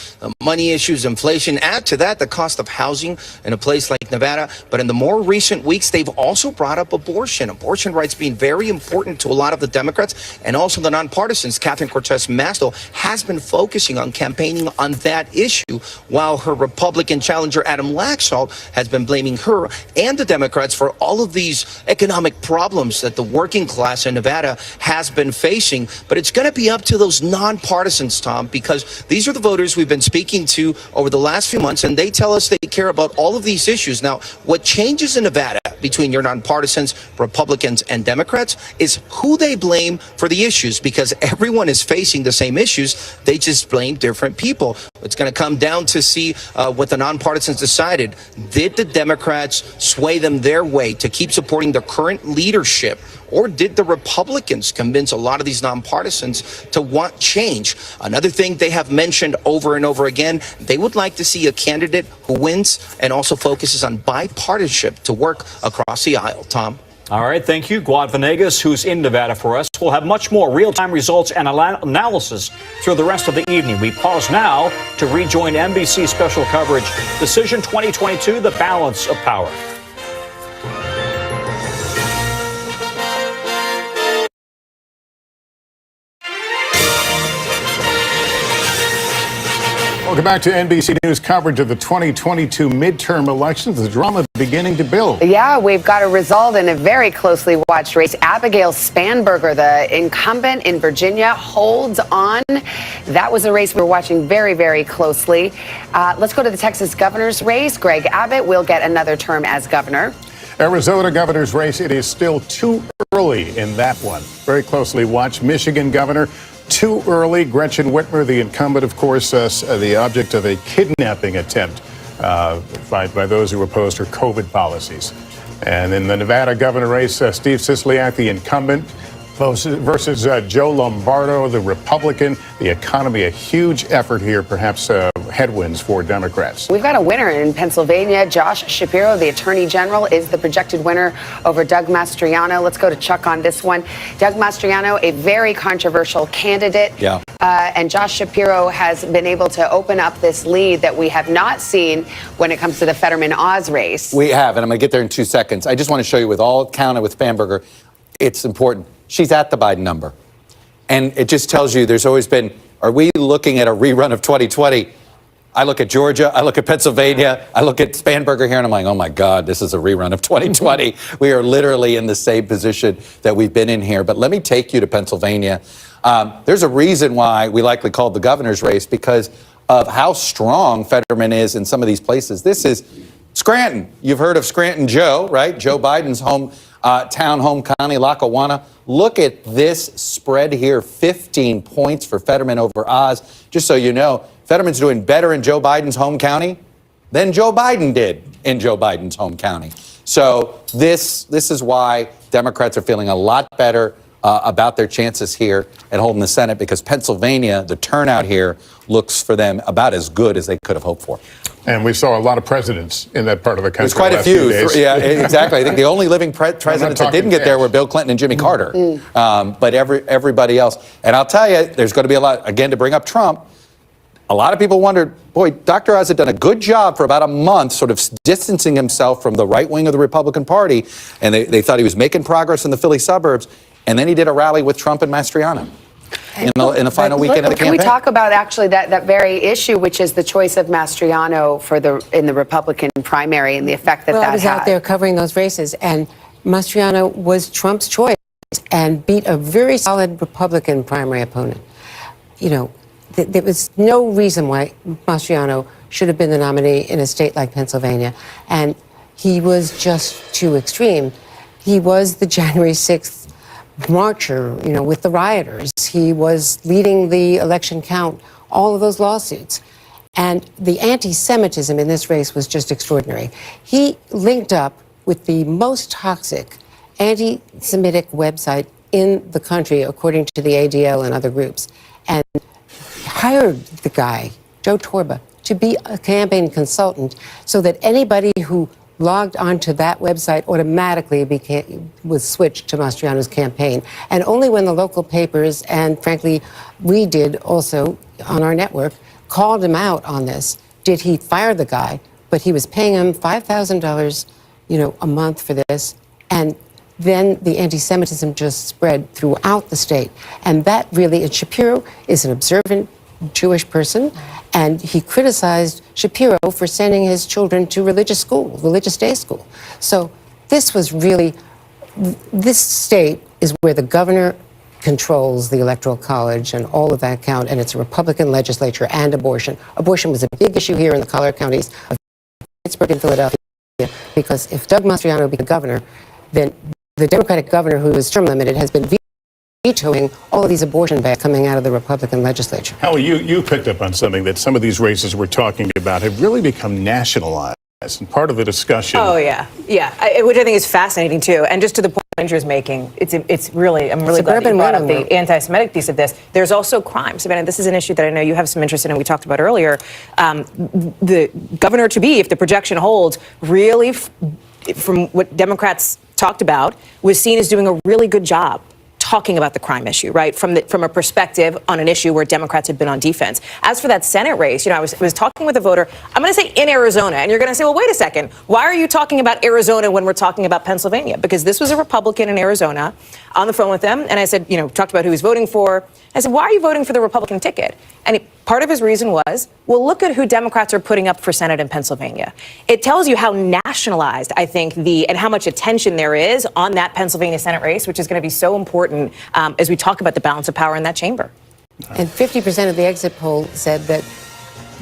Money issues, inflation. Add to that the cost of housing in a place like Nevada. But in the more recent weeks, they've also brought up abortion. Abortion rights being very important to a lot of the Democrats and also the nonpartisans. Catherine Cortez Masto has been focusing on campaigning on that issue, while her Republican challenger Adam Laxalt has been blaming her and the Democrats for all of these economic problems that the working class in Nevada has been facing. But it's going to be up to those nonpartisans, Tom, because these are the voters we've been speaking to over the last few months, and they tell us they care about all of these issues. Now, what changes in Nevada between your nonpartisans, Republicans, and Democrats is who they blame for the issues, because everyone is facing the same issues. They just blame different people. It's going to come down to see what the nonpartisans decided. Did the Democrats sway them their way to keep supporting the current leadership, Or did the Republicans convince a lot of these nonpartisans to want change? Another thing they have mentioned over and over again, they would like to see a candidate who wins and also focuses on bipartisanship to work across the aisle. Tom? All right, thank you. Guad Venegas, who's in Nevada for us. We'll have much more real-time results and analysis through the rest of the evening. We pause now to rejoin NBC special coverage, Decision 2022, The Balance of Power. Welcome back to NBC News coverage of the 2022 midterm elections. The drama beginning to build. Yeah, we've got a result in a very closely watched race. Abigail Spanberger, the incumbent in Virginia, holds on. That was a race we were watching very, very closely. Let's go to the Texas governor's race. Greg Abbott will get another term as governor. Arizona governor's race, it is still too early in that one. Very closely watched. Michigan governor, too early. Gretchen Whitmer, the incumbent, of course, the object of a kidnapping attempt by those who opposed her COVID policies. And in the Nevada governor race, Steve Sisolak, the incumbent, versus Joe Lombardo, the Republican. The economy, a huge effort here, perhaps headwinds for Democrats. We've got a winner in Pennsylvania. Josh Shapiro, the attorney general, is the projected winner over Doug Mastriano. Let's go to Chuck on this one. Doug Mastriano, a very controversial candidate. Yeah. And Josh Shapiro has been able to open up this lead that we have not seen when it comes to the Fetterman-Oz race. We have, and I'm going to get there in 2 seconds. I just want to show you with all counted with Spanberger, it's important. She's at the Biden number. And it just tells you there's always been, are we looking at a rerun of 2020? I look at Georgia, I look at Pennsylvania, I look at Spanberger here, and I'm like, oh my God, this is a rerun of 2020. We are literally in the same position that we've been in here. But let me take you to Pennsylvania. There's a reason why we likely called the governor's race, because of how strong Fetterman is in some of these places. This is Scranton. You've heard of Scranton Joe, right? Joe Biden's home county, Lackawanna. Look at this spread here, 15 points for Fetterman over Oz. Just so you know, Fetterman's doing better in Joe Biden's home county than Joe Biden did in Joe Biden's home county. So this is why Democrats are feeling a lot better about their chances here at holding the Senate, because Pennsylvania, the turnout here looks for them about as good as they could have hoped for. And we saw a lot of presidents in that part of the country. There's quite a few. Yeah, exactly. I think the only living presidents that didn't get there were Bill Clinton and Jimmy Carter. But everybody else. And I'll tell you, there's going to be a lot, again, to bring up Trump. A lot of people wondered, boy, Dr. Oz had done a good job for about a month sort of distancing himself from the right wing of the Republican Party. And they thought he was making progress in the Philly suburbs. And then he did a rally with Trump and Mastriano in the final weekend of the campaign. Can we talk about actually that very issue, which is the choice of Mastriano in the Republican primary and the effect that I was had? out there covering those races, and Mastriano was Trump's choice and beat a very solid Republican primary opponent. You know, there was no reason why Mastriano should have been the nominee in a state like Pennsylvania, and he was just too extreme. He was the January 6th marcher, you know, with the rioters. He was leading the election count, all of those lawsuits. And the anti-Semitism in this race was just extraordinary. He linked up with the most toxic anti-Semitic website in the country, according to the ADL and other groups, and hired the guy, Joe Torba, to be a campaign consultant so that anybody who logged onto that website automatically was switched to Mastriano's campaign. And only when the local papers, and frankly, we did also on our network, called him out on this, did he fire the guy. But he was paying him $5,000, a month for this. And then the anti-Semitism just spread throughout the state. And that really, and Shapiro is an observant Jewish person, and he criticized Shapiro for sending his children to religious day school. So this state is where the governor controls the electoral college and all of that count, and it's a Republican legislature, and abortion. Abortion was a big issue here in the collar counties of Pittsburgh and Philadelphia, because if Doug Mastriano became governor, then the Democratic governor, who is term limited, has been vetoing all of these abortion bans coming out of the Republican legislature. Howie, you picked up on something that some of these races we're talking about have really become nationalized, and part of the discussion. Oh, yeah. Yeah, which I think is fascinating, too. And just to the point Andrew is making, it's really, I'm really glad that you brought up the anti-Semitic piece of this. There's also crime. Savannah, this is an issue that I know you have some interest in, and we talked about earlier. The governor-to-be, if the projection holds, really, from what Democrats talked about, was seen as doing a really good job talking about the crime issue, right? From a perspective on an issue where Democrats had been on defense. As for that Senate race, I was talking with a voter, I'm going to say in Arizona, and you're going to say, well, wait a second. Why are you talking about Arizona when we're talking about Pennsylvania? Because this was a Republican in Arizona on the phone with them. And I said, talked about who he's voting for. I said, why are you voting for the Republican ticket? And part of his reason was, well, look at who Democrats are putting up for Senate in Pennsylvania. It tells you how nationalized, I think, and how much attention there is on that Pennsylvania Senate race, which is going to be so important as we talk about the balance of power in that chamber. And 50% of the exit poll said that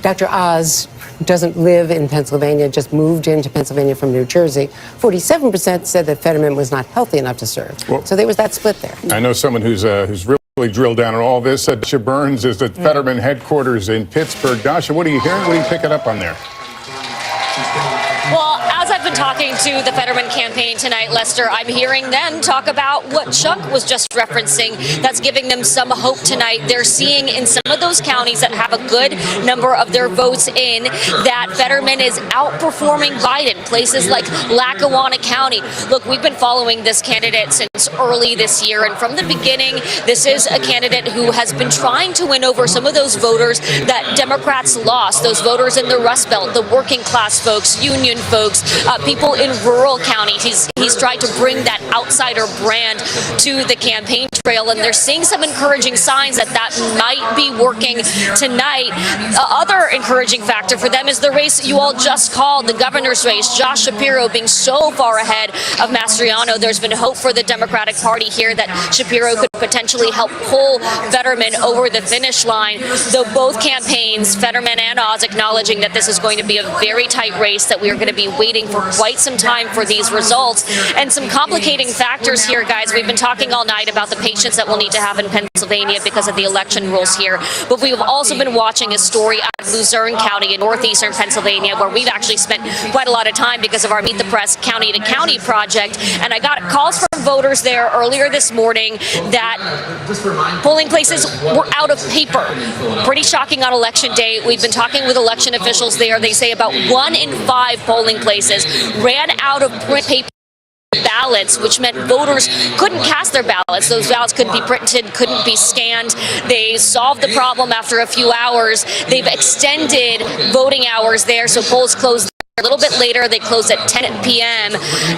Dr. Oz doesn't live in Pennsylvania, just moved into Pennsylvania from New Jersey. 47% said that Fetterman was not healthy enough to serve. Well, so there was that split there. I know someone who's really drilled down on all this. Dasha Burns is at Fetterman headquarters in Pittsburgh. Dasha, what are you hearing? What are you picking up on there? Well, as I've been talking to the Fetterman campaign tonight, Lester, I'm hearing them talk about what Chuck was just referencing that's giving them some hope tonight. They're seeing in some of those counties that have a good number of their votes in that Fetterman is outperforming Biden, places like Lackawanna County. Look, we've been following this candidate since early this year, and from the beginning, this is a candidate who has been trying to win over some of those voters that Democrats lost, those voters in the Rust Belt, the working class folks, union folks, people in rural counties. He's tried to bring that outsider brand to the campaign trail, and they're seeing some encouraging signs that might be working tonight. Other encouraging factor for them is the race you all just called, the governor's race. Josh Shapiro being so far ahead of Mastriano. There's been hope for the Democratic Party here that Shapiro could potentially help pull Fetterman over the finish line, though both campaigns, Fetterman and Oz, acknowledging that this is going to be a very tight race, that we are going to be waiting for quite some time for these results. And some complicating factors here, guys. We've been talking all night about the patience that we'll need to have in Pennsylvania because of the election rules here. But we've also been watching a story out of Luzerne County in northeastern Pennsylvania, where we've actually spent quite a lot of time because of our Meet the Press County to County project. And I got calls from voters there earlier this morning that polling places were out of paper. Pretty shocking on election day. We've been talking with election officials there. They say about 1 in 5 polling places ran out of print paper ballots, which meant voters couldn't cast their ballots. Those ballots couldn't be printed, couldn't be scanned. They solved the problem after a few hours. They've extended voting hours there, so polls closed a little bit later. They close at 10 p.m.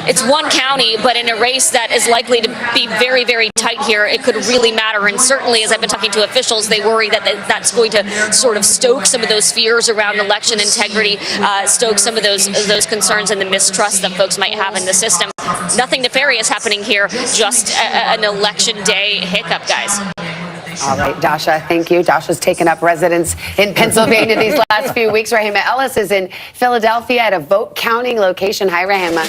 It's one county, but in a race that is likely to be very, very tight here, it could really matter. And certainly, as I've been talking to officials, they worry that that's going to sort of stoke some of those fears around election integrity, stoke some of those concerns and the mistrust that folks might have in the system. Nothing nefarious happening here, just an election day hiccup, guys. All right, Dasha, thank you. Dasha's taken up residence in Pennsylvania these last few weeks. Rahima Ellis is in Philadelphia at a vote counting location. Hi, Rahima.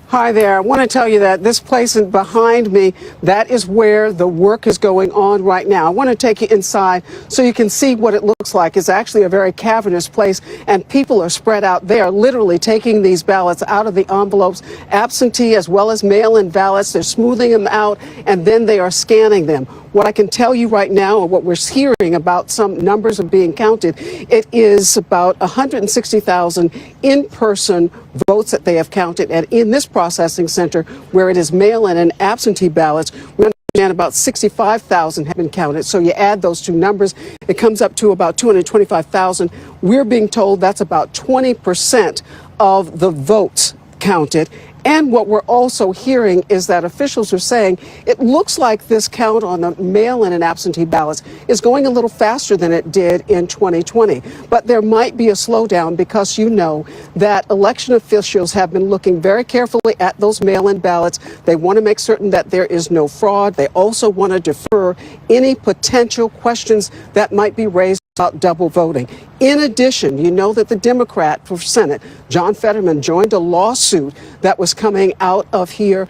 Hi there. I want to tell you that this place behind me, that is where the work is going on right now. I want to take you inside so you can see what it looks like. It's actually a very cavernous place, and people are spread out. They are literally taking these ballots out of the envelopes, absentee as well as mail-in ballots. They're smoothing them out, and then they are scanning them. What I can tell you right now, or what we're hearing about some numbers are being counted, it is about 160,000 in-person votes that they have counted. And in this processing center, where it is mail-in and absentee ballots, we understand about 65,000 have been counted. So you add those two numbers, it comes up to about 225,000. We're being told that's about 20% of the votes counted. And what we're also hearing is that officials are saying it looks like this count on the mail-in and absentee ballots is going a little faster than it did in 2020. But there might be a slowdown because you know that election officials have been looking very carefully at those mail-in ballots. They want to make certain that there is no fraud. They also want to defer any potential questions that might be raised about double voting. In addition, you know that the Democrat for Senate, John Fetterman, joined a lawsuit that was coming out of here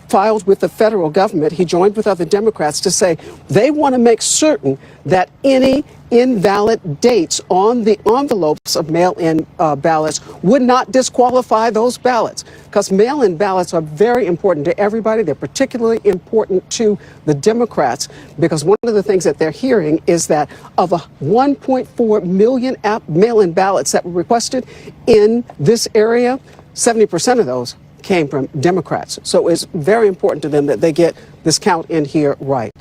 filed with the federal government. He joined with other Democrats to say they want to make certain that any invalid dates on the envelopes of mail-in ballots would not disqualify those ballots, because mail-in ballots are very important to everybody. They're particularly important to the Democrats, because one of the things that they're hearing is that of a 1.4 million mail-in ballots that were requested in this area, 70% of those came from Democrats. So it's very important to them that they get this count in here right.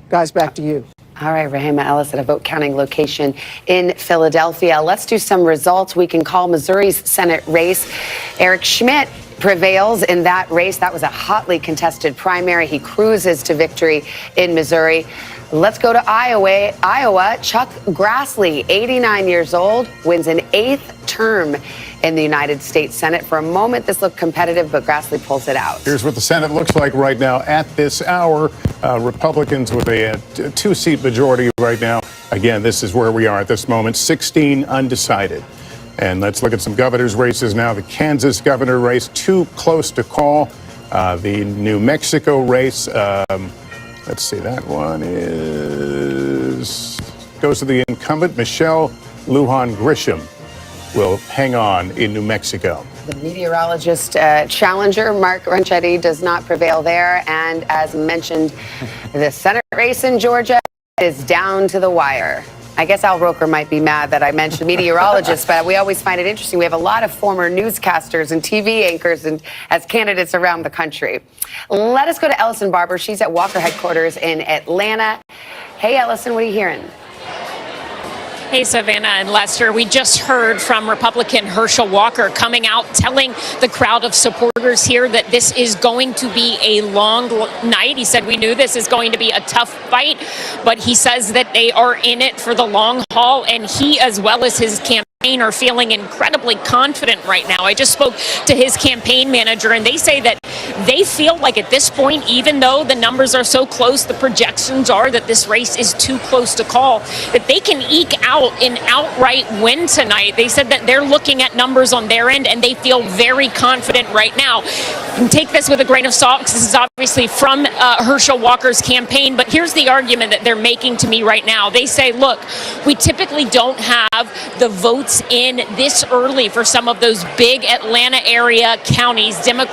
Guys, back to you. All right, Rahima Ellis at a vote counting location in Philadelphia. Let's do some results. We can call Missouri's Senate race. Eric Schmidt prevails in that race. That was a hotly contested primary. He cruises to victory in Missouri. Let's go to Iowa. Chuck Grassley, 89 years old, wins an 8th term in the United States Senate. For a moment, this looked competitive, but Grassley pulls it out. Here's what the Senate looks like right now at this hour. Republicans with a 2-seat majority right now. Again, this is where we are at this moment, 16 undecided. And let's look at some governor's races now. The Kansas governor race, too close to call. The New Mexico race, let's see, that one goes to the incumbent, Michelle Lujan Grisham will hang on in New Mexico. The meteorologist challenger, Mark Ronchetti, does not prevail there. And as mentioned, the Senate race in Georgia is down to the wire. I guess Al Roker might be mad that I mentioned meteorologists, but we always find it interesting. We have a lot of former newscasters and TV anchors and as candidates around the country. Let us go to Ellison Barber. She's at Walker headquarters in Atlanta. Hey, Ellison, what are you hearing? Hey, Savannah and Lester, we just heard from Republican Herschel Walker coming out telling the crowd of supporters here that this is going to be a long night. He said, we knew this is going to be a tough fight, but he says that they are in it for the long haul, and he, as well as his campaign, are feeling incredibly confident right now. I just spoke to his campaign manager, and they say that they feel like at this point, even though the numbers are so close, the projections are that this race is too close to call, that they can eke out an outright win tonight. They said that they're looking at numbers on their end, and they feel very confident right now. And take this with a grain of salt, because this is obviously from Herschel Walker's campaign, but here's the argument that they're making to me right now. They say, look, we typically don't have the votes in this early for some of those big Atlanta area counties, Democratic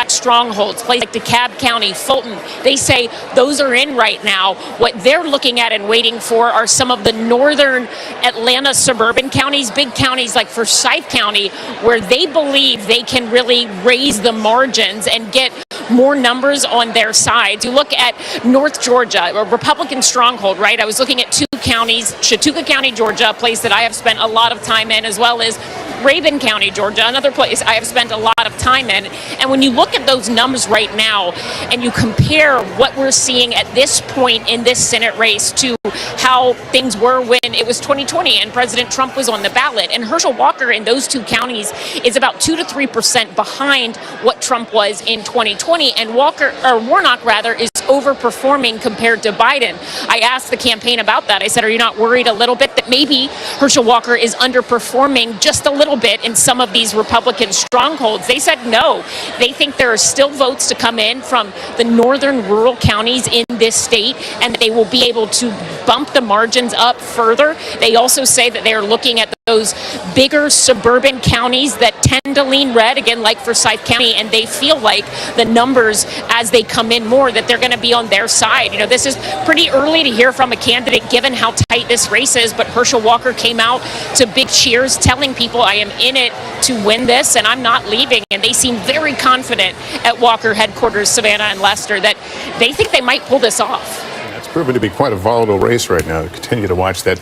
strongholds, places like DeKalb County, Fulton. They say those are in right now. What they're looking at and waiting for are some of the northern Atlanta suburban counties, big counties like Forsyth County, where they believe they can really raise the margins and get more numbers on their side. You look at North Georgia, a Republican stronghold, right? I was looking at 2 counties, Chautauqua County, Georgia, a place that I have spent a lot of time in, as well as Raven County, Georgia, another place I have spent a lot of time in. And when you look at those numbers right now and you compare what we're seeing at this point in this Senate race to how things were when it was 2020 and President Trump was on the ballot, and Herschel Walker in those 2 counties is about 2 to 3% behind what Trump was in 2020, and Warnock is overperforming compared to Biden. I asked the campaign about that. I said, are you not worried a little bit that maybe Herschel Walker is underperforming just a little bit in some of these Republican strongholds? They said no. They think there are still votes to come in from the northern rural counties in this state, and they will be able to bump the margins up further. They also say that they are looking at those bigger suburban counties that tend to lean red, again, like Forsyth County, and they feel like the numbers as they come in more, that they're going to be on their side. You know, this is pretty early to hear from a candidate given how tight this race is, but Herschel Walker came out to big cheers telling people, I am in it to win this and I'm not leaving. And they seem very confident at Walker headquarters, Savannah and Lester, that they think they might pull this off. It's proven to be quite a volatile race right now. Continue to watch that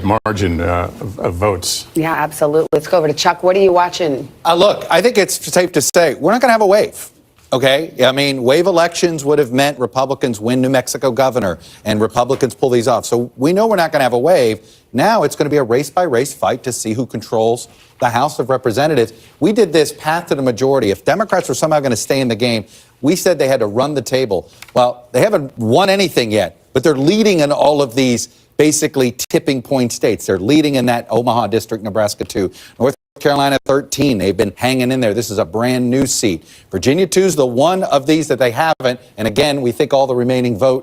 margin of votes. Yeah, absolutely. Let's go over to Chuck. What are you watching? Look, I think it's safe to say we're not going to have a wave. Okay? I mean, wave elections would have meant Republicans win New Mexico governor and Republicans pull these off. So we know we're not going to have a wave. Now it's going to be a race-by-race fight to see who controls the House of Representatives. We did this path to the majority. If Democrats were somehow going to stay in the game, we said they had to run the table. Well, they haven't won anything yet, but they're leading in all of these basically tipping point states. They're leading in that Omaha district, Nebraska 2, North Carolina 13. They've been hanging in there. This is a brand new seat. Virginia 2 is the one of these that they haven't. And again, we think all the remaining vote